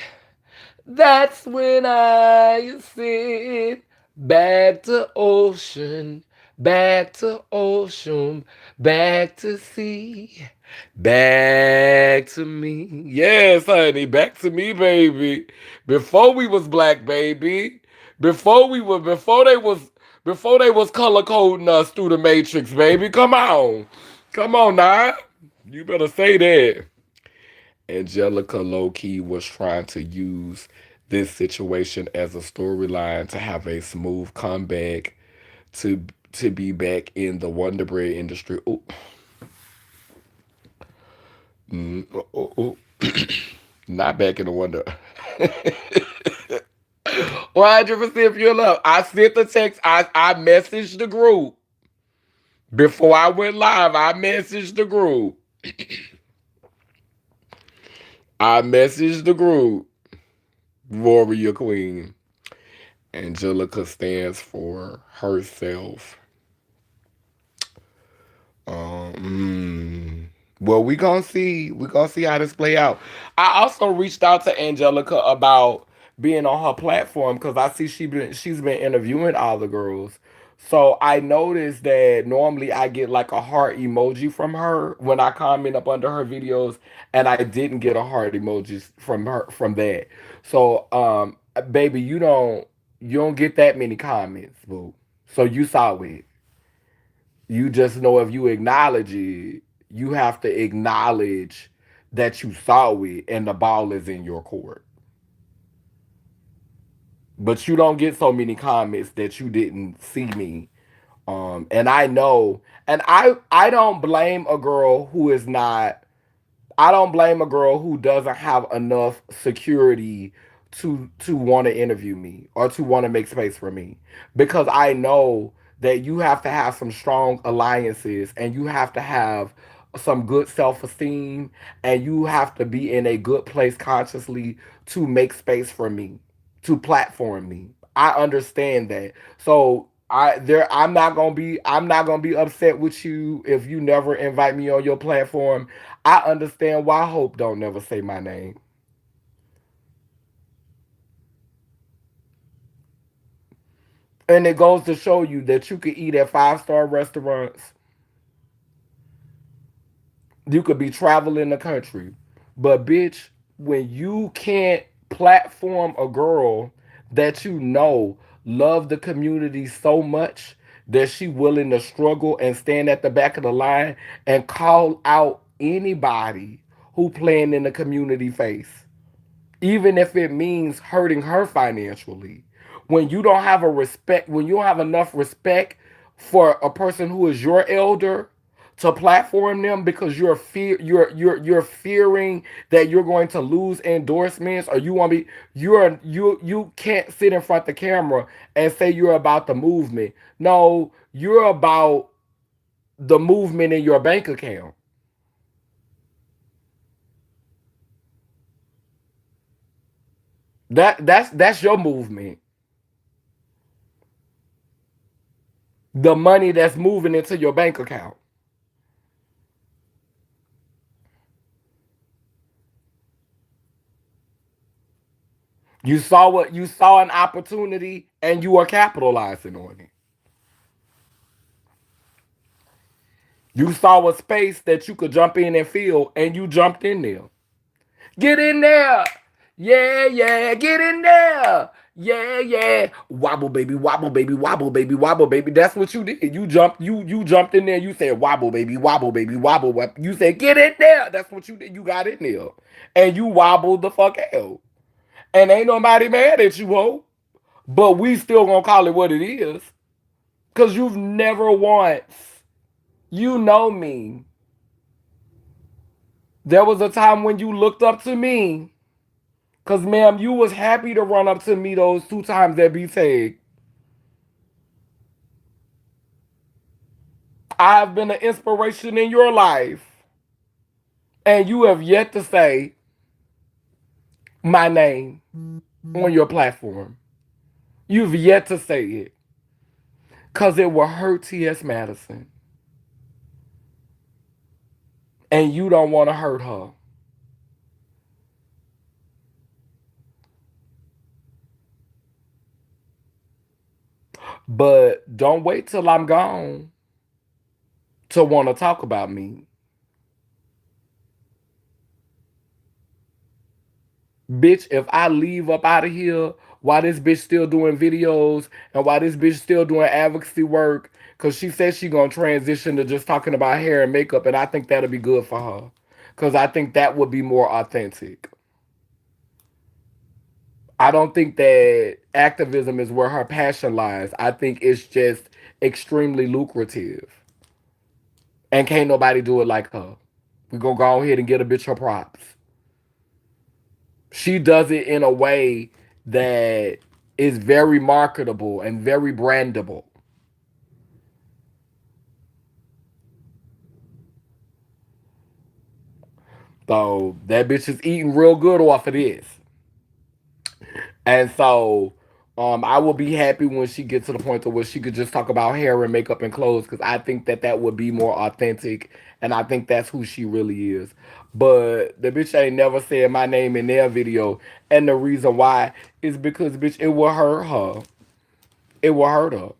That's when I sin. Back to ocean, back to ocean, back to sea, back to me. Yes, honey, back to me, baby. Before we was black, baby. Before they was color coding us through the matrix, baby. Come on. Come on now. You better say that. Angelica low key was trying to use this situation as a storyline to have a smooth comeback to to be back in the Wonder Bread industry. Ooh, oh, oh. Not back in the Wonder. 100% pure love. I sent the text. I messaged the group before I went live. I messaged the group. I messaged the group. Warrior Queen. Angelica stands for herself. Well, we gonna see. We gonna see how this play out. I also reached out to Angelica about being on her platform because I see she's been interviewing all the girls. So I noticed that normally I get like a heart emoji from her when I comment up under her videos, and I didn't get a heart emoji from her from that. So baby, you don't get that many comments, boo. So you saw it. You just know if you acknowledge it, you have to acknowledge that you saw it and the ball is in your court. But you don't get so many comments that you didn't see me. And I know, and I don't blame a girl who is not I don't blame a girl who doesn't have enough security to want to interview me or to want to make space for me because I know that you have to have some strong alliances and you have to have some good self-esteem and you have to be in a good place consciously to make space for me, to platform me. I understand that. So I'm not gonna be upset with you if you never invite me on your platform. I understand why Hope don't never say my name. And it goes to show you that you could eat at five-star restaurants. You could be traveling the country. But bitch, when you can't platform a girl that you know love the community so much that she willing to struggle and stand at the back of the line and call out anybody who playing in the community face even if it means hurting her financially. When you don't have a respect, when you don't have enough respect for a person who is your elder to platform them because you're fearing that you're going to lose endorsements or you want to be you can't sit in front of the camera and say you're about the movement. No, you're about the movement in your bank account. That's your movement. The money that's moving into your bank account. You saw an opportunity and you are capitalizing on it. You saw a space that you could jump in and fill, and you jumped in there. Get in there. Yeah, yeah, get in there. Yeah, yeah. Wobble baby, wobble baby, wobble baby, wobble baby. That's what you did. You jumped in there. You said wobble baby, wobble baby, wobble. You said get in there. That's what you did. You got in there. And you wobbled the fuck out. And ain't nobody mad at you, ho. But we still gonna call it what it is. Cause you've never once, you know me. There was a time when you looked up to me. Cause ma'am, you was happy to run up to me those two times that be tagged. I have been an inspiration in your life. And you have yet to say my name on your platform. You've yet to say it. Cause it will hurt T.S. Madison. And you don't want to hurt her. But don't wait till I'm gone to want to talk about me. Bitch, if I leave up out of here while this bitch still doing videos and while this bitch still doing advocacy work, because she says she gonna transition to just talking about hair and makeup, and I think that'll be good for her. Because I think that would be more authentic. I don't think that activism is where her passion lies. I think it's just extremely lucrative. And can't nobody do it like her. We gonna go ahead and get a bitch her props. She does it in a way that is very marketable and very brandable. So that bitch is eating real good off of this. And so I will be happy when she gets to the point to where she could just talk about hair and makeup and clothes because I think that that would be more authentic and I think that's who she really is. But the bitch ain't never said my name in their video, and the reason why is because bitch it will hurt her. It will hurt her.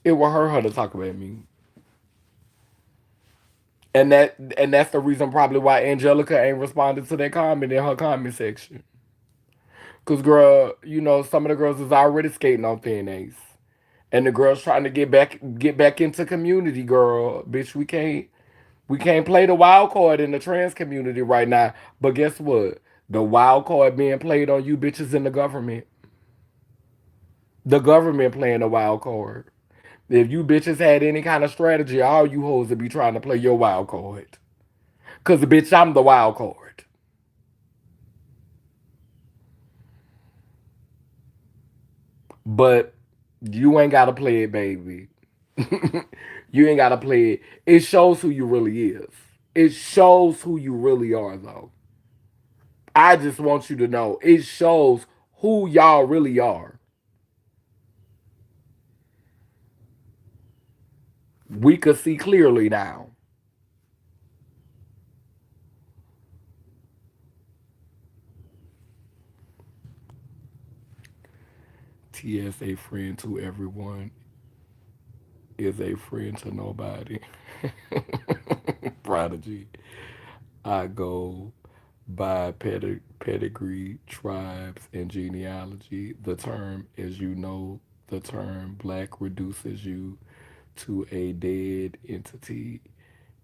It will hurt her to talk about me. And that's the reason probably why Angelica ain't responded to that comment in her comment section. Cause girl, you know, some of the girls is already skating on thin ice. And the girls trying to get back into community, girl. Bitch, we can't play the wild card in the trans community right now. But guess what? The wild card being played on you bitches in the government. The government playing the wild card. If you bitches had any kind of strategy, all you hoes would be trying to play your wild card. Cause bitch, I'm the wild card. But you ain't gotta play it, baby. You ain't gotta play it. It shows who you really is. It shows who you really are, though. I just want you to know it shows who y'all really are. We could see clearly now. TSA friend to everyone is a friend to nobody. Prodigy. I go by pedigree, tribes, and genealogy. The term, as you know, the term black reduces you to a dead entity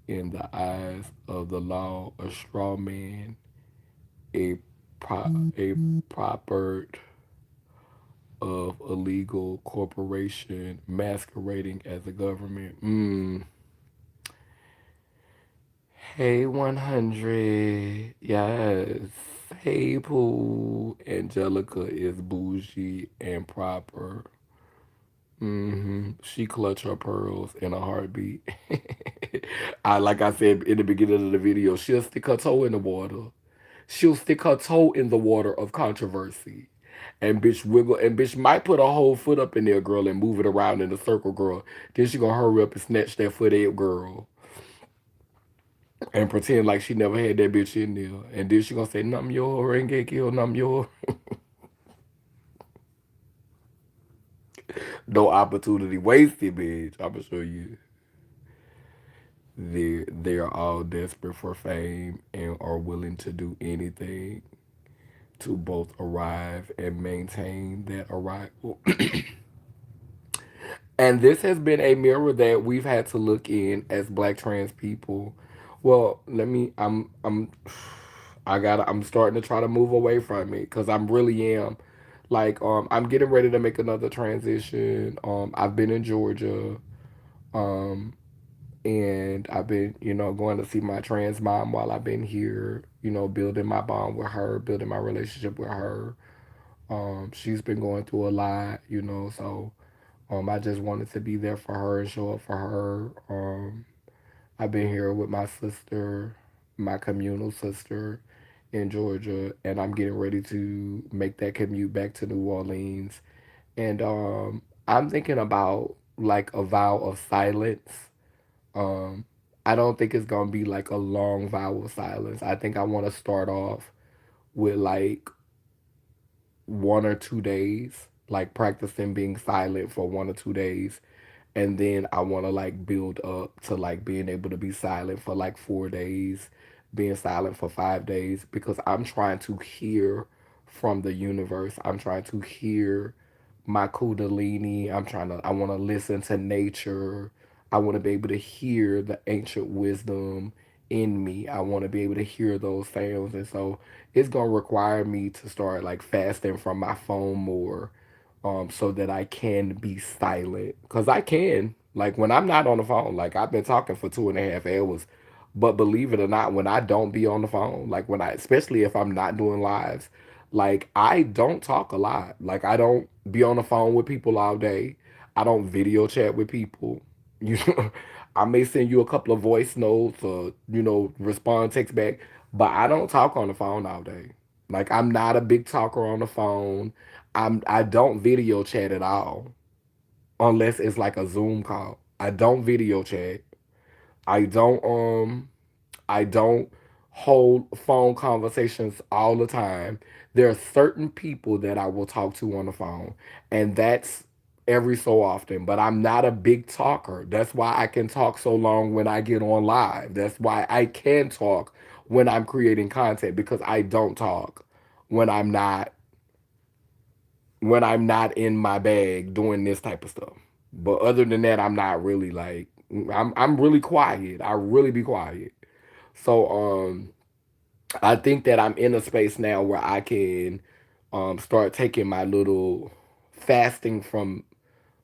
in the eyes of the law, a straw man, a a proper of a legal corporation masquerading as a government. Hey, 100. Yes. Hey, Pooh. Angelica is bougie and proper. She clutch her pearls in a heartbeat. Like I said in the beginning of the video, she'll stick her toe in the water. She'll stick her toe in the water of controversy. And bitch wiggle and bitch might put a whole foot up in there, girl, and move it around in a circle, girl. Then she gonna hurry up and snatch that foot out, girl. And pretend like she never had that bitch in there. And then she gonna say, Num your renge kill, num your. No opportunity wasted, bitch. I'm gonna show you. They're all desperate for fame and are willing to do anything to both arrive and maintain that arrival. And this has been a mirror that we've had to look in as black trans people. Well, let me I'm starting to try to move away from it cuz I'm really am like I'm getting ready to make another transition. I've been in Georgia. Um and I've been, going to see my trans mom while I've been here, building my bond with her, building my relationship with her. She's been going through a lot, so I just wanted to be there for her and show up for her. I've been here with my sister, my communal sister in Georgia, and I'm getting ready to make that commute back to New Orleans. And I'm thinking about like a vow of silence. um, I don't think it's gonna be like a long vow of silence. I think I want to start off with like 1 or 2 days, like practicing being silent for 1 or 2 days, and then I want to like build up to like being able to be silent for like 4 days, being silent for 5 days, because I'm trying to hear from the universe. I'm trying to hear my kundalini. I want to listen to nature. I want to be able to hear the ancient wisdom in me. I want to be able to hear those sounds. And so it's going to require me to start like fasting from my phone more, so that I can be silent. Because I can. Like when I'm not on the phone, like I've been talking for 2.5 hours. But believe it or not, when I don't be on the phone, like especially if I'm not doing lives, like I don't talk a lot. Like I don't be on the phone with people all day. I don't video chat with people. You know, I may send you a couple of voice notes or, respond text back, but I don't talk on the phone all day. Like I'm not a big talker on the phone. I don't video chat at all unless it's like a Zoom call. I don't video chat. I don't I don't hold phone conversations all the time. There are certain people that I will talk to on the phone, and that's every so often. But I'm not a big talker. That's why I can talk so long when I get on live. That's why I can talk when I'm creating content, because I don't talk when I'm not in my bag doing this type of stuff. But other than that, I'm not really like I'm really quiet. I really be quiet. So I think that I'm in a space now where I can start taking my little fasting from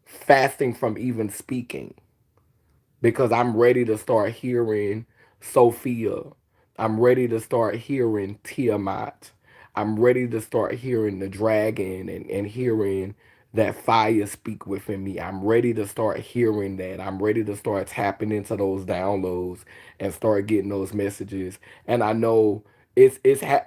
fasting from even speaking, because I'm ready to start hearing Sophia. I'm ready to start hearing Tiamat. I'm ready to start hearing the dragon, and hearing that fire speak within me. I'm ready to start hearing that. I'm ready to start tapping into those downloads and start getting those messages. And I know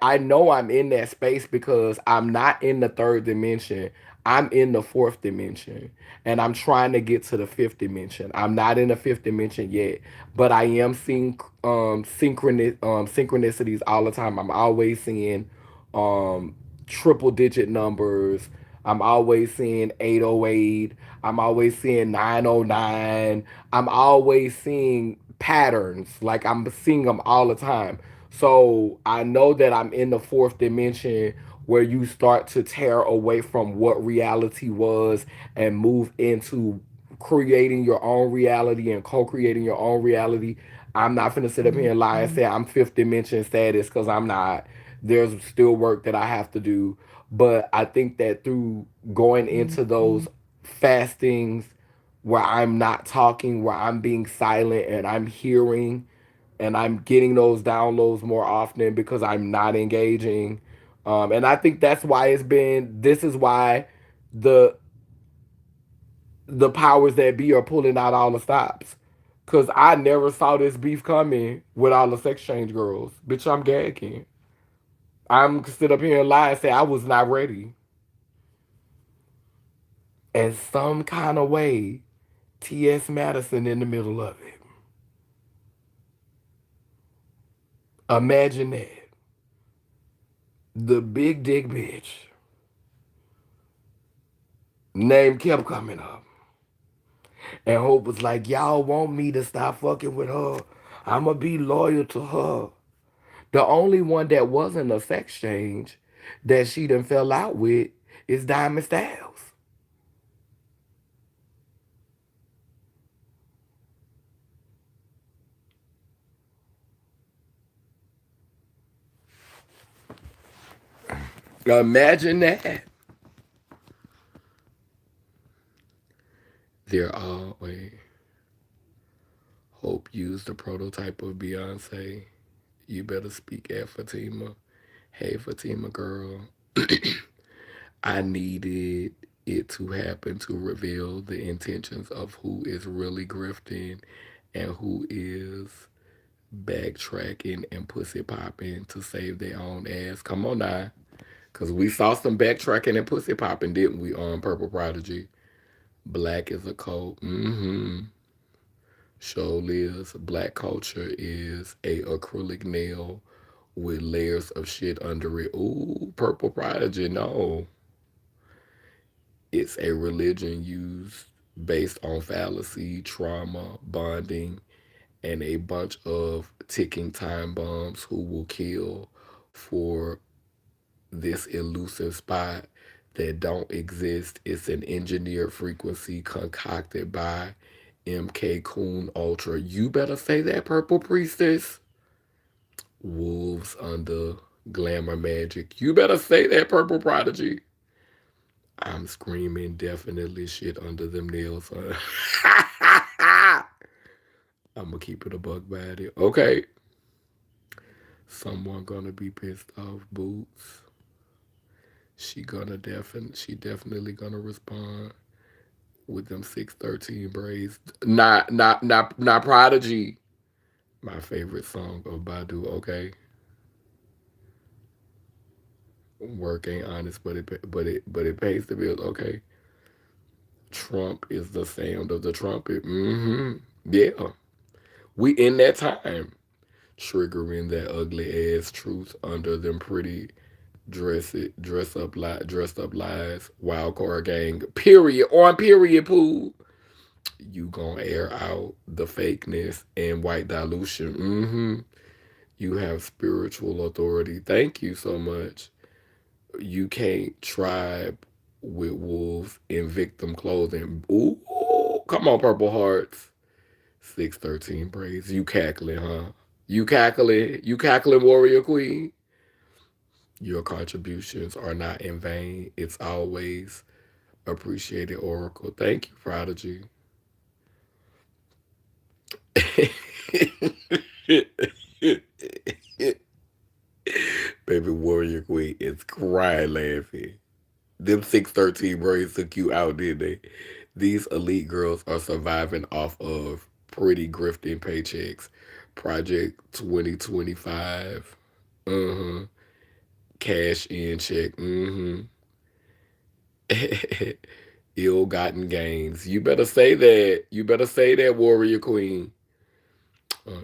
I know I'm in that space because I'm not in the third dimension. I'm in the fourth dimension, and I'm trying to get to the fifth dimension. I'm not in the fifth dimension yet, but I am seeing synchronicities all the time. I'm always seeing um, triple digit numbers. I'm always seeing 808. I'm always seeing 909. I'm always seeing patterns. Like I'm seeing them all the time. So I know that I'm in the fourth dimension, where you start to tear away from what reality was and move into creating your own reality and co-creating your own reality. I'm not finna sit up here and lie and say I'm fifth dimension status, because I'm not. There's still work that I have to do. But I think that through going into those fastings where I'm not talking, where I'm being silent and I'm hearing and I'm getting those downloads more often because I'm not engaging. And I think that's why this is why the the powers that be are pulling out all the stops. Cause I never saw this beef coming with all the sex change girls. Bitch, I'm gagging. I'm sit up here and lie and say I was not ready. And some kind of way, T.S. Madison in the middle of it. Imagine that. The big dick bitch name kept coming up. And Hope was like, y'all want me to stop fucking with her. I'ma be loyal to her. The only one that wasn't a sex change that she done fell out with is Diamond Styles. Imagine that. They're all wait. Hope used the prototype of Beyonce. You better speak at Fatima. Hey Fatima girl. I needed it to happen to reveal the intentions of who is really grifting and who is backtracking and pussy popping to save their own ass. Come on now. Because we saw some backtracking and pussy popping, didn't we, on Purple Prodigy? Black is a code. Mm-hmm. Show is black culture is a acrylic nail with layers of shit under it. Ooh, Purple Prodigy, no. It's a religion used based on fallacy, trauma, bonding, and a bunch of ticking time bombs who will kill for this elusive spot that don't exist. It's an engineered frequency concocted by MK Coon Ultra. You better say that, Purple Priestess. Wolves under glamour magic. You better say that, Purple Prodigy. I'm screaming definitely shit under them nails. I'm gonna keep it a buck about it. Okay. Someone gonna be pissed off. Boots. She definitely gonna respond with them 613 braids. Not Prodigy. My favorite song of Badu. Okay. Work ain't honest, but it pays the bills. Okay. Trump is the sound of the trumpet. Mm-hmm. Yeah. We in that time. Triggering that ugly ass truth under them pretty dressed up lies, wild card gang. Period. On period pool. You gonna air out the fakeness and white dilution. Mm-hmm. You have spiritual authority. Thank you so much. You can't tribe with wolves in victim clothing. Ooh, come on, Purple Hearts. 613 braids. You cackling, huh? You cackling. You cackling, Warrior Queen. Your contributions are not in vain. It's always appreciated, Oracle. Thank you, Prodigy. Baby Warrior Queen is crying laughing. Them 613 braids took you out, didn't they? These elite girls are surviving off of pretty grifting paychecks. Project 2025. Uh-huh. Cash in check. Mm-hmm. Ill gotten gains. You better say that. You better say that, Warrior Queen.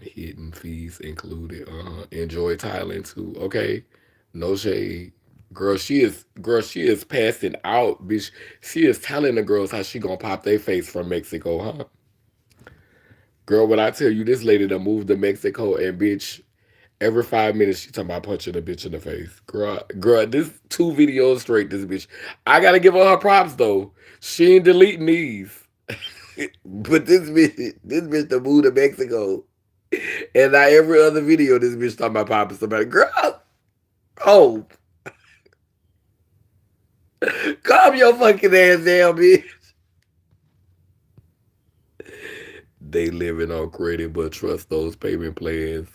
Hidden fees included. Enjoy Thailand too. Okay. No shade. Girl, she is passing out, bitch. She is telling the girls how she gonna pop their face from Mexico, huh? Girl, when I tell you this lady that moved to Mexico and bitch, every 5 minutes she talking about punching a bitch in the face. Girl, this 2 videos straight, this bitch. I gotta give her props though. She ain't deleting these. But this bitch that moved to Mexico. And now every other video this bitch talking about popping somebody. Girl, oh, calm your fucking ass down, bitch. They living on credit, but trust those payment plans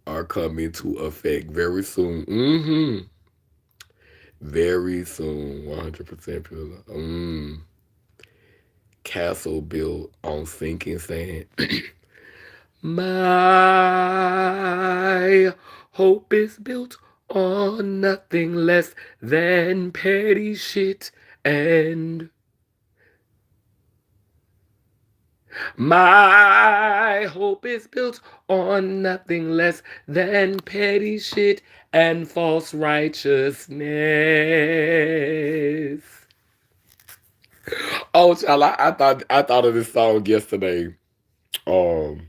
are coming to effect very soon. Mm-hmm. Very soon. 100% pillar. Castle built on sinking sand. My hope is built on nothing less than petty shit and my hope is built on nothing less than petty shit and false righteousness. Oh, child, I thought of this song yesterday. Um,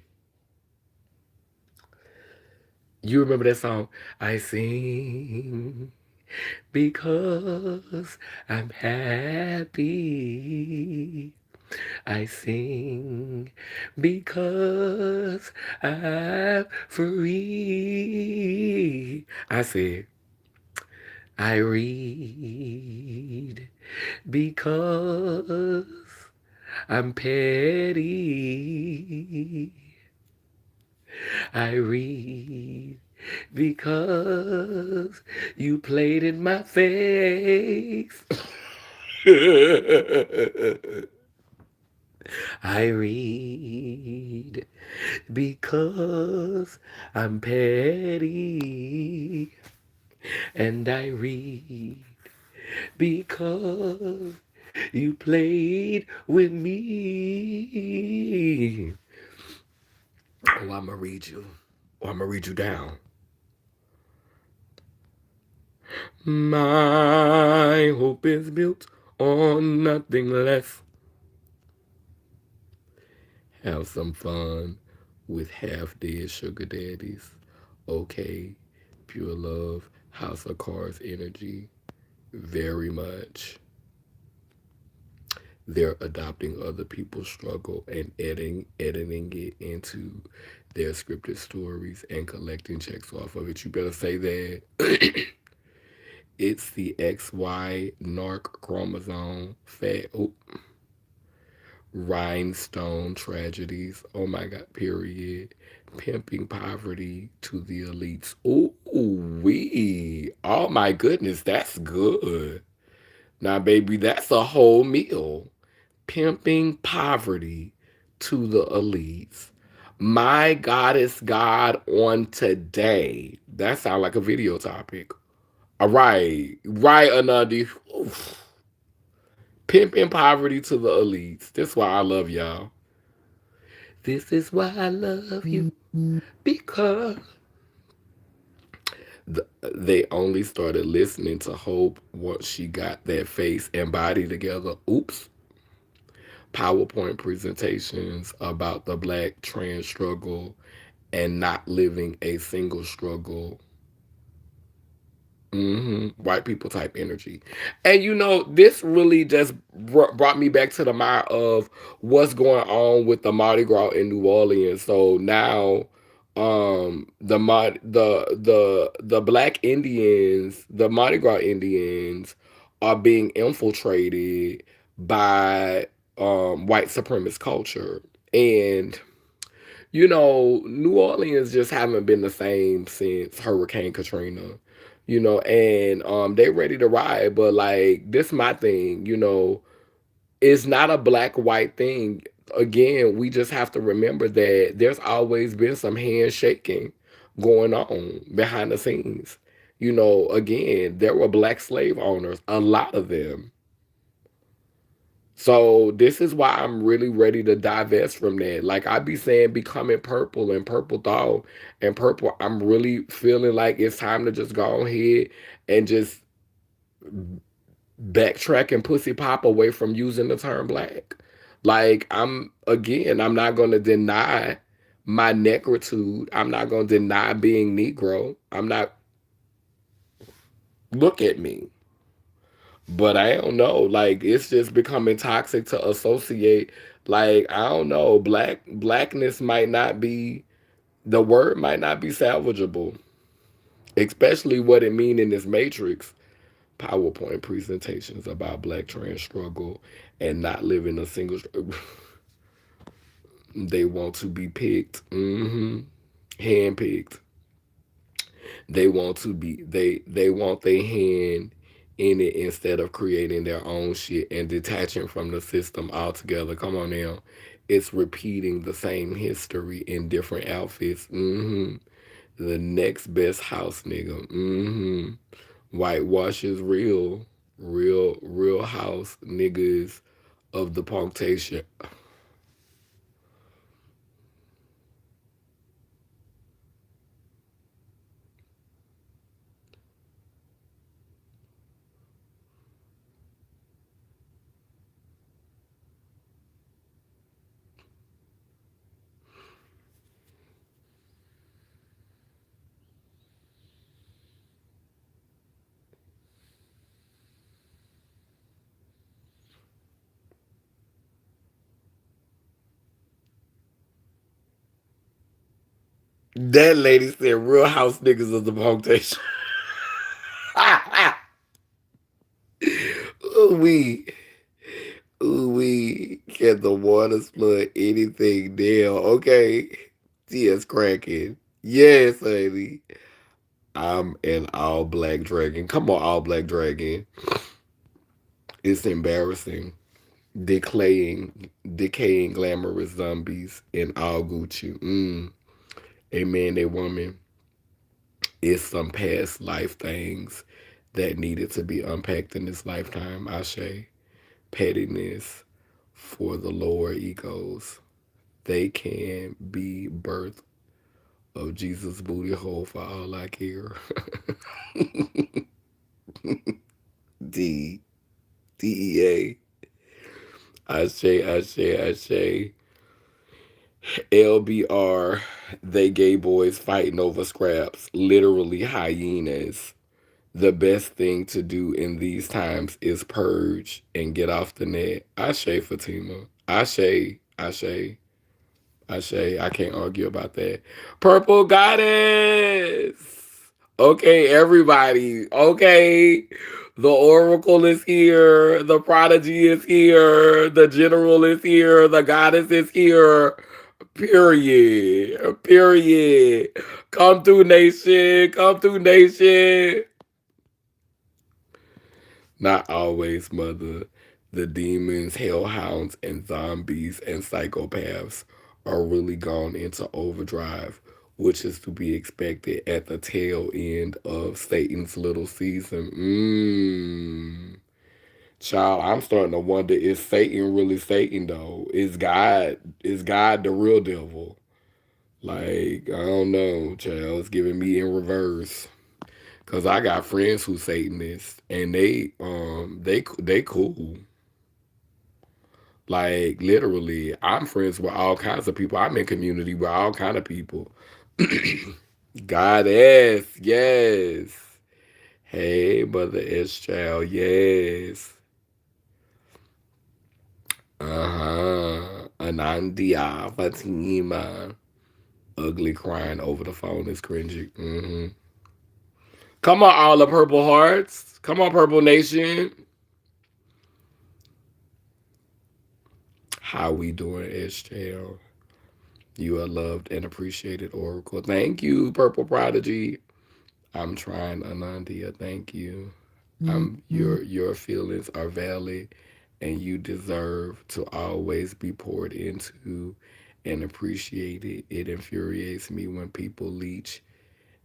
you remember that song? I sing because I'm happy. I sing because I'm free. I said, I read because I'm petty. I read because you played in my face. I read because I'm petty. And I read because you played with me. Oh, I'ma read you. Oh, I'ma read you down. My hope is built on nothing less. Have some fun with half dead sugar daddies. Okay, pure love, house of cards energy. Very much. They're adopting other people's struggle and editing it into their scripted stories and collecting checks off of it. You better say that. It's the XY narc chromosome fat rhinestone tragedies. Oh my god, period. Pimping poverty to the elites. Ooh wee. Oh my goodness, that's good. Now, baby, that's a whole meal. Pimping poverty to the elites. My goddess God on today. That sounds like a video topic. All right. Right, Anandi. Oof. Pimping poverty to the elites. This is why I love y'all. This is why I love you. Because they only started listening to Hope once she got that face and body together. Oops. PowerPoint presentations about the black trans struggle and not living a single struggle. White people type energy. And this really just brought me back to the mind of what's going on with the Mardi Gras in New Orleans. So now the black Indians, the Mardi Gras Indians are being infiltrated by white supremacist culture. And New Orleans just haven't been the same since Hurricane Katrina. And they ready to ride, but like this my thing, it's not a black white thing. Again, we just have to remember that there's always been some handshaking going on behind the scenes. Again, there were black slave owners, a lot of them. So this is why I'm really ready to divest from that. Like I be saying, becoming purple and purple thought and purple. I'm really feeling like it's time to just go ahead and just backtrack and pussy pop away from using the term black. Like I'm not gonna deny my negritude. I'm not gonna deny being Negro. I'm not look at me. But I don't know. Like it's just becoming toxic to associate. Like I don't know. Blackness might not be the word might not be salvageable, especially what it mean in this matrix. PowerPoint presentations about black trans struggle and not living a single. They want to be picked, handpicked. They want their hand in it instead of creating their own shit and detaching from the system altogether. Come on now. It's repeating the same history in different outfits. The next best house nigga. Whitewash is real house niggas of the punctation. That lady said real house niggas is the punktation. Ooh we we can the waters flood anything down. Okay. Tears cracking. Yes, honey. I'm an all black dragon. Come on, all black dragon. It's embarrassing. Decaying glamorous zombies in all Gucci. A man, a woman. It's some past life things that needed to be unpacked in this lifetime. Ashe. Pettiness for the lower egos. They can be birth of Jesus' booty hole for all I care. D. DEA. Ashe, Ashe, Ashe. LBR. They gay boys fighting over scraps. Literally hyenas. The best thing to do in these times is purge and get off the net. Ashe, Fatima. Ashe, Ashe. I can't argue about that. Purple goddess. Okay, everybody. Okay. The oracle is here. The prodigy is here. The general is here. The goddess is here. Period. Period. Come through, nation. Come through, nation. Not always, mother. The demons, hellhounds, and zombies and psychopaths are really gone into overdrive, which is to be expected at the tail end of Satan's little season. Child, I'm starting to wonder, is Satan really Satan though? Is God the real devil? Like, I don't know, child. It's giving me in reverse. Cause I got friends who Satanists and they cool. Like literally, I'm friends with all kinds of people. I'm in community with all kind of people. Goddess, yes. Hey, Mother S child, yes. Uh-huh. Anandia Fatima. Ugly crying over the phone is cringy. Come on, all the purple hearts. Come on, Purple Nation. How we doing, STL? You are loved and appreciated, Oracle. Thank you, Purple Prodigy. I'm trying, Anandia. Thank you. Your feelings are valid, and you deserve to always be poured into and appreciated. It infuriates me when people leech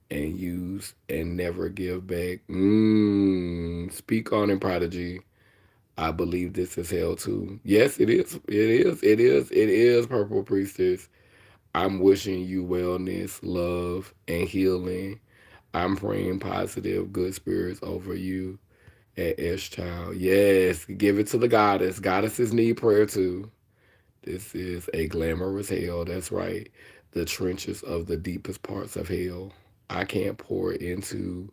and use and never give back. Speak on it, Prodigy. I believe this is hell too. Yes, it is. It is. It is. It is, Purple Priestess. I'm wishing you wellness, love, and healing. I'm praying positive, good spirits over you at S Child. Yes, give it to the goddess. Goddesses need prayer too. This is a glamorous hell. That's right. The trenches of the deepest parts of hell. I can't pour into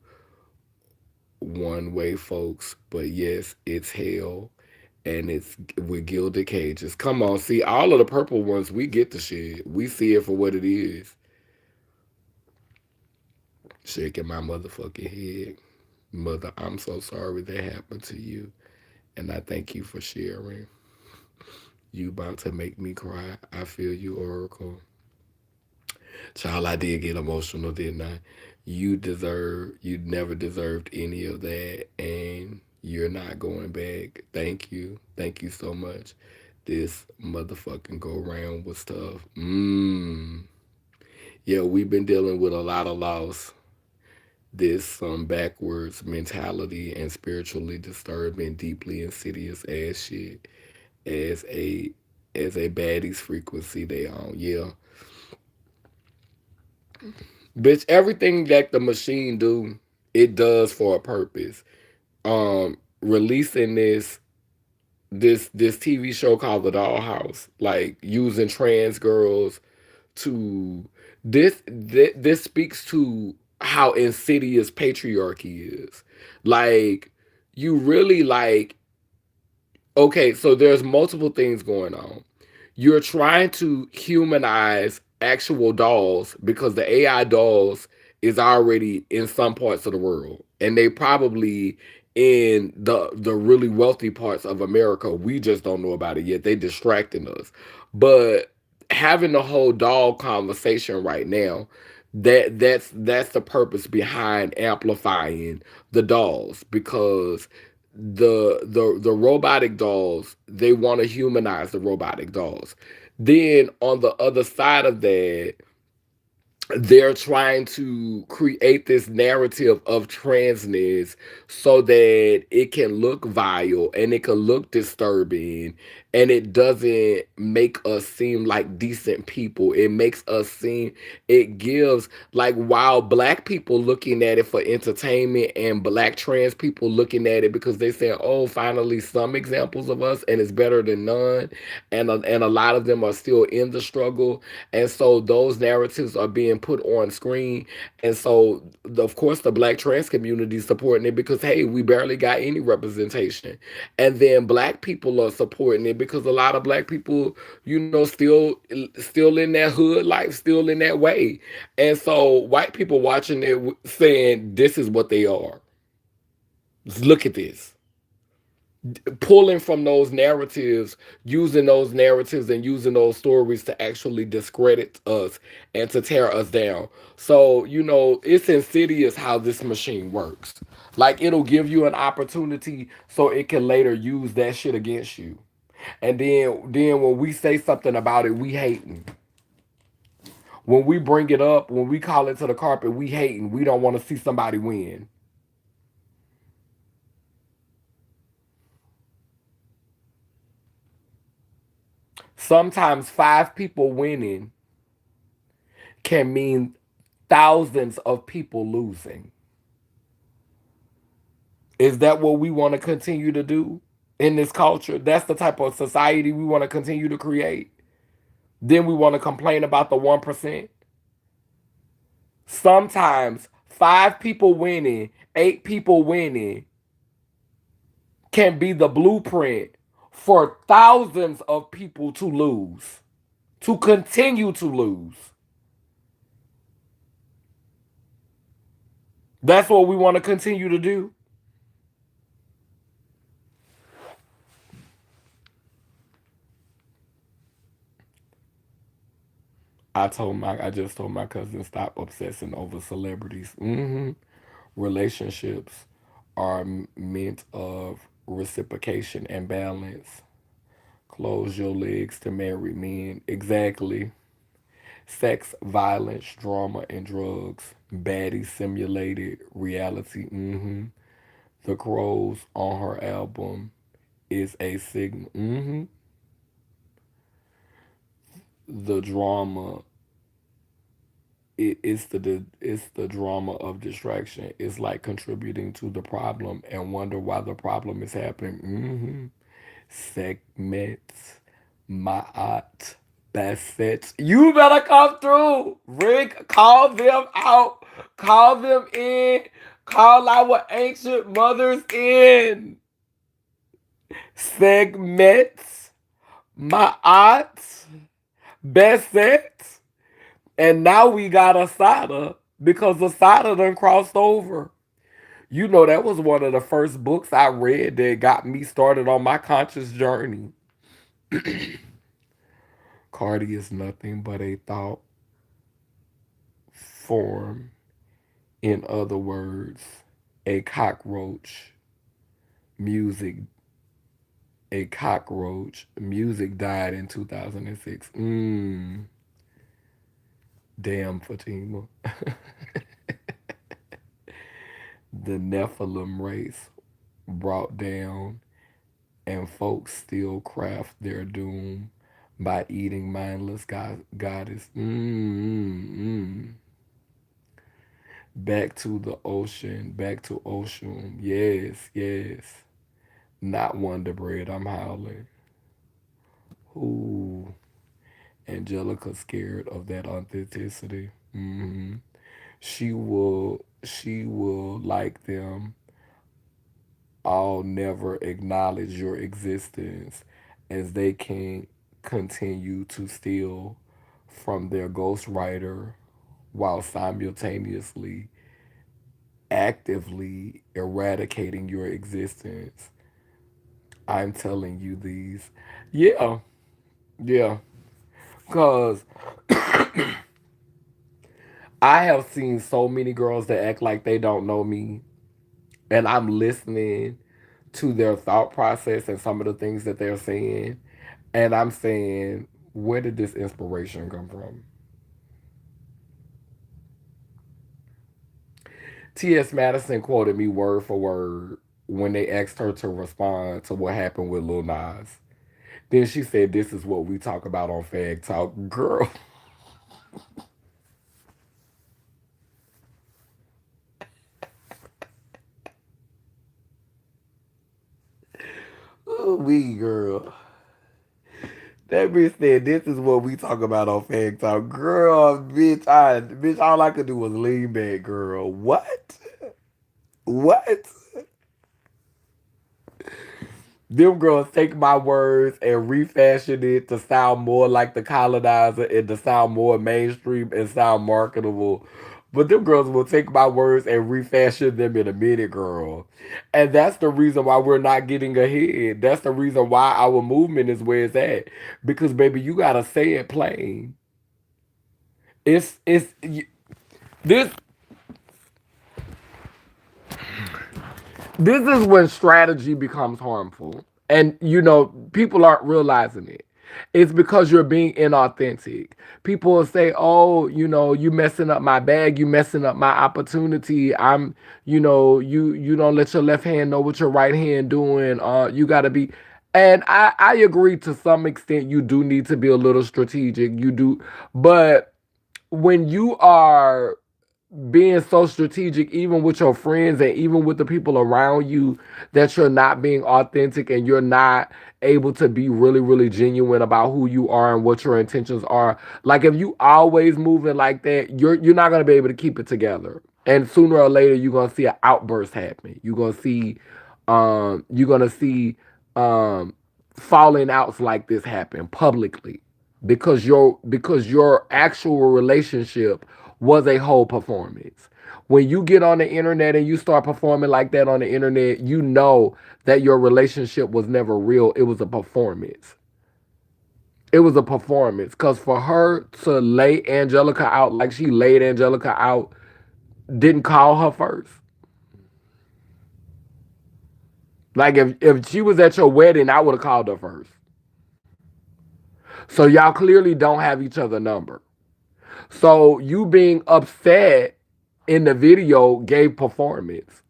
one way, folks, but yes, it's hell. And it's with gilded cages. Come on, see all of the purple ones. We get the shit. We see it for what it is. Shaking my motherfucking head. Mother, I'm so sorry that happened to you. And I thank you for sharing. You about to make me cry. I feel you, Oracle. Child, I did get emotional, didn't I? You never deserved any of that. And you're not going back. Thank you. Thank you so much. This motherfucking go round was tough. Yeah, we've been dealing with a lot of loss. This backwards mentality and spiritually disturbing, deeply insidious ass shit as a baddie's frequency they on. Yeah, bitch. Everything that the machine do, it does for a purpose. Releasing this TV show called The Dollhouse, like using trans girls to this speaks to how insidious patriarchy is. Like you really like okay, so there's multiple things going on. You're trying to humanize actual dolls, because the AI dolls is already in some parts of the world, and they probably in the really wealthy parts of America. We just don't know about it yet. They distracting us. But having the whole doll conversation right now, that's the purpose behind amplifying the dolls, because the robotic dolls, they want to humanize the robotic dolls. Then on the other side of that, they're trying to create this narrative of transness so that it can look vile and it can look disturbing, and it doesn't make us seem like decent people. It makes us seem, it gives, like, while black people looking at it for entertainment and black trans people looking at it because they say, oh, finally some examples of us and it's better than none, and a lot of them are still in the struggle, and so those narratives are being put on screen. And so, of course, the black trans community is supporting it because, hey, we barely got any representation. And then black people are supporting it because a lot of black people, still in that hood life, still in that way. And so white people watching it saying, this is what they are. Look at this, pulling from those narratives, using those narratives and using those stories to actually discredit us and to tear us down. So, it's insidious how this machine works. Like, it'll give you an opportunity so it can later use that shit against you. And then when we say something about it, we hating. When we bring it up, when we call it to the carpet, we hating. We don't want to see somebody win. Sometimes five people winning can mean thousands of people losing. Is that what we want to continue to do in this culture? That's the type of society we want to continue to create. Then we want to complain about the 1%. Sometimes five people winning, eight people winning can be the blueprint for thousands of people to lose, to continue to lose. That's what we want to continue to do. I just told my cousin, stop obsessing over celebrities. Relationships are meant of reciprocation and balance. Close your legs to married men. Exactly. Sex, violence, drama, and drugs. Baddie simulated reality. The Crows on her album is a signal. The drama, it's the drama of distraction. It's like contributing to the problem and wonder why the problem is happening. Segments, Maat, Bassett. You better come through. Rick, call them out. Call them in. Call our ancient mothers in. Segments, Maat, Bassett. And now we got Asada because Asada done crossed over. That was one of the first books I read that got me started on my conscious journey. Cardi is nothing but a thought form. In other words, a cockroach. Music, a cockroach. Music died in 2006. Damn, Fatima. The Nephilim race brought down, and folks still craft their doom by eating mindless goddess. Back to the ocean, back to ocean. Yes, yes. Not Wonder Bread, I'm howling. Ooh, Angelica scared of that authenticity. She will like them all never acknowledge your existence as they can continue to steal from their ghostwriter while simultaneously actively eradicating your existence. I'm telling you these. Yeah, yeah. Because I have seen so many girls that act like they don't know me, and I'm listening to their thought process and some of the things that they're saying, and I'm saying, where did this inspiration come from? T.S. Madison quoted me word for word when they asked her to respond to what happened with Lil Nas. Then she said, "This is what we talk about on Fag Talk." Girl, oh, we girl. That bitch said, "This is what we talk about on Fag Talk." Girl, bitch, all I could do was lean back, girl. What? What? Them girls take my words and refashion it to sound more like the colonizer and to sound more mainstream and sound marketable. But them girls will take my words and refashion them in a minute, girl. And that's the reason why we're not getting ahead. That's the reason why our movement is where it's at. Because baby, you gotta say it plain. This this is when strategy becomes harmful. And people aren't realizing it. It's because you're being inauthentic. People will say, "Oh, you messing up my bag, you messing up my opportunity. You don't let your left hand know what your right hand doing. You got to be." And I agree to some extent. You do need to be a little strategic. You do, but when you are being so strategic, even with your friends and even with the people around you, that you're not being authentic and you're not able to be really, really genuine about who you are and what your intentions are. Like if you always moving like that, you're not gonna be able to keep it together. And sooner or later, you're gonna see an outburst happening. You're gonna see um, falling outs like this happen publicly because your actual relationship was a whole performance. When you get on the internet and you start performing like that on the internet, you know that your relationship was never real. It was a performance. It was a performance. Because for her to lay Angelica out like she laid Angelica out, didn't call her first. Like if she was at your wedding, I would have called her first. So y'all clearly don't have each other number. So you being upset in the video gave performance.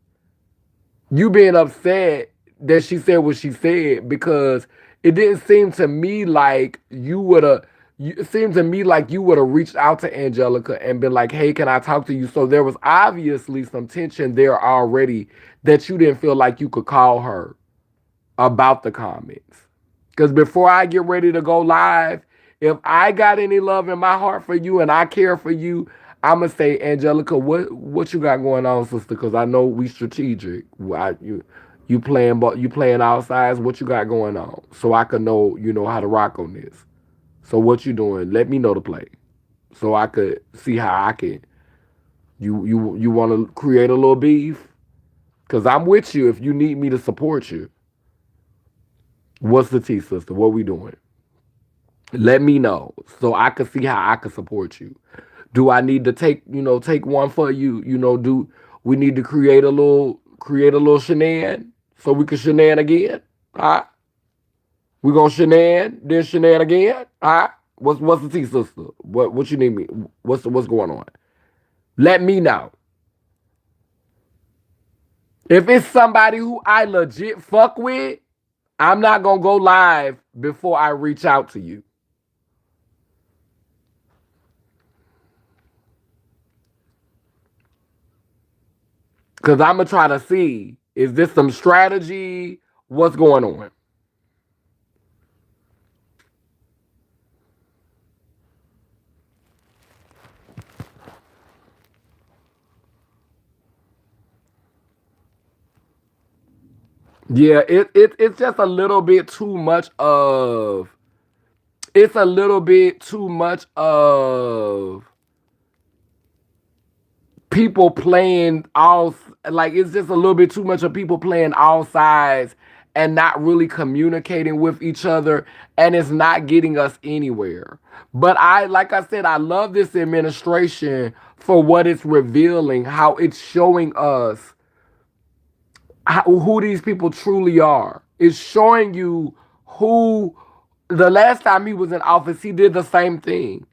You being upset that she said what she said because it didn't seem to me like you would have. It seemed to me like you would have reached out to Angelica and been like, "Hey, can I talk to you?" So there was obviously some tension there already that you didn't feel like you could call her about the comments. Because before I get ready to go live, if I got any love in my heart for you and I care for you, I'ma say, Angelica, what you got going on, sister? Because I know we strategic. You playing outsides. What you got going on? So I can know how to rock on this. So what you doing? Let me know the play, so I could see how I can. You want to create a little beef? Cause I'm with you if you need me to support you. What's the tea, sister? What we doing? Let me know so I can see how I can support you. Do I need to take one for you? Do we need to create a little shenan so we can shenan again? All right, we gonna shenan then shenan again. All right, what's the tea, sister? What you need me? What's going on? Let me know. If it's somebody who I legit fuck with, I'm not gonna go live before I reach out to you. Cause I'm gonna try to see, is this some strategy? What's going on? Yeah, it's just a little bit too much of it's a little bit too much of people playing all, like it's just a little bit too much of people playing all sides and not really communicating with each other, and it's not getting us anywhere. But I, like I said, I love this administration for what it's revealing, how it's showing us who these people truly are. It's showing you who, the last time he was in office, he did the same thing.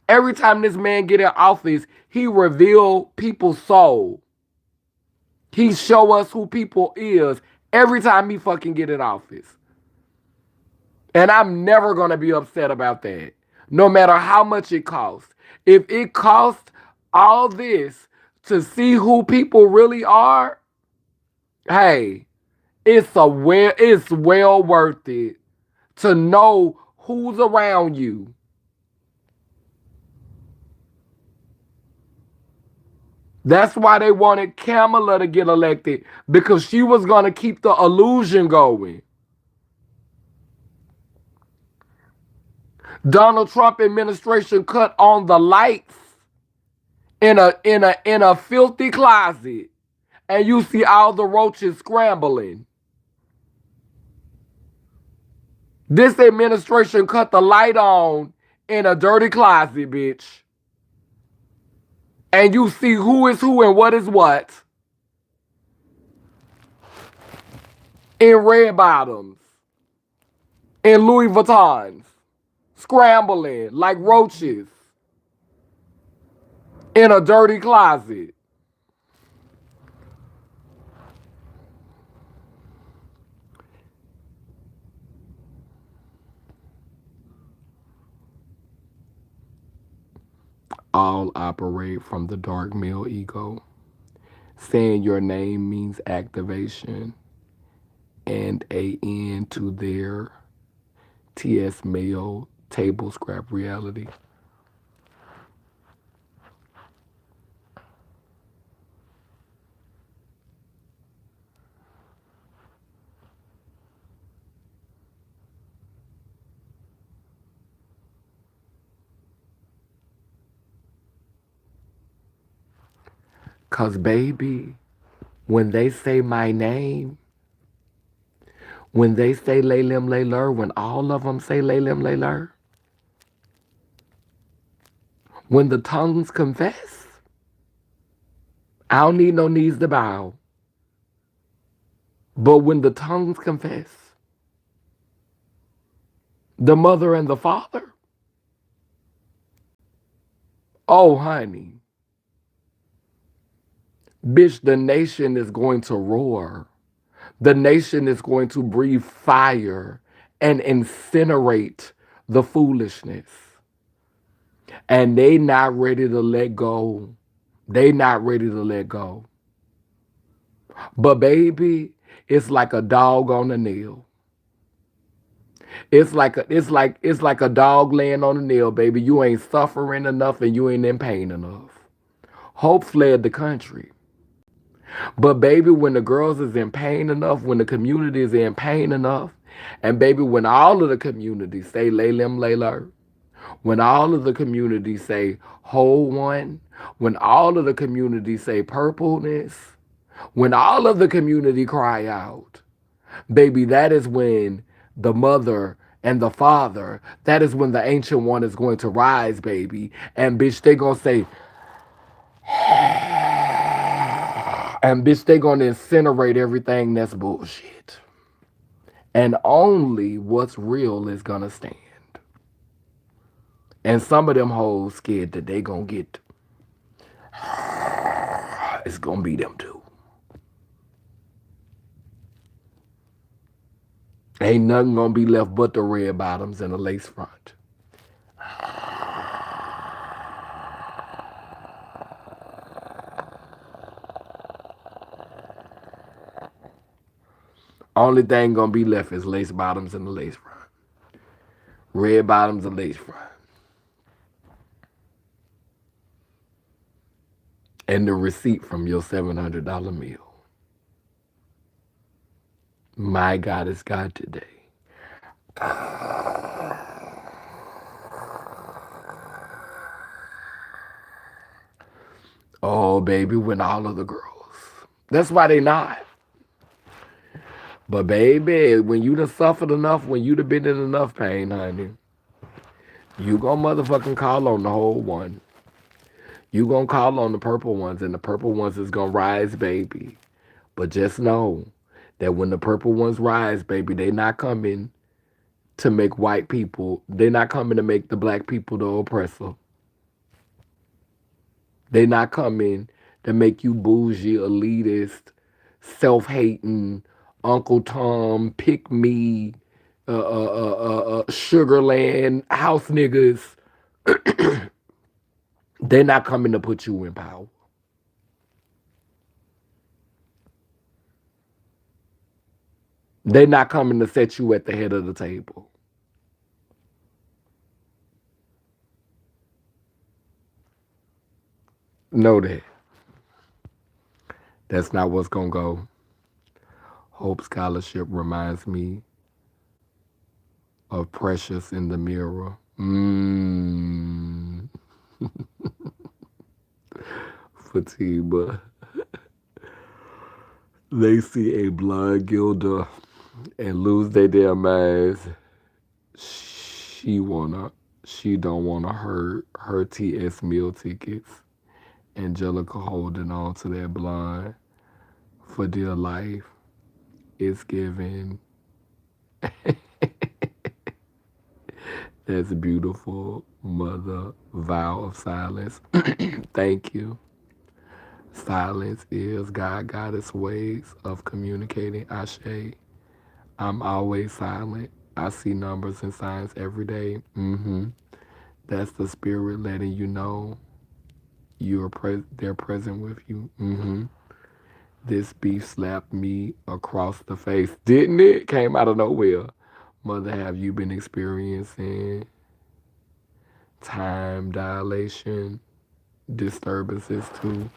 Every time this man get in office, he reveal people's soul. He show us who people is every time he fucking get in office. And I'm never gonna be upset about that. No matter how much it costs. If it costs all this to see who people really are, hey, it's well worth it to know who's around you. That's why they wanted Kamala to get elected, because she was going to keep the illusion going. Donald Trump administration cut on the lights in a filthy closet, and you see all the roaches scrambling. This administration cut the light on in a dirty closet, bitch. And you see who is who and what is what in red bottoms, in Louis Vuittons, scrambling like roaches in a dirty closet. All operate from the dark male ego. Saying your name means activation and a end to their TS male table scrap reality. Cause baby, when they say my name, when they say Laylim Layler, when all of them say Laylim Layler, when the tongues confess, I don't need no knees to bow. But when the tongues confess, the mother and the father, oh honey, bitch, the nation is going to roar. The nation is going to breathe fire and incinerate the foolishness. And they not ready to let go. They not ready to let go. But baby, it's like a dog on a nail. It's like a dog laying on a nail, baby. You ain't suffering enough and you ain't in pain enough. Hope fled the country. But baby, when the girls is in pain enough, when the community is in pain enough, and baby, when all of the communities say Laylim Layler, when all of the communities say whole one, when all of the communities say purpleness, when all of the community cry out, baby, that is when the mother and the father, that is when the ancient one is going to rise, baby. And bitch, they gonna say, and bitch, they gonna incinerate everything that's bullshit. And only what's real is gonna stand. And some of them hoes scared that they gonna get, it's gonna be them too. Ain't nothing gonna be left but the red bottoms and the lace front. Only thing gonna be left is lace bottoms and the lace front. Red bottoms and lace front. And the receipt from your $700 meal. My God is God today. Oh, baby, when all of the girls. That's why they not. But baby, when you done suffered enough, when you done been in enough pain, honey, you gonna motherfucking call on the whole one. You gonna call on the purple ones, and the purple ones is gonna rise, baby. But just know that when the purple ones rise, baby, they not coming to make white people. They not coming to make the black people the oppressor. They not coming to make you bougie, elitist, self-hating, Uncle Tom, pick me, Sugarland, house niggas. They're not coming to put you in power. They're not coming to set you at the head of the table. Know that. That's not what's gonna go. Hope Scholarship reminds me of Precious in the Mirror. Fatima. They see a blonde Gilda and lose their damn minds. She wanna, she don't wanna hurt her TS meal tickets. Angelica holding on to that blonde for dear life. It's given. That's beautiful, mother. Vow of silence. Thank you. Silence is God Goddess ways of communicating. Ashe. I'm always silent. I see numbers and signs every day. That's the spirit letting you know they're present with you. This beef slapped me across the face, didn't it? Came out of nowhere. Mother, have you been experiencing time dilation disturbances too?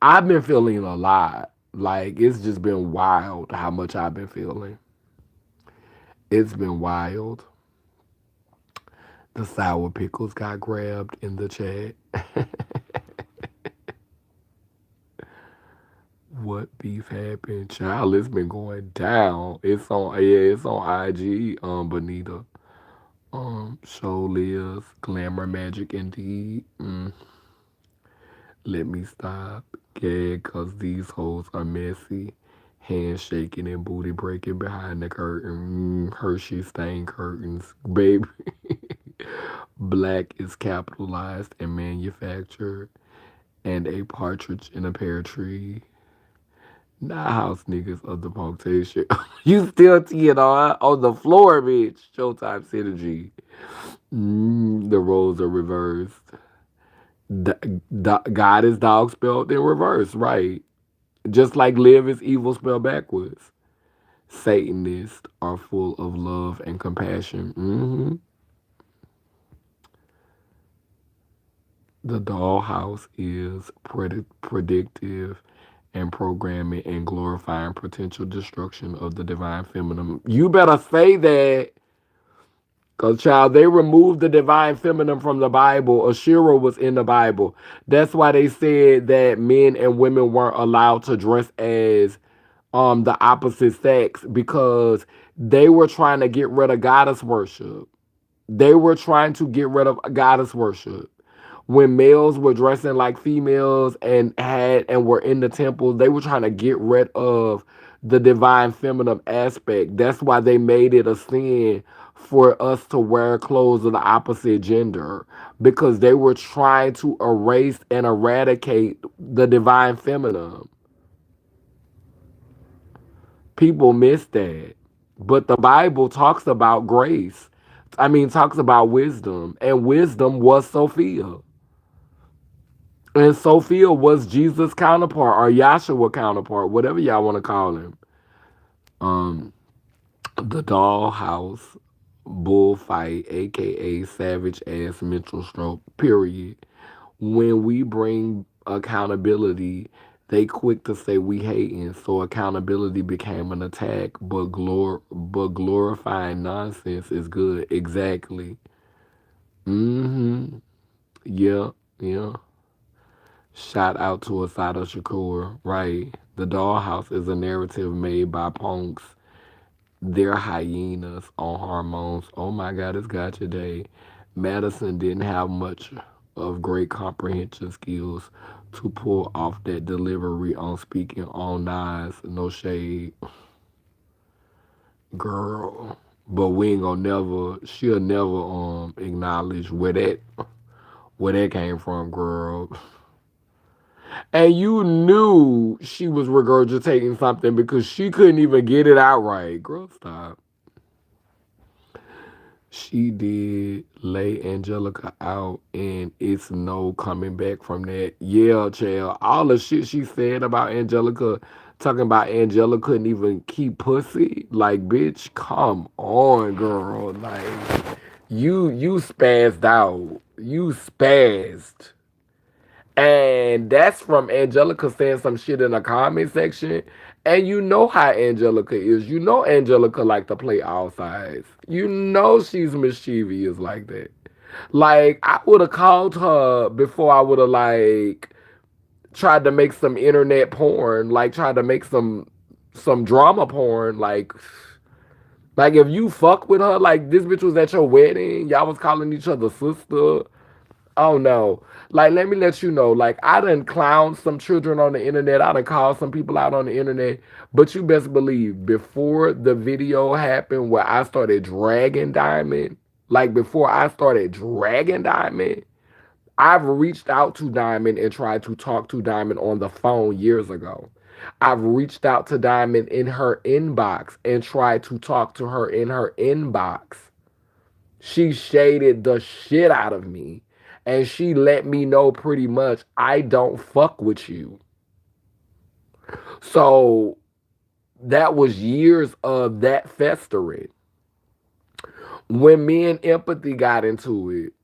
I've been feeling a lot. Like it's just been wild how much I've been feeling. It's been wild. The sour pickles got grabbed in the chat. What beef happened? Child, it's been going down. It's on IG, Bonita. Show Liz, Glamour Magic indeed. Let me stop. Gag, cause these hoes are messy. Handshaking and booty breaking behind the curtain. Hershey stained curtains. Baby. Black is capitalized and manufactured. And a partridge in a pear tree. Not house niggas of the punktation. You still teeing on the floor, bitch. Showtime synergy. The roles are reversed. God is dog spelled in reverse, right? Just like live is evil spelled backwards. Satanists are full of love and compassion. The dollhouse is predictive and programming and glorifying potential destruction of the divine feminine. You better say that. Because, child, they removed the divine feminine from the Bible. Ashura was in the Bible. That's why they said that men and women weren't allowed to dress as the opposite sex because they were trying to get rid of goddess worship. They were trying to get rid of goddess worship. When males were dressing like females and were in the temple, they were trying to get rid of the divine feminine aspect. That's why they made it a sin for us to wear clothes of the opposite gender because they were trying to erase and eradicate the divine feminine. People miss that. But the Bible talks about grace. Talks about wisdom. And wisdom was Sophia. And Sophia was Jesus' counterpart or Yahshua counterpart, whatever y'all want to call him. Um, the dollhouse bullfight, aka savage ass mental stroke, period. When we bring accountability, they quick to say we hating, so accountability became an attack, but glorifying nonsense is good. Exactly. Yeah, yeah. Shout out to Asada Shakur, right? The Dollhouse is a narrative made by punks. They're hyenas on hormones. Oh my God, it's Gotcha Day. Madison didn't have much of great comprehension skills to pull off that delivery on speaking on Nas. No shade, girl. But we ain't gonna never. She'll never acknowledge where that came from, girl. And you knew she was regurgitating something because she couldn't even get it out right. Girl, stop. She did lay Angelica out, and it's no coming back from that. Yeah, child. All the shit she said about Angelica, talking about Angelica couldn't even keep pussy. Like, bitch, come on, girl. Like, you spazzed out. You spazzed. And that's from Angelica saying some shit in the comment section. And you know how Angelica is. You know Angelica like to play all sides. You know she's mischievous like that. Like I would have called her before I would have like tried to make some internet porn, like tried to make some drama porn, like if you fuck with her, like this bitch was at your wedding, y'all was calling each other sister. Oh no. Like let me let you know. Like I done clown some children on the internet. I done called some people out on the internet. But you best believe before the video happened where I started dragging Diamond, like before I started dragging Diamond, I've reached out to Diamond and tried to talk to Diamond on the phone years ago. I've reached out to Diamond in her inbox and tried to talk to her in her inbox. She shaded the shit out of me. And she let me know pretty much I don't fuck with you. So that was years of that festering. When me and Empathy got into it,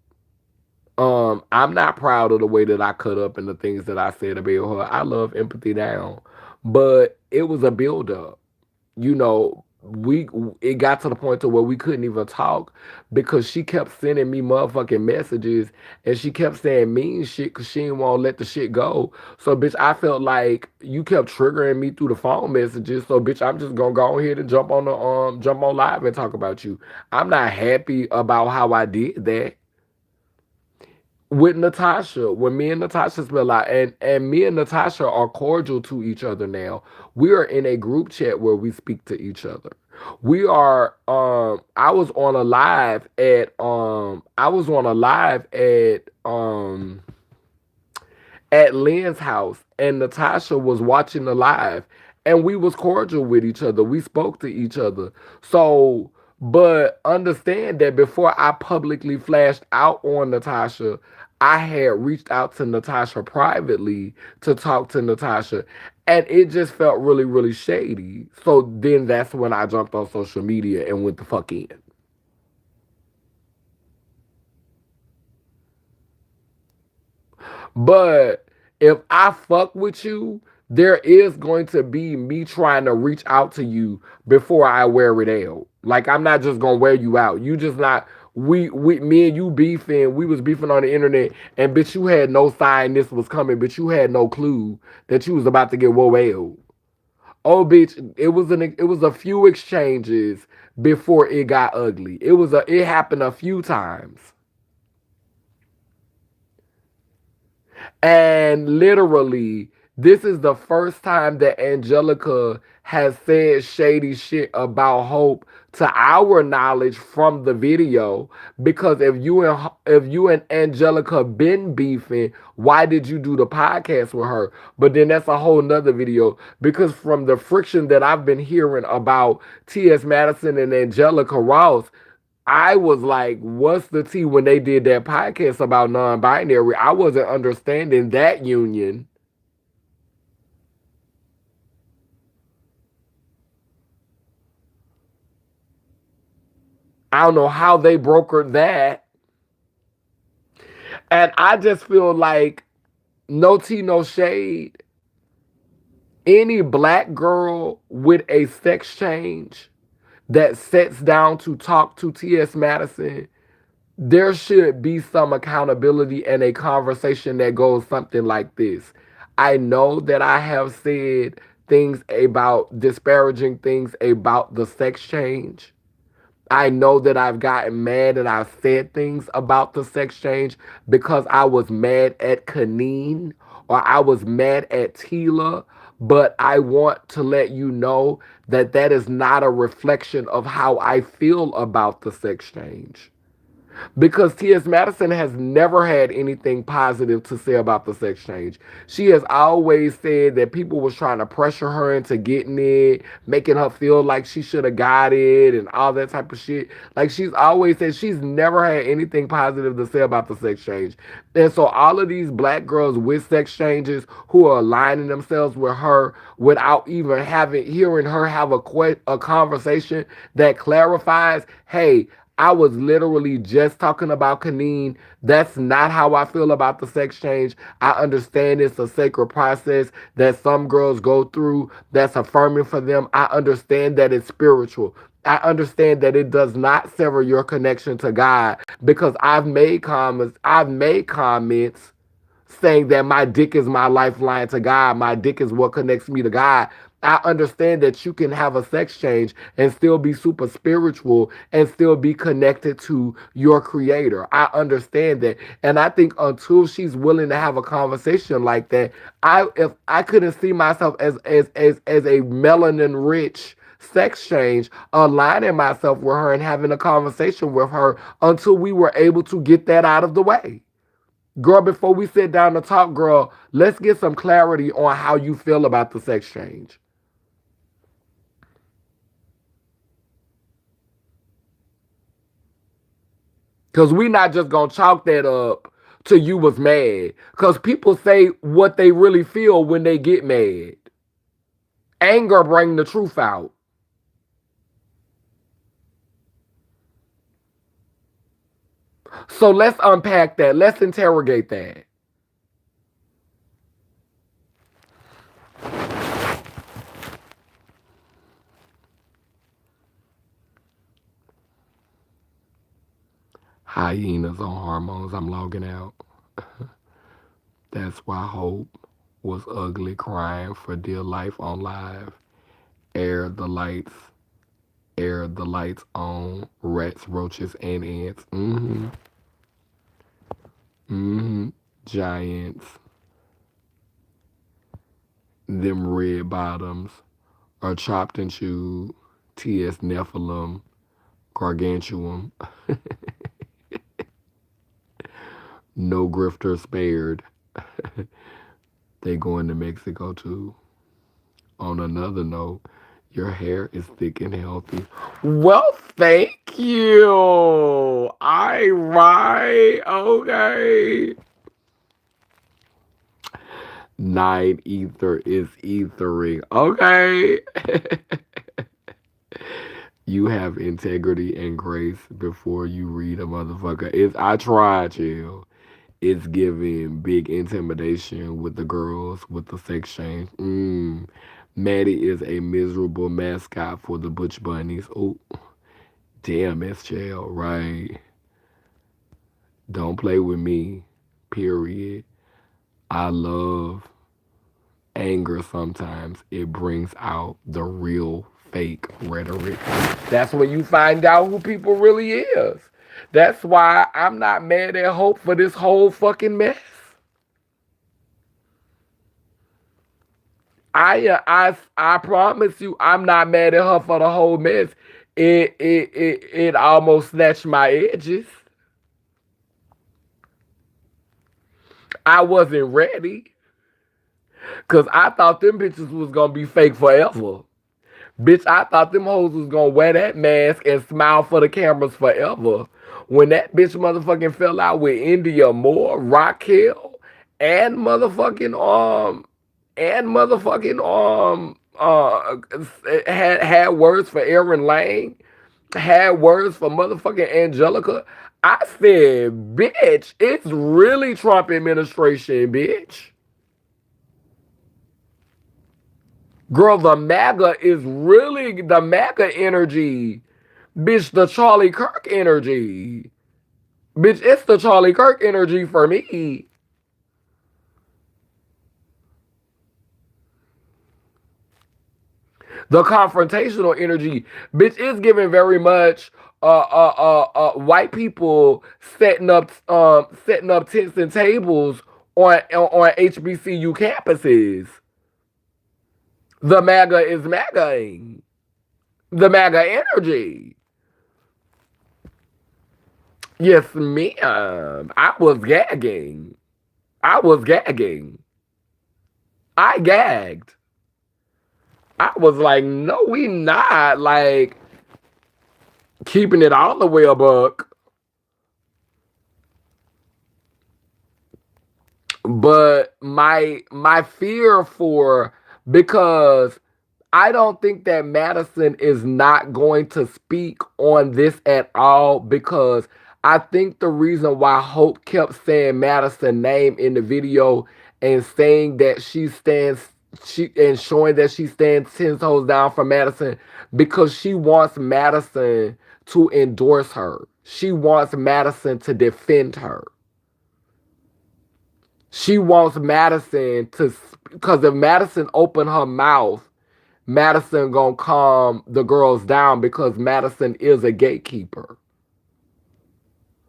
I'm not proud of the way that I cut up and the things that I said about her. I love Empathy down. But it was a build up. You know, we it got to the point to where we couldn't even talk because she kept sending me motherfucking messages and she kept saying mean shit because she didn't want to let the shit go. So bitch, I felt like you kept triggering me through the phone messages. So bitch, I'm just gonna go ahead and jump on live and talk about you. I'm not happy about how I did that with Natasha, when me and Natasha spell out, and me and Natasha are cordial to each other now. We are in a group chat where we speak to each other. We are I was on a live at Lynn's house and Natasha was watching the live and we was cordial with each other. We spoke to each other. So, but understand that before I publicly flashed out on Natasha, I had reached out to Natasha privately to talk to Natasha and it just felt really, really shady. So then that's when I jumped on social media and went the fuck in. But if I fuck with you, there is going to be me trying to reach out to you before I wear it out. Like I'm not just gonna wear you out. You just not we me and you beefing. We was beefing on the internet, and bitch, you had no sign this was coming. But you had no clue that you was about to get woe out. Oh, bitch, it was a few exchanges before it got ugly. It happened a few times. And literally, this is the first time that Angelica has said shady shit about Hope to our knowledge from the video. Because if you and Angelica been beefing, why did you do the podcast with her? But then that's a whole nother video. Because from the friction that I've been hearing about T.S. Madison and Angelica Ross, I was like, what's the tea when they did that podcast about non binary? I wasn't understanding that union. I don't know how they brokered that. And I just feel like no tea, no shade. Any black girl with a sex change that sits down to talk to T.S. Madison there should be some accountability and a conversation that goes something like this. I know that I have said things about disparaging things about the sex change. I know that I've gotten mad and I've said things about the sex change because I was mad at Kaneen or I was mad at Tila. But I want to let you know that that is not a reflection of how I feel about the sex change. Because T.S. Madison has never had anything positive to say about the sex change. She has always said that people was trying to pressure her into getting it, making her feel like she should have got it and all that type of shit. Like she's always said she's never had anything positive to say about the sex change. And so all of these black girls with sex changes who are aligning themselves with her without even having hearing her have a conversation that clarifies, hey, I was literally just talking about Kaneen. That's not how I feel about the sex change. I understand it's a sacred process that some girls go through that's affirming for them. I understand that it's spiritual. I understand that it does not sever your connection to God because I've made comments saying that my dick is my lifeline to God. My dick is what connects me to God. I understand that you can have a sex change and still be super spiritual and still be connected to your creator. I understand that. And I think until she's willing to have a conversation like that, if I couldn't see myself as a melanin rich sex change, aligning myself with her and having a conversation with her until we were able to get that out of the way. Girl, before we sit down to talk, girl, let's get some clarity on how you feel about the sex change. Because we not just going to chalk that up to you was mad. Because people say what they really feel when they get mad. Anger bring the truth out. So let's unpack that. Let's interrogate that. Hyenas on hormones. I'm logging out. That's why Hope was ugly crying for dear life on live. Air the lights. Air the lights on. Rats, roaches, and ants. Mm-hmm. Mm-hmm. Giants. Them red bottoms are chopped and chewed. T.S. Nephilim. Gargantuan. No grifter spared. They going to Mexico too. On another note, your hair is thick and healthy. Well, thank you. I right. Okay. Nine ether is ethering. Okay. You have integrity and grace before you read a motherfucker. It's I tried, chill. It's giving big intimidation with the girls with the sex change. Maddie is a miserable mascot for the Butch Bunnies. Oh, damn, SJ, right. Don't play with me. Period. I love anger sometimes. It brings out the real fake rhetoric. That's when you find out who people really is. That's why I'm not mad at Hope for this whole fucking mess. I promise you, I'm not mad at her for the whole mess. It almost snatched my edges. I wasn't ready because I thought them bitches was gonna be fake forever. Bitch, I thought them hoes was gonna wear that mask and smile for the cameras forever. When that bitch motherfucking fell out with India Moore, Raquel, and motherfucking had words for Aaron Lang, had words for motherfucking Angelica. I said, bitch, it's really Trump administration, bitch. Girl, the MAGA is really the MAGA energy. Bitch, the Charlie Kirk energy. Bitch, it's the Charlie Kirk energy for me. The confrontational energy, bitch, is giving very much white people setting up tents and tables on HBCU campuses. The MAGA is MAGAing. The MAGA energy. Yes, ma'am. I was gagging. I was gagging. I gagged. I was like, no, we not. Like, keeping it all the way a buck. But my fear for, because I don't think that Madison is not going to speak on this at all, because I think the reason why Hope kept saying Madison's name in the video and saying that she stands, she and showing that she stands 10 toes down for Madison, because she wants Madison to endorse her. She wants Madison to defend her. She wants Madison to, because if Madison open her mouth, Madison gonna calm the girls down, because Madison is a gatekeeper.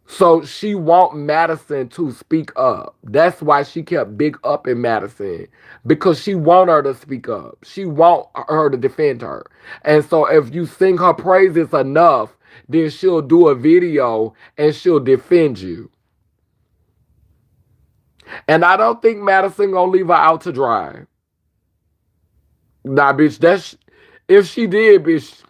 So she want Madison to speak up. That's why she kept big up in Madison, because she want her to speak up. She want her to defend her. And so if you sing her praises enough, then she'll do a video and she'll defend you. And I don't think Madison gonna leave her out to dry. Nah, bitch, that's, if she did, bitch,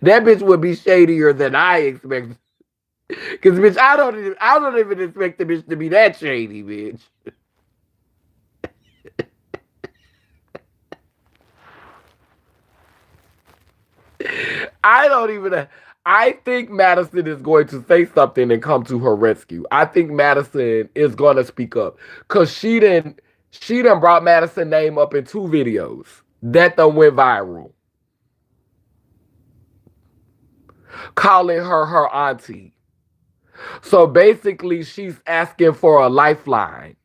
that bitch would be shadier than I expected. Cause bitch, I don't even expect the bitch to be that shady, bitch. I don't even. I think Madison is going to say something and come to her rescue. I think Madison is going to speak up, cause she done brought Madison's name up in 2 videos that done went viral, calling her auntie. So basically, she's asking for a lifeline.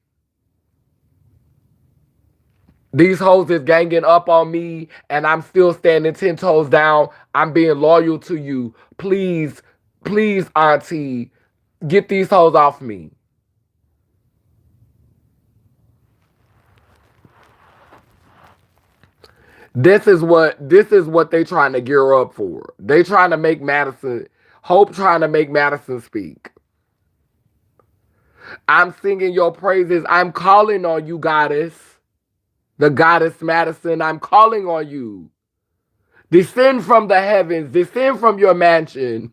These hoes is ganging up on me, and I'm still standing 10 toes down. I'm being loyal to you. Please, please, auntie, get these hoes off me. This is what they trying to gear up for. They trying to make Madison, Hope trying to make Madison speak. I'm singing your praises. I'm calling on you, goddess. The goddess Madison, I'm calling on you. Descend from the heavens, descend from your mansion.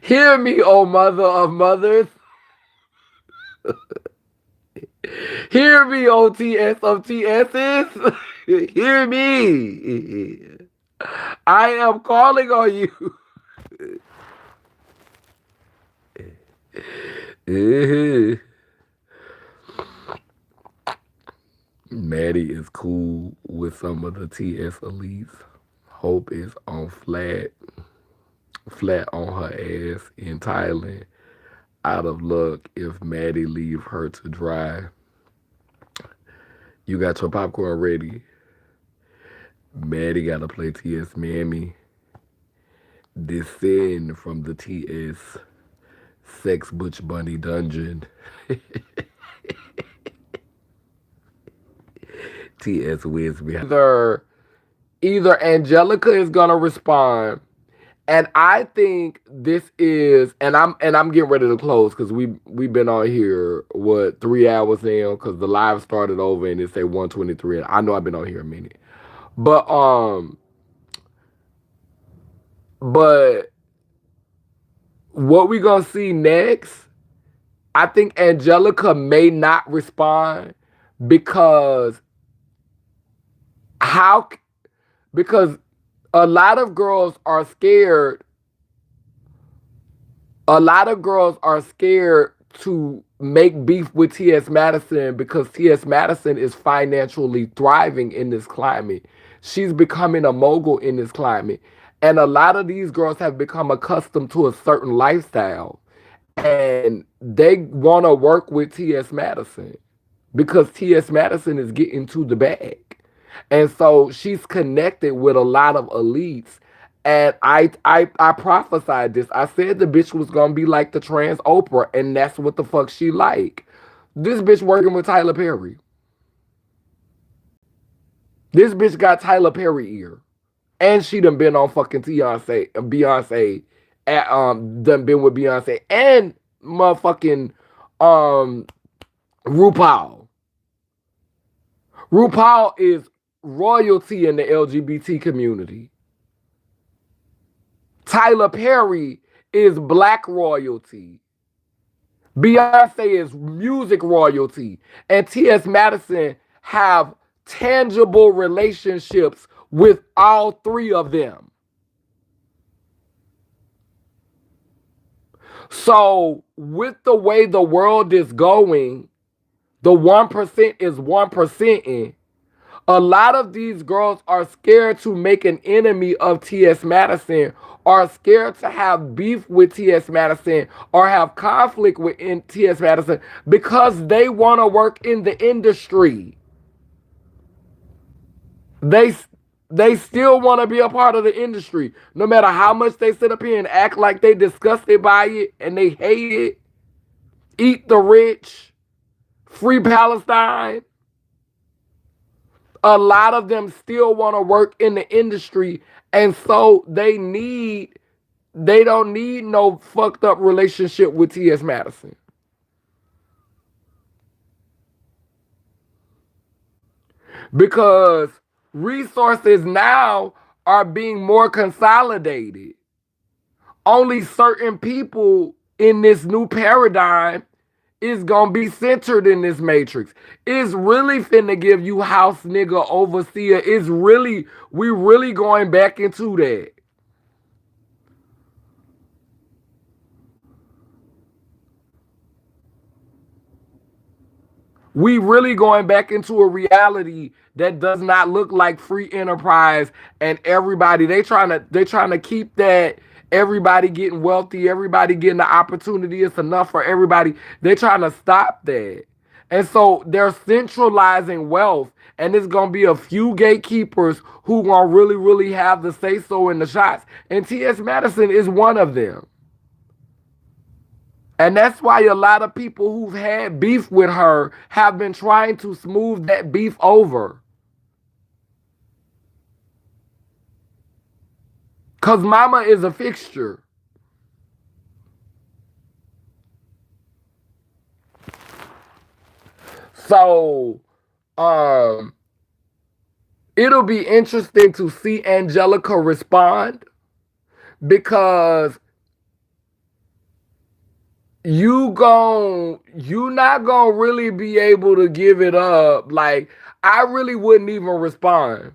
Hear me, O mother of mothers. Hear me, O TS of TSs. Hear me. I am calling on you. Maddie is cool with some of the TS elites. Hope is on flat on her ass in Thailand. Out of luck if Maddie leave her to dry. You got your popcorn ready. Maddie gotta play TS Mammy. Descend from the TS Sex Butch Bunny dungeon. TS Wisby. Either Angelica is gonna respond, and I think this is, and I'm getting ready to close, because we've been on here what 3 hours now, because the live started over and it say 1:23, and I know I've been on here a minute, but but what we gonna see next? I think Angelica may not respond, because how because a lot of girls are scared. A lot of girls are scared to make beef with T.S. Madison because T.S. Madison is financially thriving in this climate. She's becoming a mogul in this climate. And a lot of these girls have become accustomed to a certain lifestyle. And they want to work with T.S. Madison because T.S. Madison is getting to the bag. And so she's connected with a lot of elites. And I prophesied this. I said the bitch was gonna be like the trans Oprah, and that's what the fuck she like. This bitch working with Tyler Perry. This bitch got Tyler Perry ear. And she done been on fucking Beyonce done been with Beyonce and motherfucking um RuPaul. RuPaul is royalty in the LGBT community. Tyler Perry is black royalty. Beyonce is music royalty. And T.S. Madison have tangible relationships with all three of them. So, with the way the world is going, the 1% is 1%ing. A lot of these girls are scared to make an enemy of T.S. Madison, are scared to have beef with T.S. Madison, or have conflict with T.S. Madison because they want to work in the industry. They they still want to be a part of the industry, no matter how much they sit up here and act like they disgusted by it and they hate it. Eat the rich, free Palestine. A lot of them still want to work in the industry, and so they don't need no fucked up relationship with T.S. Madison. Because resources now are being more consolidated. Only certain people in this new paradigm is gonna be centered in this matrix. It's really finna give you house nigga overseer. We really going back into that. We really going back into a reality that does not look like free enterprise and everybody they trying to keep that everybody getting wealthy, everybody getting the opportunity, it's enough for everybody. They're trying to stop that. And so they're centralizing wealth, and it's gonna be a few gatekeepers who gonna really, really have the say so in the shots. And T.S. Madison is one of them. And that's why a lot of people who've had beef with her have been trying to smooth that beef over. Because Mama is a fixture. So, um, it'll be interesting to see Angelica respond because you not gonna really be able to give it up. Like, I really wouldn't even respond.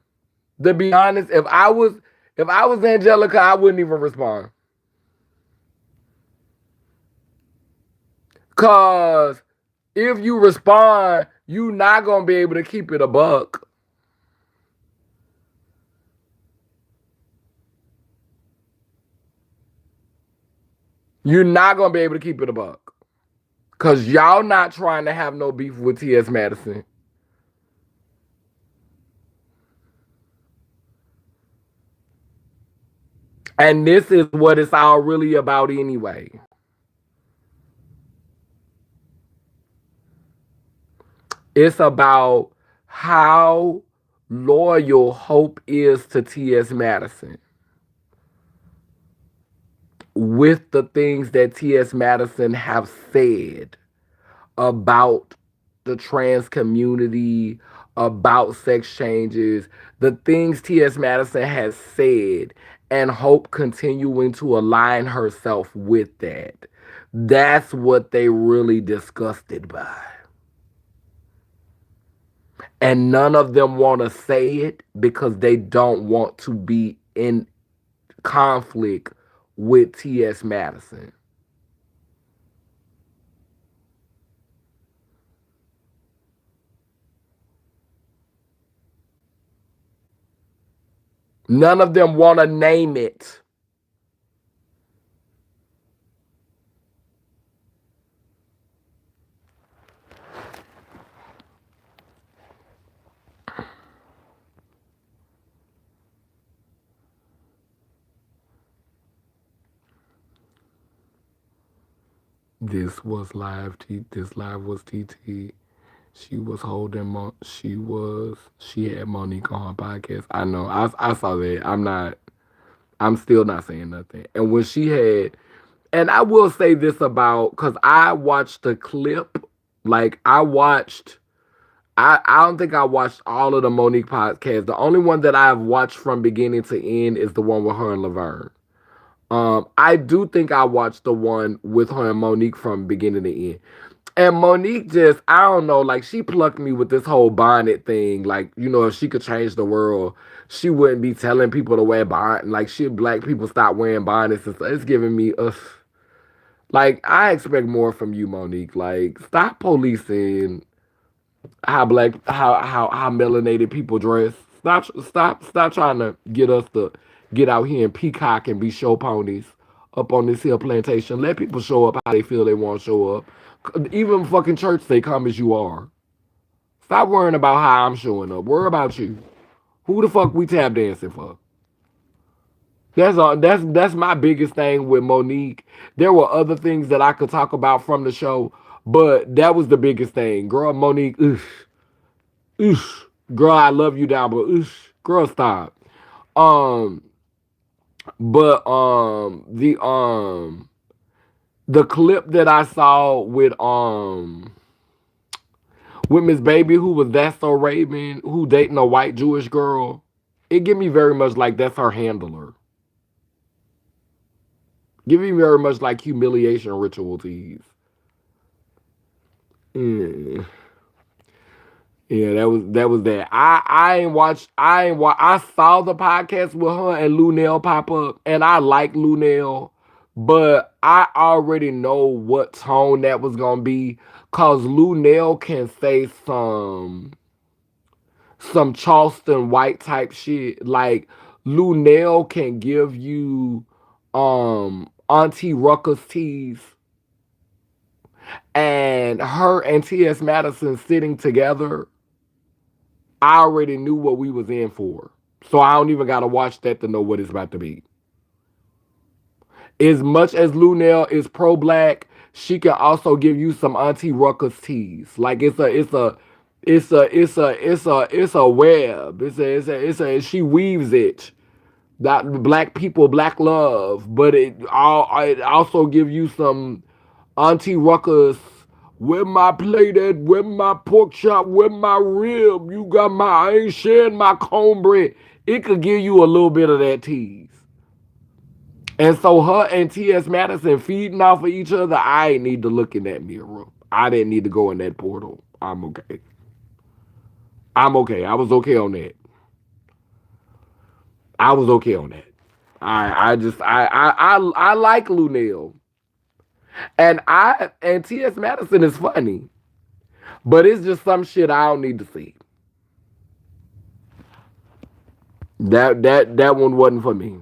To be honest, if I was Angelica, I wouldn't even respond. Cause if you respond, you not gonna be able to keep it a buck. You're not gonna be able to keep it a buck. Cause y'all not trying to have no beef with T.S. Madison. And this is what it's all really about anyway. It's about how loyal Hope is to T.S. Madison with the things that T.S. Madison have said about the trans community, about sex changes, the things T.S. Madison has said, and Hope continuing to align herself with that. That's what they really disgusted by. And none of them want to say it because they don't want to be in conflict with T.S. Madison. None of them want to name it. This live was TT. She had Monique on her podcast. I know. I saw that. I'm still not saying nothing. And when she had, and I will say this about, because I watched the clip, like I don't think I watched all of the Monique podcasts. The only one that I've watched from beginning to end is the one with her and Laverne. I do think I watched the one with her and Monique from beginning to end. And Monique just, I don't know, like she plucked me with this whole bonnet thing. Like, if she could change the world, she wouldn't be telling people to wear bonnet. Like, should black people stop wearing bonnets and stuff. It's giving me, like, I expect more from you, Monique. Like, stop policing how melanated people dress. Stop trying to get us to get out here and peacock and be show ponies up on this hill plantation. Let people show up how they feel they want to show up. Even fucking church say come as you are. Stop worrying about how I'm showing up. Worry about you. Who the fuck we tap dancing for? That's all. That's my biggest thing with Monique. There were other things that I could talk about from the show, but that was the biggest thing. Girl, Monique, oof. Girl, I love you down, but oof. Girl, stop. Um, but the clip that I saw with Miss Baby, who was That's So Raven, who dating a white Jewish girl, it give me very much like that's her handler. Give me very much like humiliation ritual tease. Mm. Yeah, that was that. I saw the podcast with her and Lunel pop up, and I like Lunel, but I already know what tone that was gonna be, cause Lunel can say some Charleston White type shit. Like Lunel can give you Auntie Ruckus tease, and her and T.S. Madison sitting together. I already knew what we was in for. So I don't even gotta watch that to know what it's about to be. As much as Lunel is pro black, she can also give you some Auntie Ruckus teas. Like it's a web. She weaves it. That black people, black love, but it also give you some Auntie Ruckus. Where my plate at? Where my pork chop? Where my rib? You got my, I ain't sharing my cornbread. It could give you a little bit of that tease. And so her and T.S. Madison feeding off of each other, I ain't need to look in that mirror. I didn't need to go in that portal. I'm okay. I'm okay. I was okay on that. I was okay on that. I just I like Lunel. And T.S. Madison is funny. But it's just some shit I don't need to see. That one wasn't for me.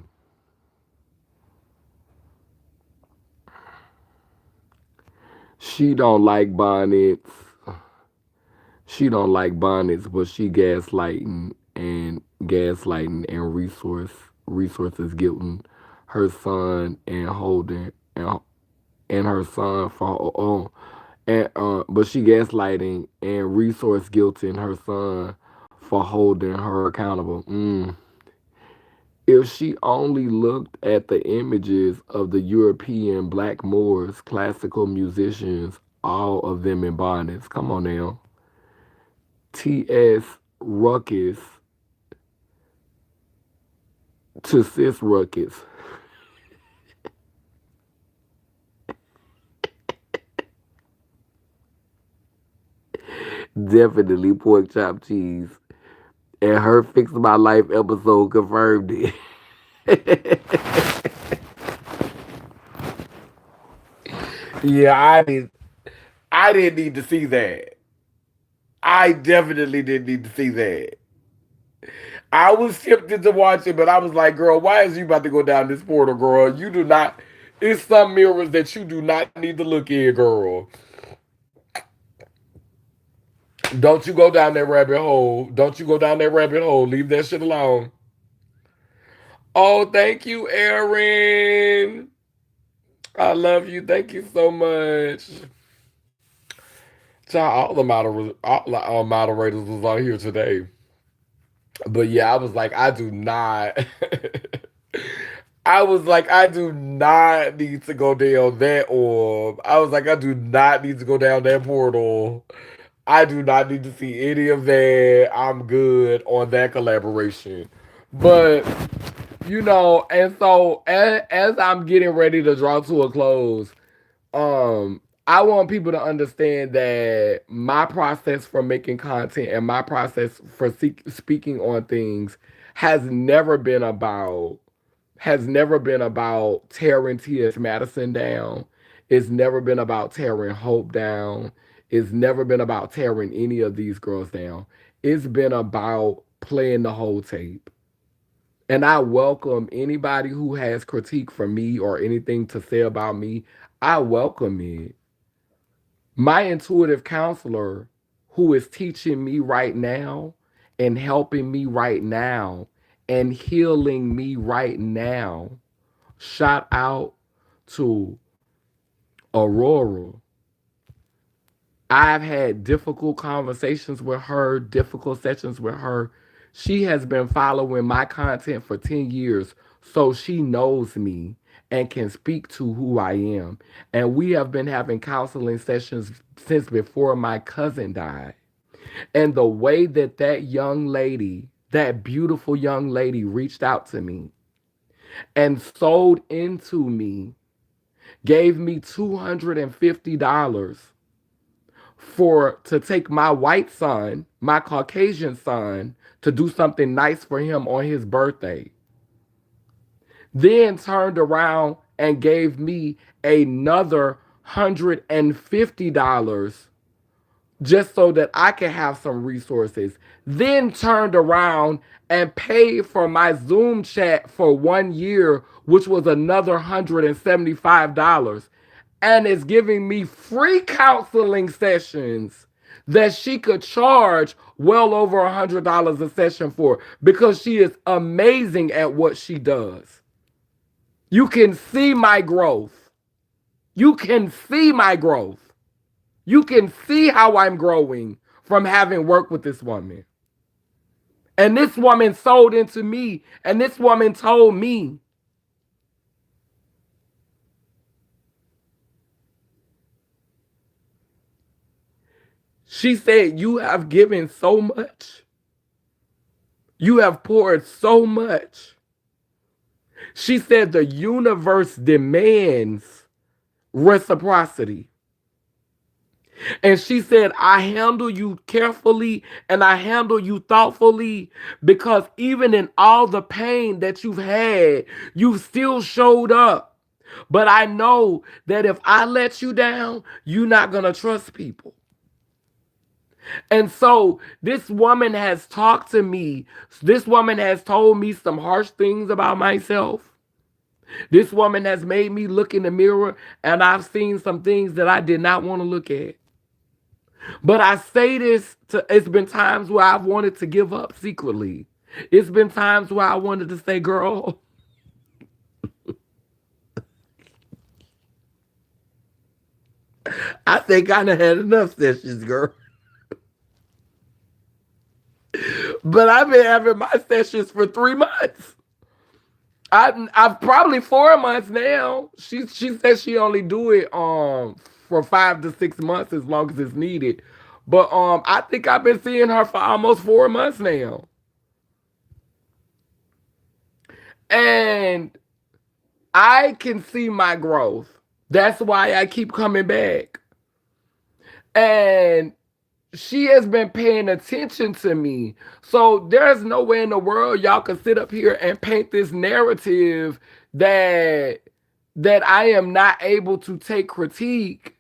She don't like bonnets. She don't like bonnets, but she gaslighting and resources guilting her son and holding and her son for and but she gaslighting and resource guilting her son for holding her accountable. If she only looked at the images of the European Black Moors, classical musicians, all of them in bonnets. Come on now. T.S. Ruckus to Sis Ruckus. Definitely pork chop cheese. And her Fix My Life episode confirmed it. Yeah, I didn't need to see that. I definitely didn't need to see that. I was tempted to watch it, but I was like, girl, why is you about to go down this portal, girl? You do not. It's some mirrors that you do not need to look in, girl. Don't you go down that rabbit hole. Don't you go down that rabbit hole. Leave that shit alone. Oh, thank you, Erin. I love you. Thank you so much. Child, all the moderators was on here today. But yeah, I was like, I do not. I was like, I do not need to go down that orb. I was like, I do not need to go down that portal. I do not need to see any of that. I'm good on that collaboration. But, and so as I'm getting ready to draw to a close, I want people to understand that my process for making content and my process for speaking on things has never been about tearing T.S. Madison down. It's never been about tearing Hope down. It's never been about tearing any of these girls down. It's been about playing the whole tape. And I welcome anybody who has critique for me or anything to say about me. I welcome it. My intuitive counselor, who is teaching me right now and helping me right now and healing me right now, shout out to Aurora. I've had difficult conversations with her, difficult sessions with her. She has been following my content for 10 years, so she knows me and can speak to who I am. And we have been having counseling sessions since before my cousin died. And the way that that young lady, that beautiful young lady, reached out to me and sold into me, gave me $250 for to take my white son, my Caucasian son, to do something nice for him on his birthday. Then turned around and gave me another $150 just so that I can have some resources. Then turned around and paid for my Zoom chat for 1 year, which was another $175, and is giving me free counseling sessions that she could charge well over $100 a session for because she is amazing at what she does. You can see my growth. You can see my growth. You can see how I'm growing from having worked with this woman. And this woman sold into me, and this woman told me, she said, you have given so much. You have poured so much. She said the universe demands reciprocity. And she said, I handle you carefully and I handle you thoughtfully because even in all the pain that you've had, you still showed up. But I know that if I let you down, you're not going to trust people. And so this woman has talked to me. This woman has told me some harsh things about myself. This woman has made me look in the mirror and I've seen some things that I did not want to look at. But I say this it's been times where I've wanted to give up secretly. It's been times where I wanted to say, girl, I think I done had enough sessions, girl. But I've been having my sessions for 3 months. I've probably 4 months now. She says she only do it for 5 to 6 months as long as it's needed. But I think I've been seeing her for almost 4 months now. And I can see my growth. That's why I keep coming back. And she has been paying attention to me. So there's no way in the world y'all can sit up here and paint this narrative that I am not able to take critique.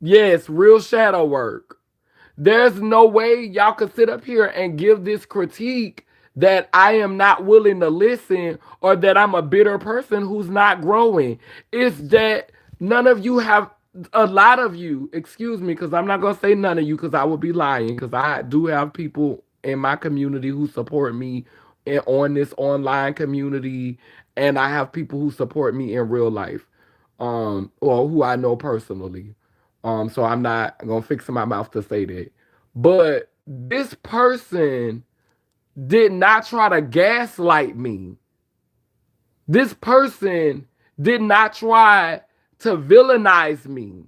Yes, real shadow work. There's no way y'all can sit up here and give this critique that I am not willing to listen or that I'm a bitter person who's not growing. It's that none of you have, a lot of you, excuse me, because I'm not going to say none of you because I would be lying, because I do have people in my community who support me on this online community, and I have people who support me in real life, or who I know personally. So I'm not gonna fix my mouth to say that. But this person did not try to gaslight me. This person did not try to villainize me.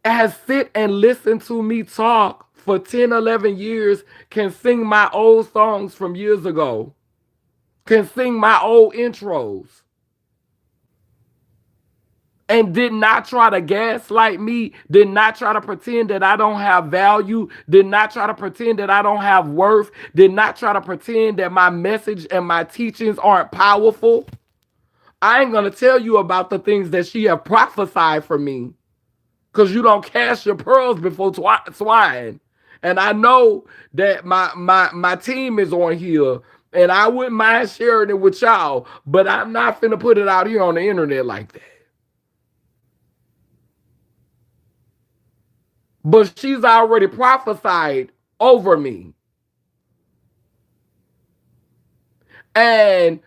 Has sit and listen to me talk for 10, 11 years, can sing my old songs from years ago, can sing my old intros, and did not try to gaslight me, did not try to pretend that I don't have value, did not try to pretend that I don't have worth, did not try to pretend that my message and my teachings aren't powerful. I ain't gonna tell you about the things that she have prophesied for me, because you don't cast your pearls before swine. And I know that my team is on here, and I wouldn't mind sharing it with y'all, but I'm not finna put it out here on the internet like that. But she's already prophesied over me. And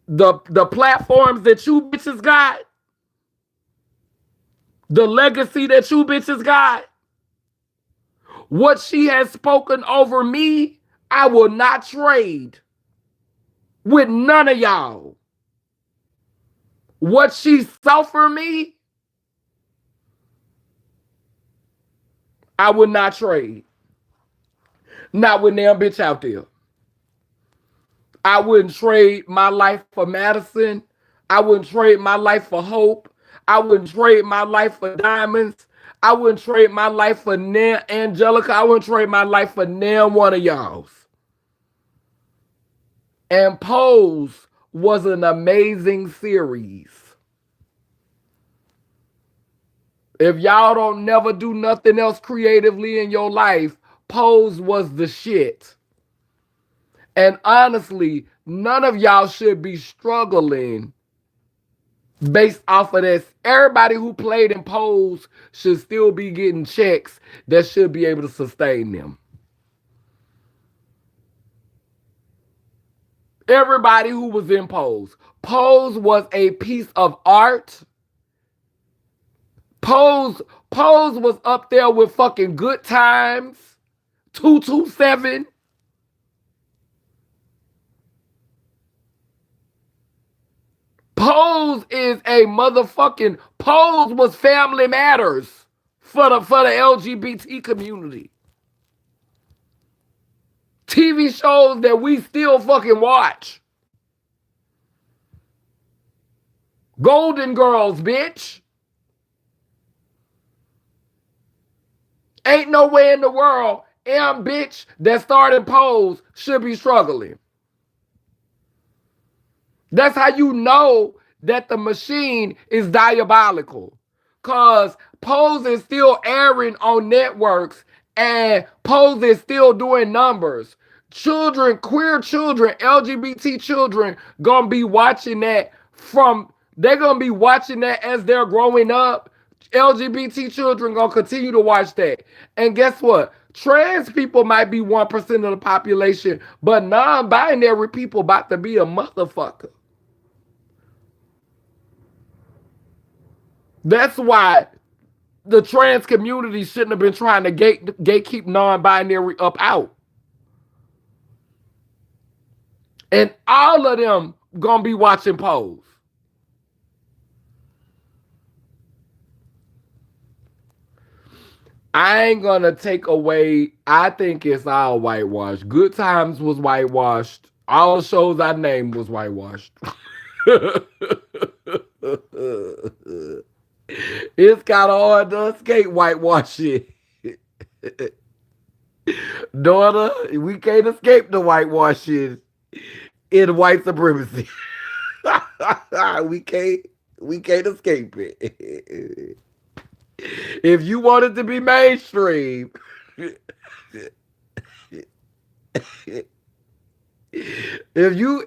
the platforms that you bitches got, the legacy that you bitches got, what she has spoken over me, I will not trade with none of y'all. What she saw for me, I would not trade. Not with damn bitch out there. I wouldn't trade my life for Madison. I wouldn't trade my life for Hope. I wouldn't trade my life for Diamonds. I wouldn't trade my life for Angelica. I wouldn't trade my life for near one of y'all's. And Pose was an amazing series. If y'all don't never do nothing else creatively in your life, Pose was the shit. And honestly, none of y'all should be struggling based off of this. Everybody who played in Pose should still be getting checks that should be able to sustain them. Everybody who was in Pose. Pose was a piece of art. Pose was up there with fucking Good Times, 227. Pose is a motherfucking, Pose was Family Matters for the LGBT community. TV shows that we still fucking watch. Golden Girls, bitch. Ain't no way in the world bitch that started Pose should be struggling. That's how you know that the machine is diabolical. Cause Pose is still airing on networks and Pose is still doing numbers. Children, queer children, LGBT children gonna be watching that they're gonna be watching that as they're growing up. LGBT children gonna continue to watch that. And guess what? Trans people might be 1% of the population, but non-binary people about to be a motherfucker. That's why the trans community shouldn't have been trying to gatekeep non-binary up out. And all of them gonna be watching Pose. I ain't gonna take away. I think it's all whitewashed. Good Times was whitewashed. All the shows I named was whitewashed. It's kind of hard to escape whitewashing. Daughter, we can't escape the whitewashing in white supremacy. we can't we can't escape it. If you want it to be mainstream, if you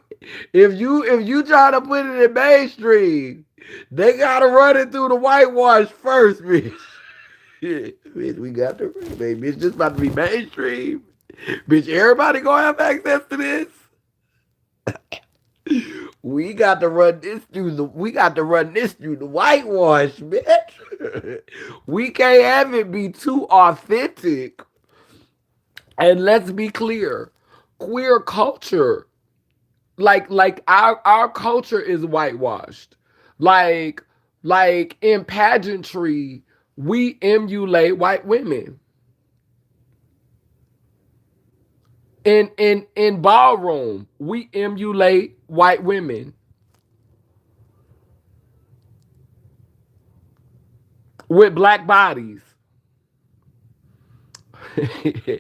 if you try to put it in mainstream, they gotta run it through the whitewash first, bitch. Bitch, we got to baby. It's just about to be mainstream. Bitch, everybody gonna have access to this. We got to run this through the whitewash, bitch. We can't have it be too authentic. And let's be clear. Queer culture, like our culture is whitewashed. Like like in pageantry, we emulate white women. In ballroom, we emulate white women with black bodies.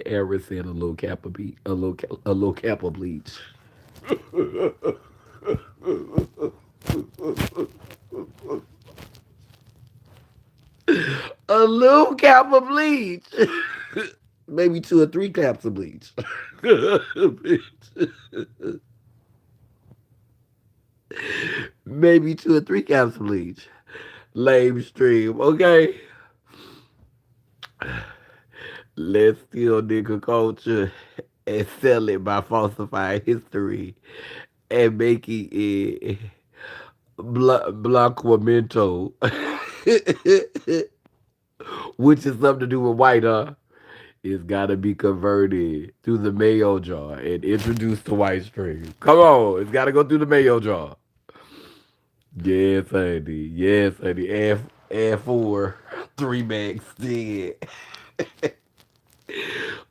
Eric said a little cap of beat, a little cap of bleach. A little cap of bleach. Maybe two or three caps of bleach. Maybe two or three caps of bleach. Lame stream, okay? Let's steal nigga culture and sell it by falsifying history and making it blanquamento, which is something to do with white, huh? It's gotta be converted through the mayo jar and introduced to white stream. Come on, it's gotta go through the mayo jar. Yes, honey. Yes, honey. And four, three bags dead.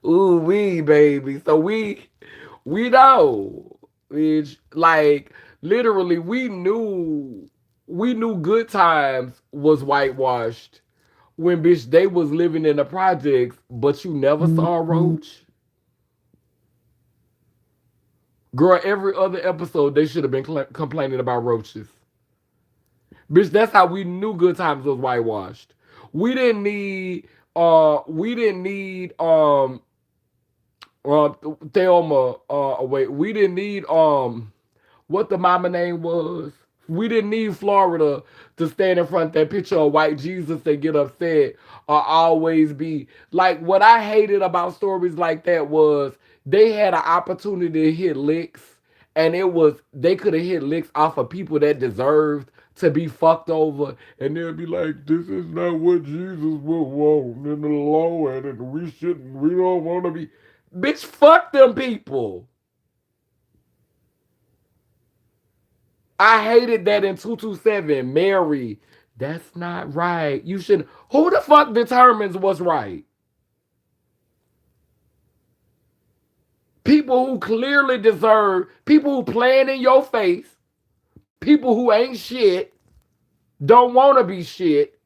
Ooh, we baby. So we know. It's like literally we knew good times was whitewashed when bitch they was living in the projects, but you never saw a roach. Girl, every other episode they should have been complaining about roaches. Bitch, that's how we knew good times was whitewashed. We didn't need uh Thelma wait, we didn't need what the mama name was. We didn't need Florida to stand in front of that picture of white Jesus and get upset or always be like what I hated about stories like that was they had an opportunity to hit licks and it was they could have hit licks off of people that deserved to be fucked over and they'll be like, this is not what Jesus would want in the Lord and we don't want to be bitch fuck them people. I hated that in 227. Mary, that's not right. You should. Who the fuck determines what's right? People who clearly deserve, people who playing in your face, people who ain't shit, don't want to be shit.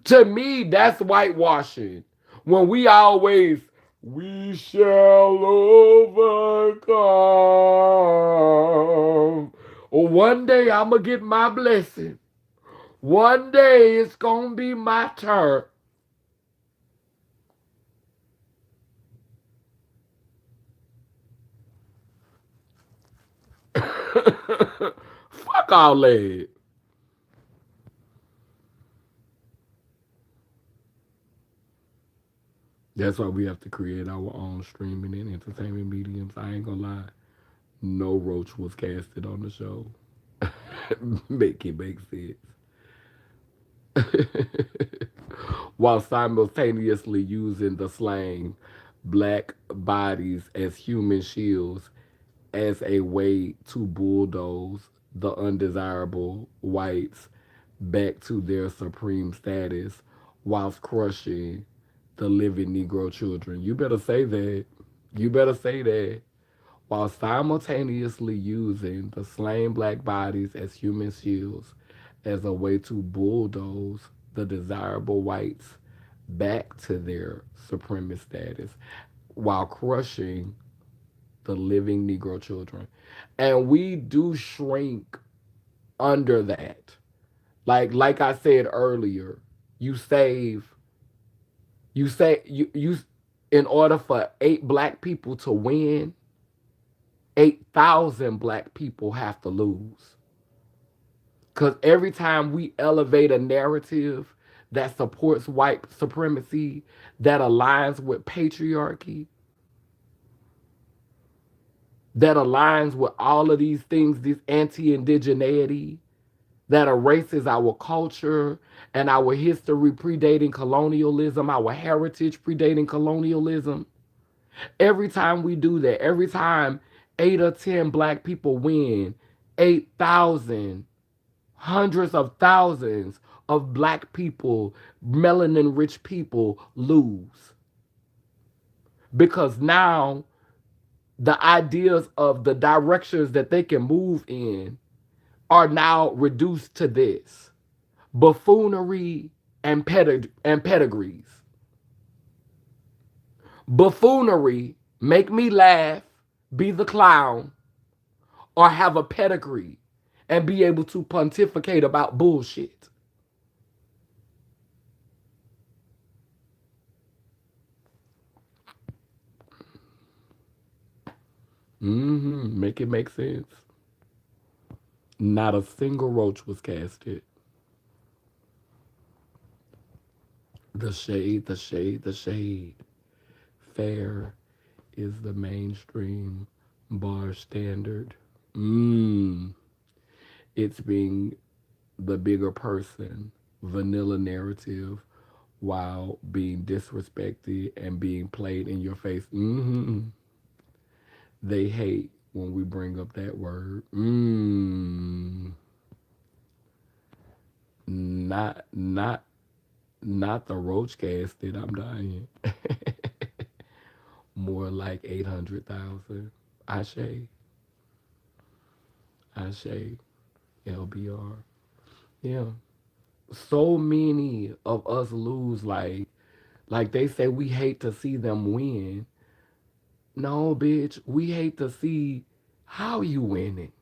To me, that's whitewashing. When we shall overcome. Or one day I'm going to get my blessing. One day it's going to be my turn. Fuck all that. That's why we have to create our own streaming and entertainment mediums. I ain't gonna lie. No roach was casted on the show. Make it make sense. While simultaneously using the slang black bodies as human shields as a way to bulldoze the undesirable whites back to their supreme status whilst crushing the living Negro children. You better say that. You better say that. While simultaneously using the slain black bodies as human shields as a way to bulldoze the desirable whites back to their supremacist status while crushing the living Negro children. And we do shrink under that. Like I said earlier, you save you say you In order for 8 black people to win, 8,000 black people have to lose. Because every time we elevate a narrative that supports white supremacy, that aligns with patriarchy, that aligns with all of these things, this anti indigeneity, that erases our culture and our history predating colonialism, our heritage predating colonialism. Every time we do that, every time 8 or 10 black people win, 8,000, hundreds of thousands of black people, melanin rich people lose. Because now the ideas of the directions that they can move in are now reduced to this buffoonery and, and pedigrees. Buffoonery, make me laugh, be the clown, or have a pedigree and be able to pontificate about bullshit. Make it make sense. Not a single roach was casted. The shade, the shade, the shade. Fair is the mainstream bar standard. It's being the bigger person, vanilla narrative, while being disrespected and being played in your face. They hate when we bring up that word. Not not the roach casted. I'm dying. More like 800,000. Ashe, Ashe, LBR. Yeah. So many of us lose. Like they say, we hate to see them win. No, bitch, we hate to see how you winning.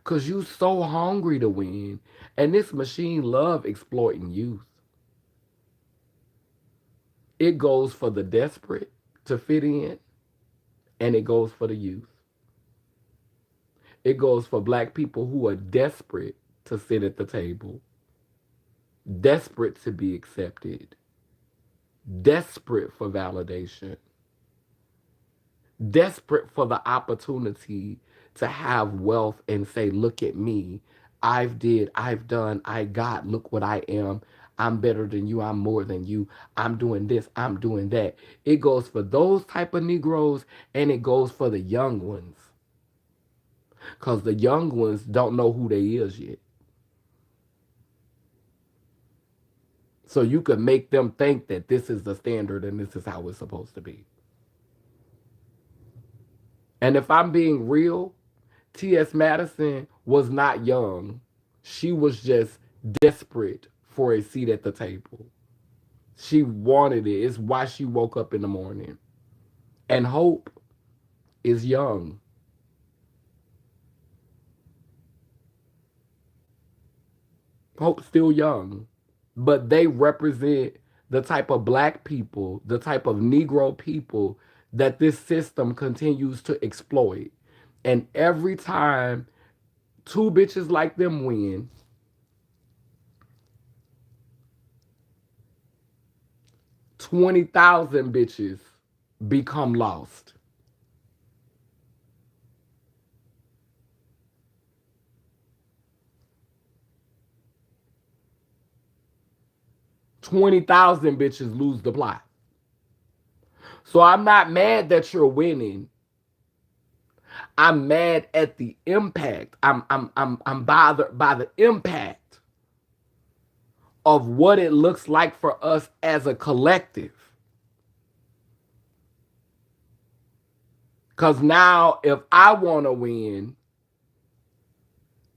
Cause you so hungry to win. And this machine love exploiting youth. It goes for the desperate to fit in, and it goes for the youth. It goes for black people who are desperate to sit at the table, desperate to be accepted, desperate for validation, desperate for the opportunity to have wealth and say, look at me. I've done, I got, look what I am. I'm better than you. I'm more than you. I'm doing this. I'm doing that. It goes for those type of Negroes, and it goes for the young ones. Because the young ones don't know who they is yet. So you could make them think that this is the standard and this is how it's supposed to be. And if I'm being real, T.S. Madison was not young. She was just desperate for a seat at the table. She wanted it. It's why she woke up in the morning. And Hope is young. Hope's still young. But they represent the type of black people, the type of Negro people that this system continues to exploit. And every time two bitches like them win, 20,000 bitches become lost. 20,000 bitches lose the plot. So I'm not mad that you're winning. I'm mad at the impact. I'm bothered by the impact of what it looks like for us as a collective. Because now, if I want to win,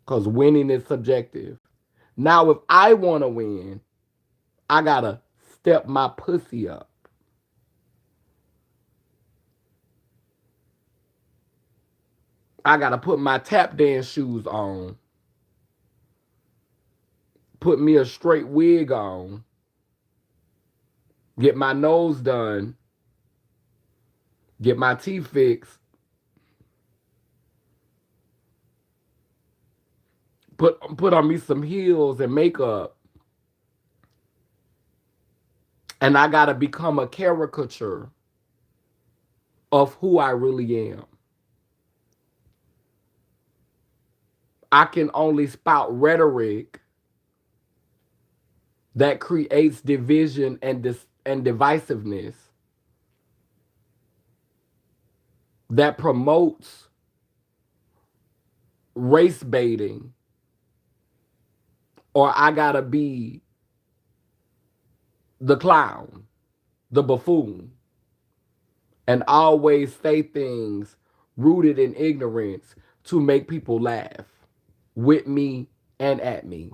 because winning is subjective, now if I want to win, I got to step my pussy up. I got to put my tap dance shoes on, put me a straight wig on, get my nose done, get my teeth fixed, put on me some heels and makeup, and I gotta become a caricature of who I really am. I can only spout rhetoric that creates division and divisiveness, that promotes race baiting, or I gotta be the clown, the buffoon, and always say things rooted in ignorance to make people laugh with me and at me.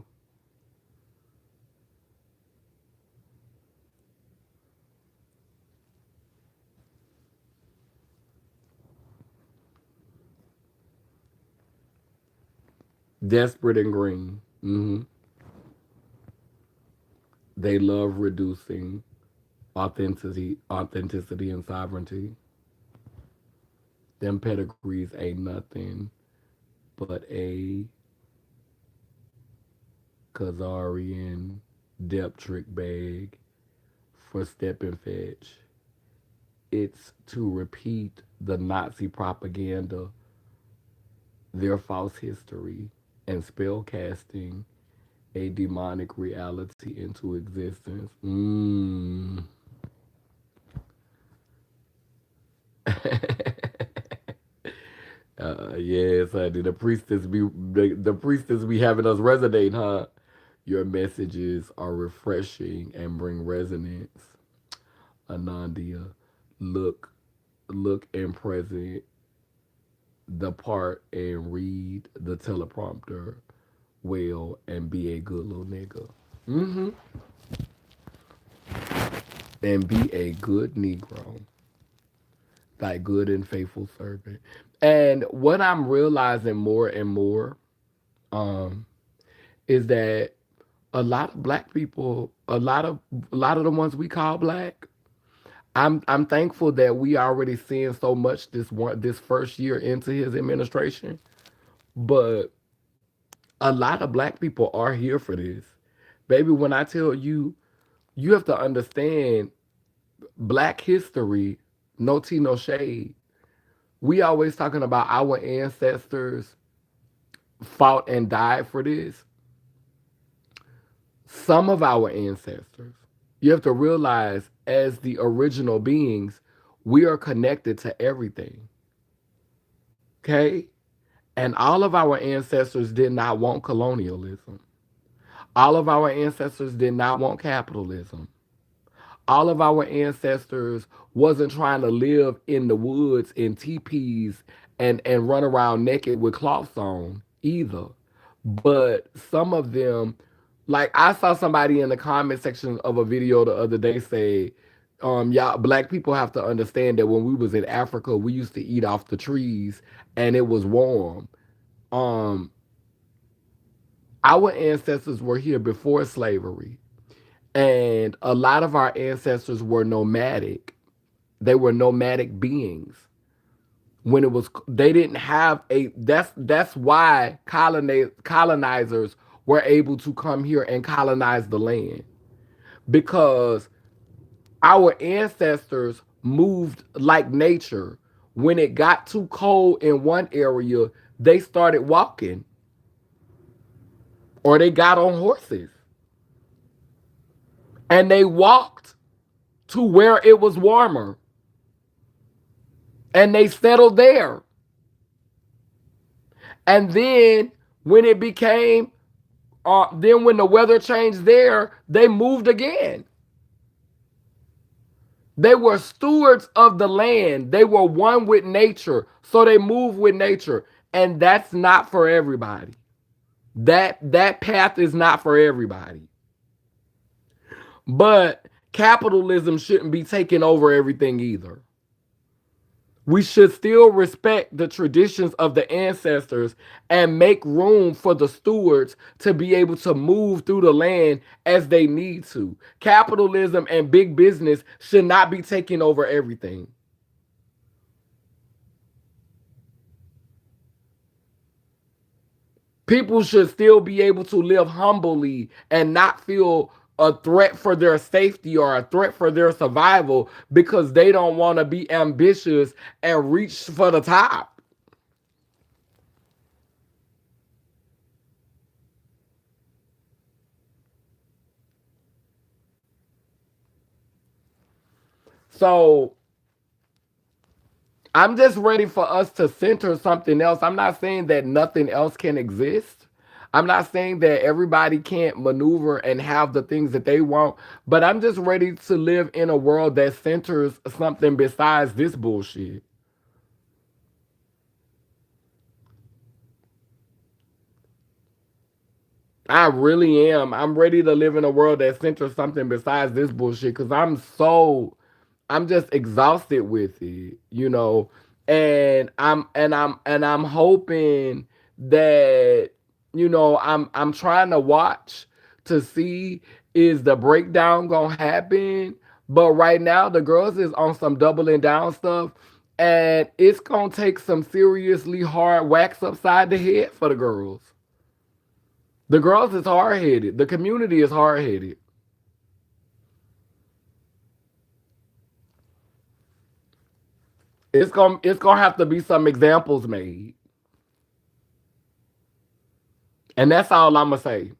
Desperate and green. They love reducing authenticity and sovereignty. Them pedigrees ain't nothing but a Khazarian depth trick bag for step and fetch. It's to repeat the Nazi propaganda, their false history, and spell casting a demonic reality into existence. Yes, honey. The priestess be having us resonate, huh? Your messages are refreshing and bring resonance. Anandia, look, look and present the part and read the teleprompter well and be a good little nigga. Mm-hmm. And be a good Negro, thy good and faithful servant. And what I'm realizing more and more um, is that a lot of black people, a lot of the ones we call black, I'm thankful that we already seeing so much this first year into his administration. But a lot of black people are here for this. Baby, when I tell you, you have to understand black history, no tea, no shade. We always talking about our ancestors fought and died for this. Some of our ancestors, you have to realize, as the original beings, we are connected to everything. Okay? And all of our ancestors did not want colonialism. All of our ancestors did not want capitalism. All of our ancestors wasn't trying to live in the woods in teepees and run around naked with cloths on either. But some of them, like I saw somebody in the comment section of a video the other day say, y'all black people have to understand that when we was in Africa, we used to eat off the trees and it was warm. Um, our ancestors were here before slavery. And a lot of our ancestors were nomadic. They were nomadic beings. When it was they didn't have a that's why colonizers were able to come here and colonize the land, because our ancestors moved like nature. When it got too cold in one area, they started walking or they got on horses and they walked to where it was warmer and they settled there. And then when it became, then when the weather changed there, they moved again. They were stewards of the land. They were one with nature. So they moved with nature. And that's not for everybody. That path is not for everybody. But capitalism shouldn't be taking over everything either. We should still respect the traditions of the ancestors and make room for the stewards to be able to move through the land as they need to. Capitalism and big business should not be taking over everything. People should still be able to live humbly and not feel a threat for their safety or a threat for their survival because they don't want to be ambitious and reach for the top. So I'm just ready for us to center something else. I'm not saying that nothing else can exist. I'm not saying that everybody can't maneuver and have the things that they want, but I'm just ready to live in a world that centers something besides this bullshit. I really am. I'm ready to live in a world that centers something besides this bullshit because I'm just exhausted with it, and I'm hoping that I'm trying to watch to see is the breakdown gonna happen. But right now the girls is on some doubling down stuff, and it's gonna take some seriously hard whacks upside the head for the girls. The girls is hard headed. The community is hard headed. It's gonna have to be some examples made, and that's all I'm gonna say.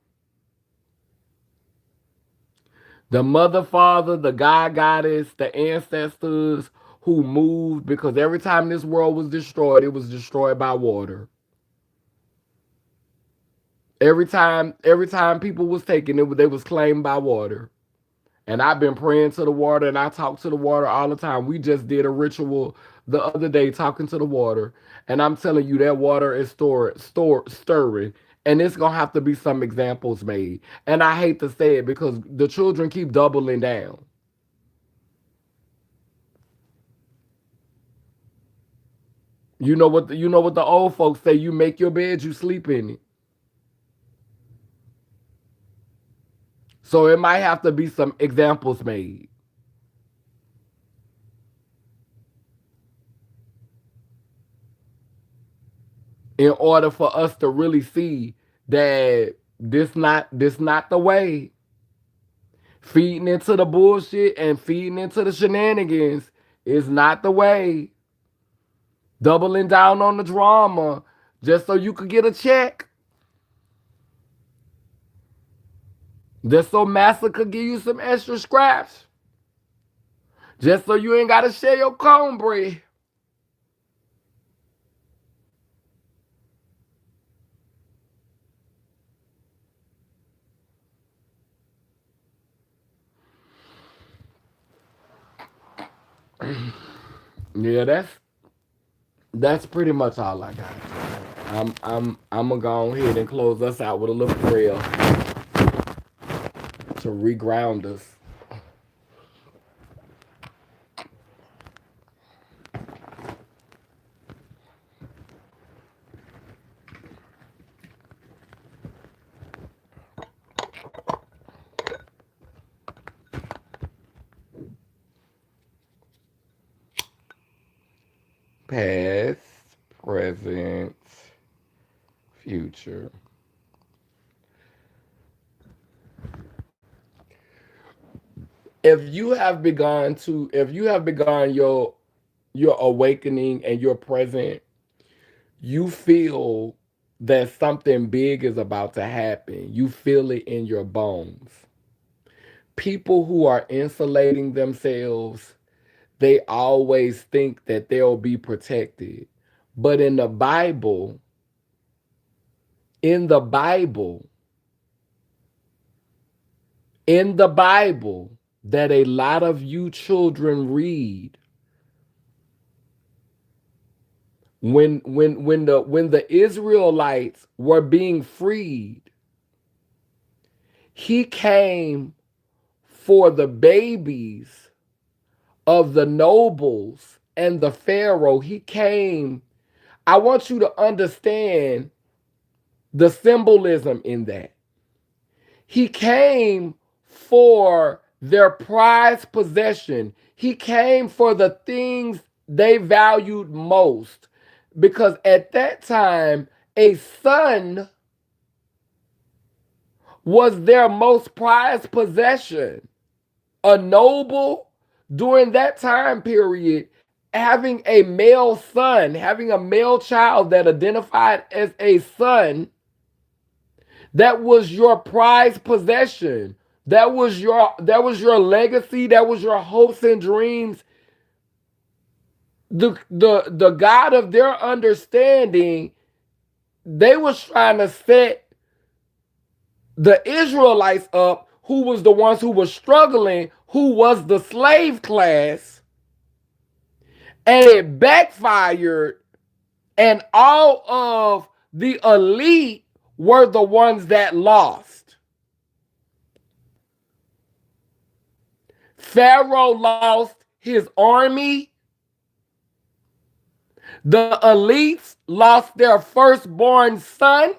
The mother, father, the God, goddess, the ancestors who moved because every time this world was destroyed by water. Every time people was taken, they was claimed by water. And I've been praying to the water and I talk to the water all the time. We just did a ritual the other day talking to the water. And I'm telling you that water is stirring. And it's gonna have to be some examples made. And I hate to say it because the children keep doubling down. You know what the old folks say, you make your bed, you sleep in it. So it might have to be some examples made in order for us to really see that this not the way. Feeding into the bullshit and feeding into the shenanigans is not the way. Doubling down on the drama just so you could get a check. Just so Massa could give you some extra scraps. Just so you ain't gotta share your cornbread. Yeah, that's pretty much all I got. I'm gonna go ahead and close us out with a little prayer to reground us. Past, present, future. If you have begun your awakening and your present, you feel that something big is about to happen. You feel it in your bones. People who are insulating themselves, they always think that they'll be protected. But in the Bible, in the Bible that a lot of you children read, when the Israelites were being freed, he came for the babies of the nobles and the Pharaoh, he came. I want you to understand the symbolism in that. He came for their prized possession. He came for the things they valued most. Because at that time, a son was their most prized possession. A noble during that time period, having a male son, having a male child that identified as a son, that was your prized possession. That was your legacy. That was your hopes and dreams. The God of their understanding, they was trying to set the Israelites up, who was the ones who were struggling, who was the slave class, and it backfired, and all of the elite were the ones that lost. Pharaoh lost his army. The elites lost their firstborn son.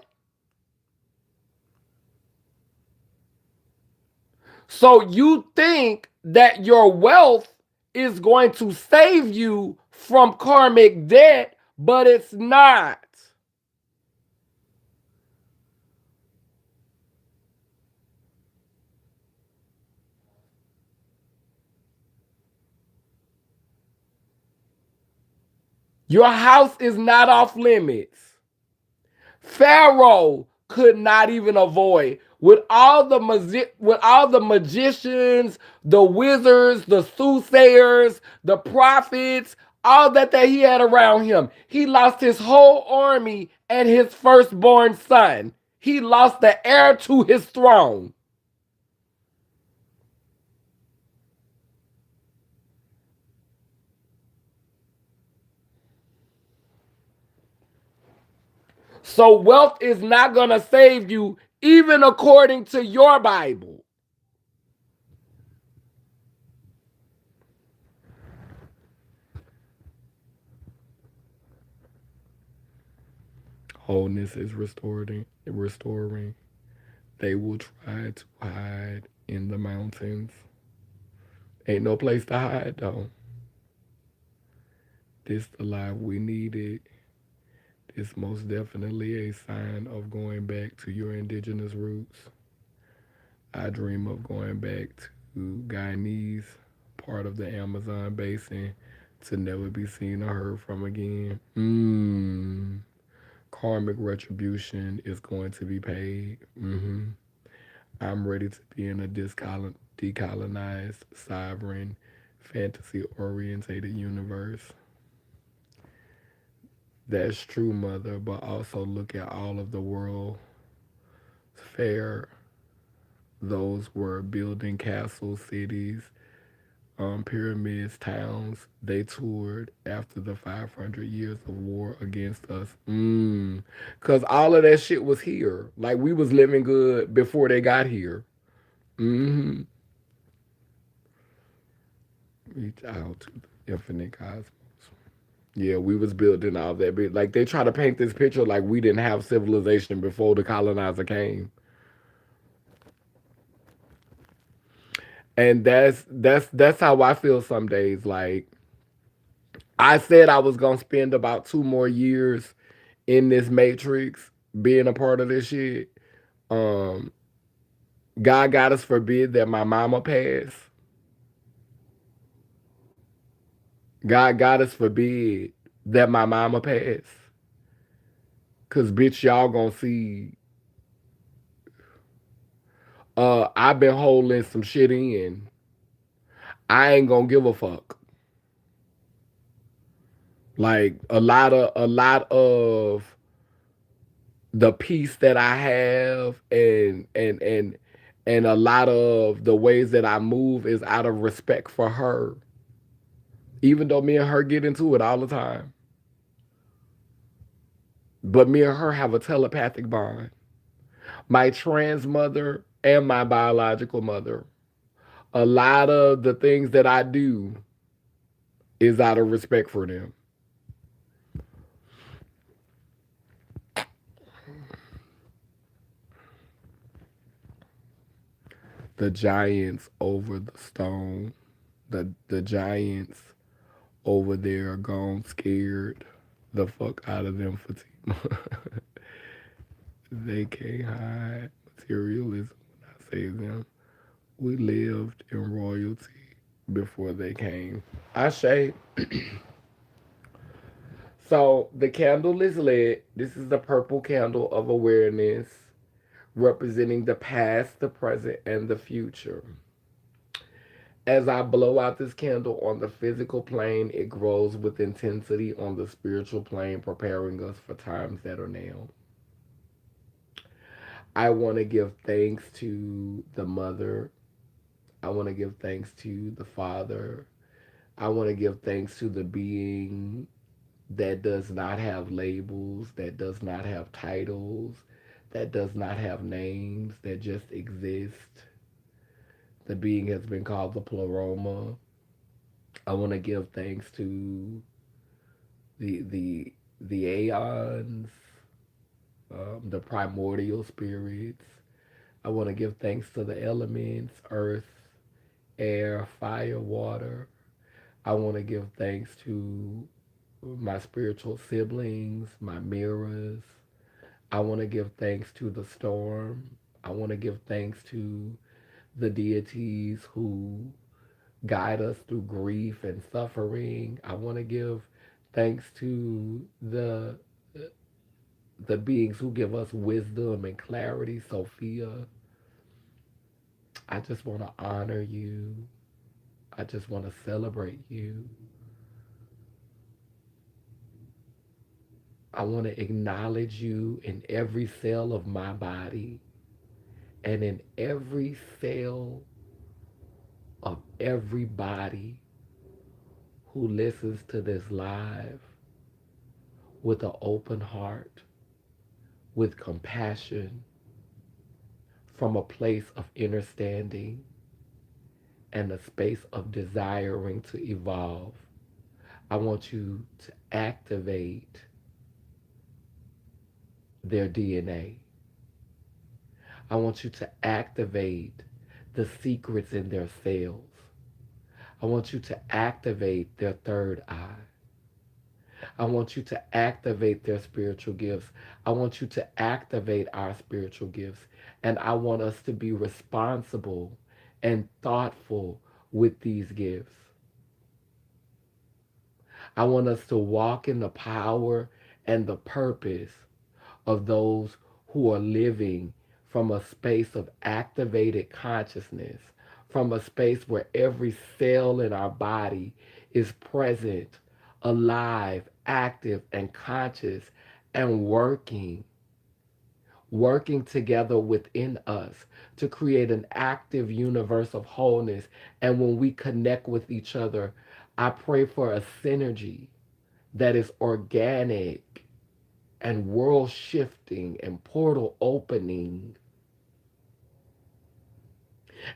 So you think that your wealth is going to save you from karmic debt, but it's not. Your house is not off limits. Pharaoh could not even avoid, with all the magicians, the wizards, the soothsayers, the prophets, all that he had around him. He lost his whole army and his firstborn son. He lost the heir to his throne. So wealth is not going to save you, even according to your Bible. Wholeness is restoring. They will try to hide in the mountains. Ain't no place to hide though. This the life we needed. This most definitely a sign of going back to your indigenous roots. I dream of going back to Guyanese, part of the Amazon basin, to never be seen or heard from again. Karmic retribution is going to be paid. I'm ready to be in a decolonized, sovereign, fantasy orientated universe. That's true, mother, but also look at all of the world fair. Those were building castles, cities, pyramids, towns. They toured after the 500 years of war against us. Because all of that shit was here. Like, we was living good before they got here. Mm-hmm. Reach out to the infinite cosmos. Yeah, we was building all that. Like, they try to paint this picture like we didn't have civilization before the colonizer came. And that's how I feel some days. Like, I said I was gonna spend about 2 more years in this matrix, being a part of this shit. Um, God got us forbid that my mama pass. God got us forbid that my mama pass. Cause bitch, y'all gonna see. I've been holding some shit in. I ain't gonna give a fuck. Like, a lot of the peace that I have, and a lot of the ways that I move is out of respect for her. Even though me and her get into it all the time. But me and her have a telepathic bond. My trans mother and my biological mother. A lot of the things that I do, is out of respect for them. The giants over the stone, the giants over there are gone scared the fuck out of them, Fatima. They can't hide materialism when I say them. We lived in royalty before they came. Ashe. So the candle is lit. This is the purple candle of awareness, representing the past, the present, and the future. As I blow out this candle on the physical plane, it grows with intensity on the spiritual plane, preparing us for times that are now. I want to give thanks to the mother. I want to give thanks to the father. I want to give thanks to the being that does not have labels, that does not have titles, that does not have names, that just exist. The being has been called the pleroma. I want to give thanks to the the the aeons, the primordial spirits. I want to give thanks to the elements, earth, air, fire, water. I want to give thanks to my spiritual siblings, my mirrors. I want to give thanks to the storm. I want to give thanks to the deities who guide us through grief and suffering. I want to give thanks to the beings who give us wisdom and clarity, Sophia. I just want to honor you. I just want to celebrate you. I want to acknowledge you in every cell of my body and in every cell of everybody who listens to this live with an open heart, with compassion, from a place of understanding and a space of desiring to evolve. I want you to activate their DNA. I want you to activate the secrets in their cells. I want you to activate their third eye. I want you to activate their spiritual gifts. I want you to activate our spiritual gifts. And I want us to be responsible and thoughtful with these gifts. I want us to walk in the power and the purpose of those who are living from a space of activated consciousness, from a space where every cell in our body is present, alive, active, and conscious, and working together within us to create an active universe of wholeness. And when we connect with each other, I pray for a synergy that is organic and world shifting and portal opening,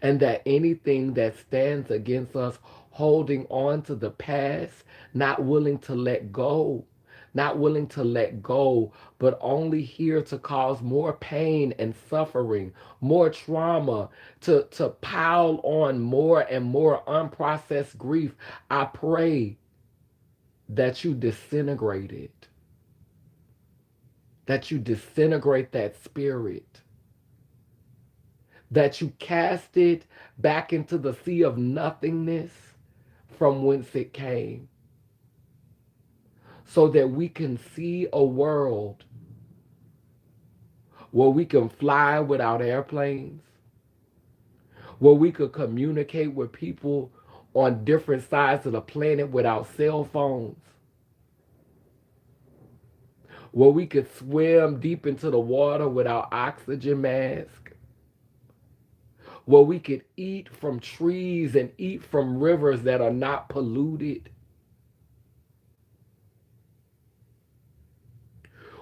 and that anything that stands against us holding on to the past, not willing to let go, not willing to let go, but only here to cause more pain and suffering, more trauma, to pile on more and more unprocessed grief. I pray that you disintegrate it, that you disintegrate that spirit, that you cast it back into the sea of nothingness from whence it came, so that we can see a world where we can fly without airplanes, where we could communicate with people on different sides of the planet without cell phones, where we could swim deep into the water without oxygen masks, where we could eat from trees and eat from rivers that are not polluted,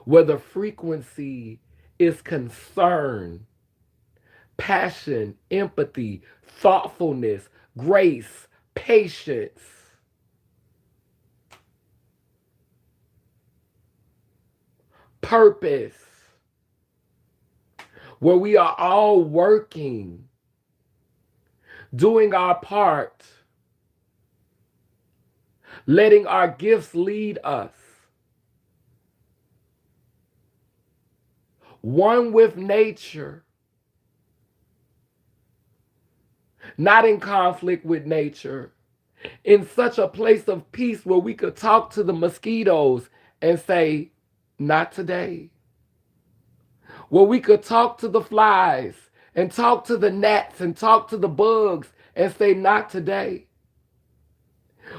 where the frequency is concern, passion, empathy, thoughtfulness, grace, patience, purpose, where we are all working, doing our part, letting our gifts lead us, one with nature, not in conflict with nature, in such a place of peace where we could talk to the mosquitoes and say, not today. Where we could talk to the flies and talk to the gnats and talk to the bugs and say, not today.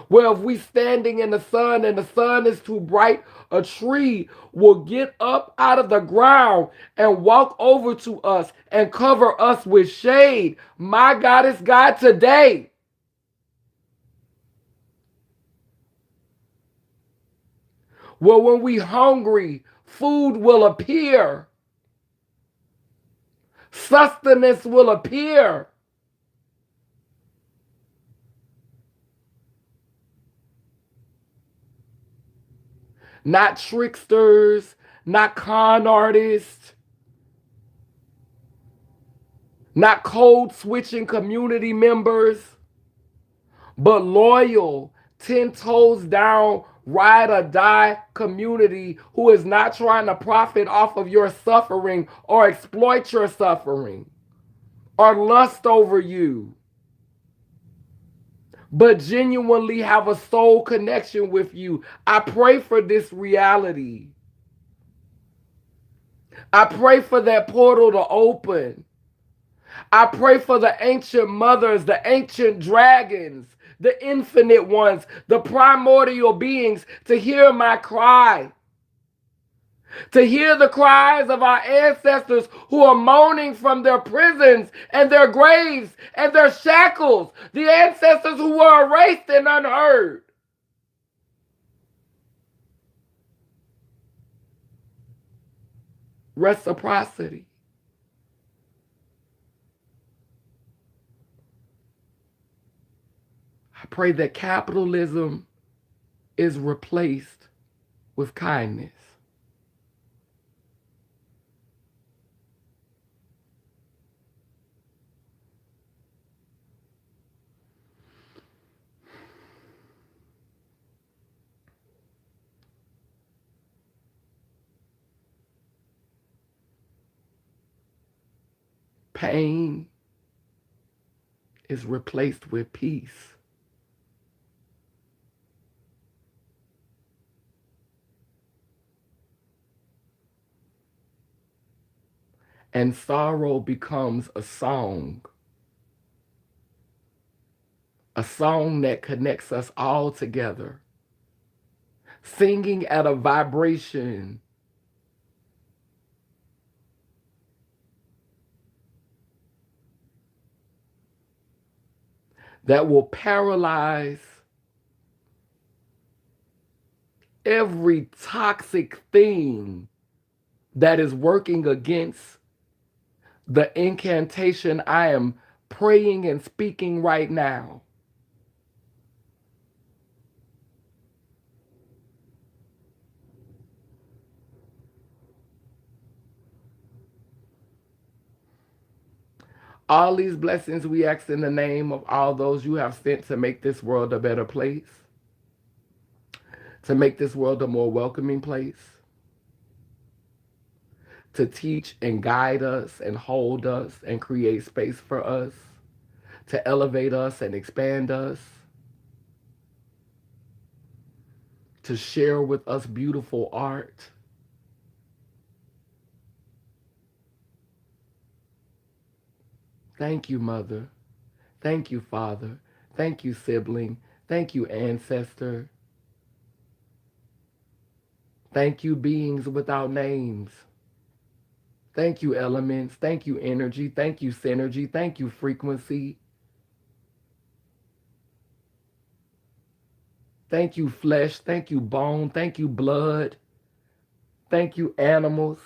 Where if we standing in the sun and the sun is too bright, a tree will get up out of the ground and walk over to us and cover us with shade. My God is God today. Well, when we hungry, food will appear. Sustenance will appear. Not tricksters, not con artists, not code switching community members, but loyal, 10 toes down, ride or die community who is not trying to profit off of your suffering or exploit your suffering or lust over you, but genuinely have a soul connection with you. I pray for this reality. I pray for that portal to open. I pray for the ancient mothers, the ancient dragons, the infinite ones, the primordial beings to hear my cry. To hear the cries of our ancestors who are moaning from their prisons and their graves and their shackles. The ancestors who were erased and unheard. Reciprocity. I pray that capitalism is replaced with kindness. Pain is replaced with peace. And sorrow becomes a song that connects us all together, singing at a vibration that will paralyze every toxic thing that is working against the incantation I am praying and speaking right now. All these blessings we ask in the name of all those you have sent to make this world a better place, to make this world a more welcoming place, to teach and guide us and hold us and create space for us, to elevate us and expand us, to share with us beautiful art. Thank you, Mother. Thank you, Father. Thank you, sibling. Thank you, ancestor. Thank you, beings without names. Thank you, elements. Thank you, energy. Thank you, synergy. Thank you, frequency. Thank you, flesh. Thank you, bone. Thank you, blood. Thank you, animals.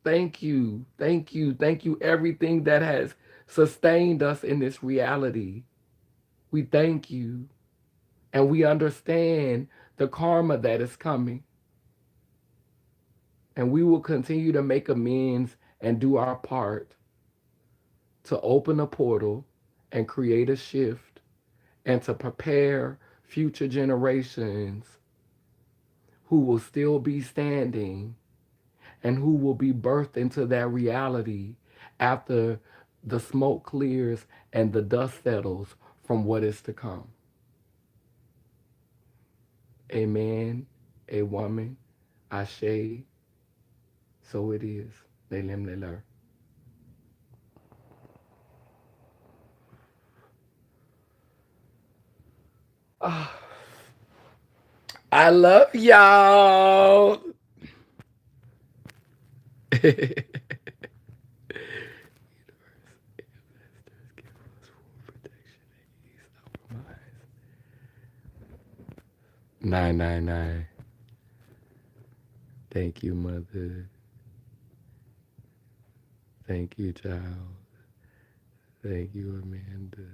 Thank you. Thank you. Thank you, everything that has sustained us in this reality. We thank you. And we understand the karma that is coming. And we will continue to make amends and do our part to open a portal and create a shift and to prepare future generations who will still be standing and who will be birthed into that reality after the smoke clears and the dust settles from what is to come. A man, a woman, Ashe, so it is. Lelem leler. Ah, I love y'all. Nine nine nine. Thank you, mother. Thank you, child. Thank you, Amanda.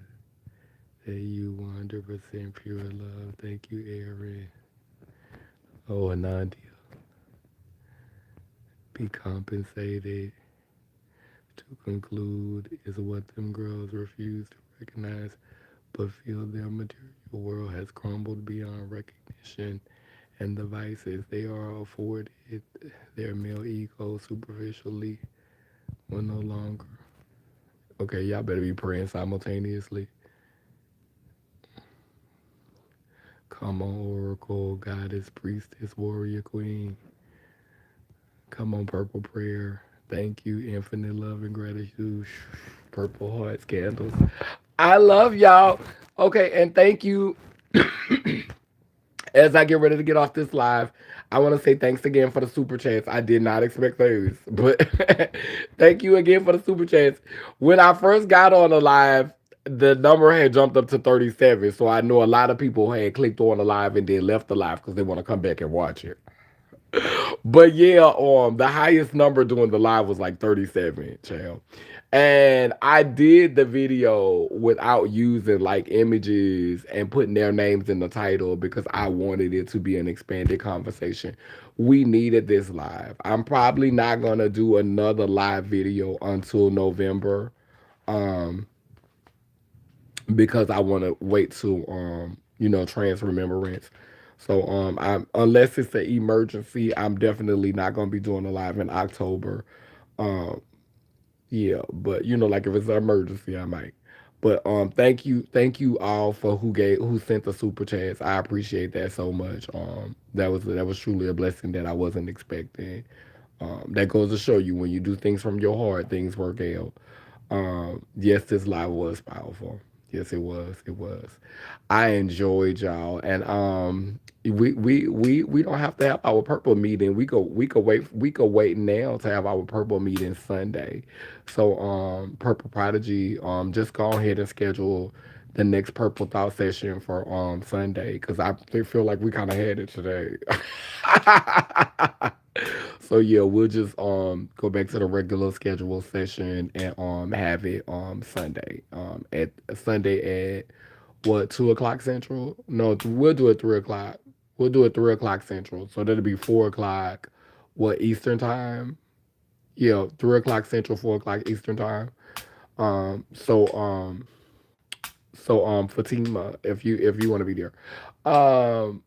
Thank you, 100% pure love. Thank you, Aaron. Oh, Anandia. Be compensated. To conclude is what them girls refuse to recognize, but feel their material world has crumbled beyond recognition, and the vices they are afforded their male ego superficially will no longer. Okay, y'all better be praying simultaneously. Come on, Oracle, Goddess, Priestess, Warrior, Queen. Come on, Purple Prayer. Thank you, infinite love and gratitude. Purple hearts, candles. I love y'all. Okay, and thank you. As I get ready to get off this live, I want to say thanks again for the super chats. I did not expect those, but thank you again for the super chats. When I first got on the live, the number had jumped up to 37, so I know a lot of people had clicked on the live and then left the live because they want to come back and watch it. But yeah, the highest number doing the live was like 37, child. And I did the video without using like images and putting their names in the title because I wanted it to be an expanded conversation. We needed this live. I'm probably not gonna do another live video until November. Um, because I want to wait to trans remembrance. So I unless it's an emergency, I'm definitely not gonna be doing a live in October. Um, yeah, but like if it's an emergency, I might. But thank you all for who sent the super chats. I appreciate that so much. That was truly a blessing that I wasn't expecting. That goes to show you when you do things from your heart, things work out. Yes, this live was powerful. Yes, it was. It was. I enjoyed y'all, and we don't have to have our purple meeting. We could wait now to have our purple meeting Sunday. So Purple Prodigy, just go ahead and schedule the next Purple Thought session for Sunday because I feel like we kind of had it today. So yeah, we'll just go back to the regular schedule session and have it Sunday at Sunday at what 2 o'clock Central? No, we'll do it 3 o'clock. We'll do it 3 o'clock Central. So that'll be 4 o'clock. What Eastern time? Yeah, 3 o'clock Central, 4 o'clock Eastern time. So Fatima, if you want to be there, um,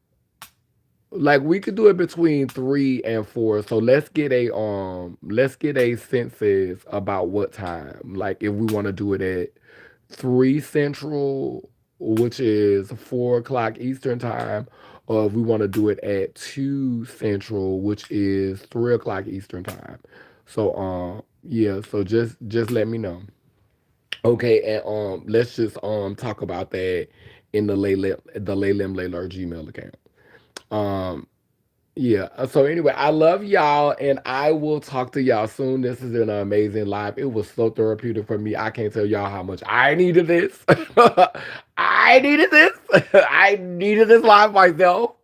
like we could do it between 3 and 4. So let's get a census about what time. Like if we want to do it at 3 Central, which is 4 o'clock Eastern time, or if we want to do it at 2 Central, which is 3 o'clock Eastern time. So yeah, so just let me know. Okay, and let's just talk about that in the Laylim Layler Gmail account. Um yeah. So anyway, I love y'all, and I will talk to y'all soon. This is an amazing live. It was so therapeutic for me. I can't tell y'all how much I needed this. I needed this. I needed this live myself.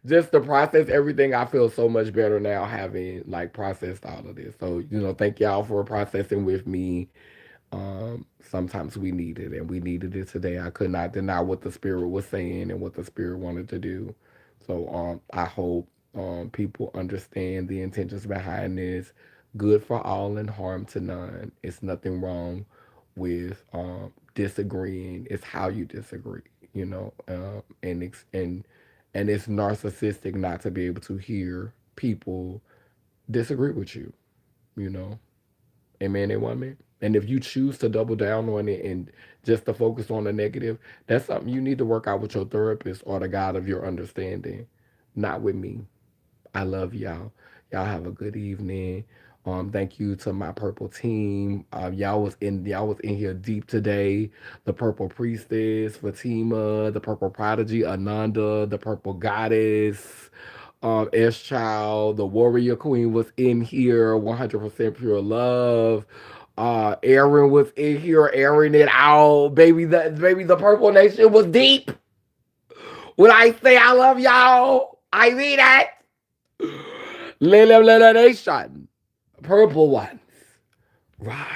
Just to process everything, I feel so much better now having like processed all of this. So thank y'all for processing with me. Sometimes we need it, and we needed it today. I could not deny what the spirit was saying and what the spirit wanted to do. So I hope. People understand the intentions behind this. Good for all and harm to none. It's nothing wrong with disagreeing. It's how you disagree, and it's narcissistic not to be able to hear people disagree with you, you know. Amen and woman. And if you choose to double down on it and just to focus on the negative, that's something you need to work out with your therapist or the God of your understanding, not with me. I love y'all. Y'all have a good evening. Thank you to my purple team. Y'all was in here deep today. The purple priestess, Fatima, the purple prodigy, Ananda, the purple goddess, S Child, the warrior queen was in here. 100% pure love. Aaron was in here, airing it out. Baby, the purple nation was deep. When I say I love y'all, I mean it. Lila Nation. Purple ones. Rise.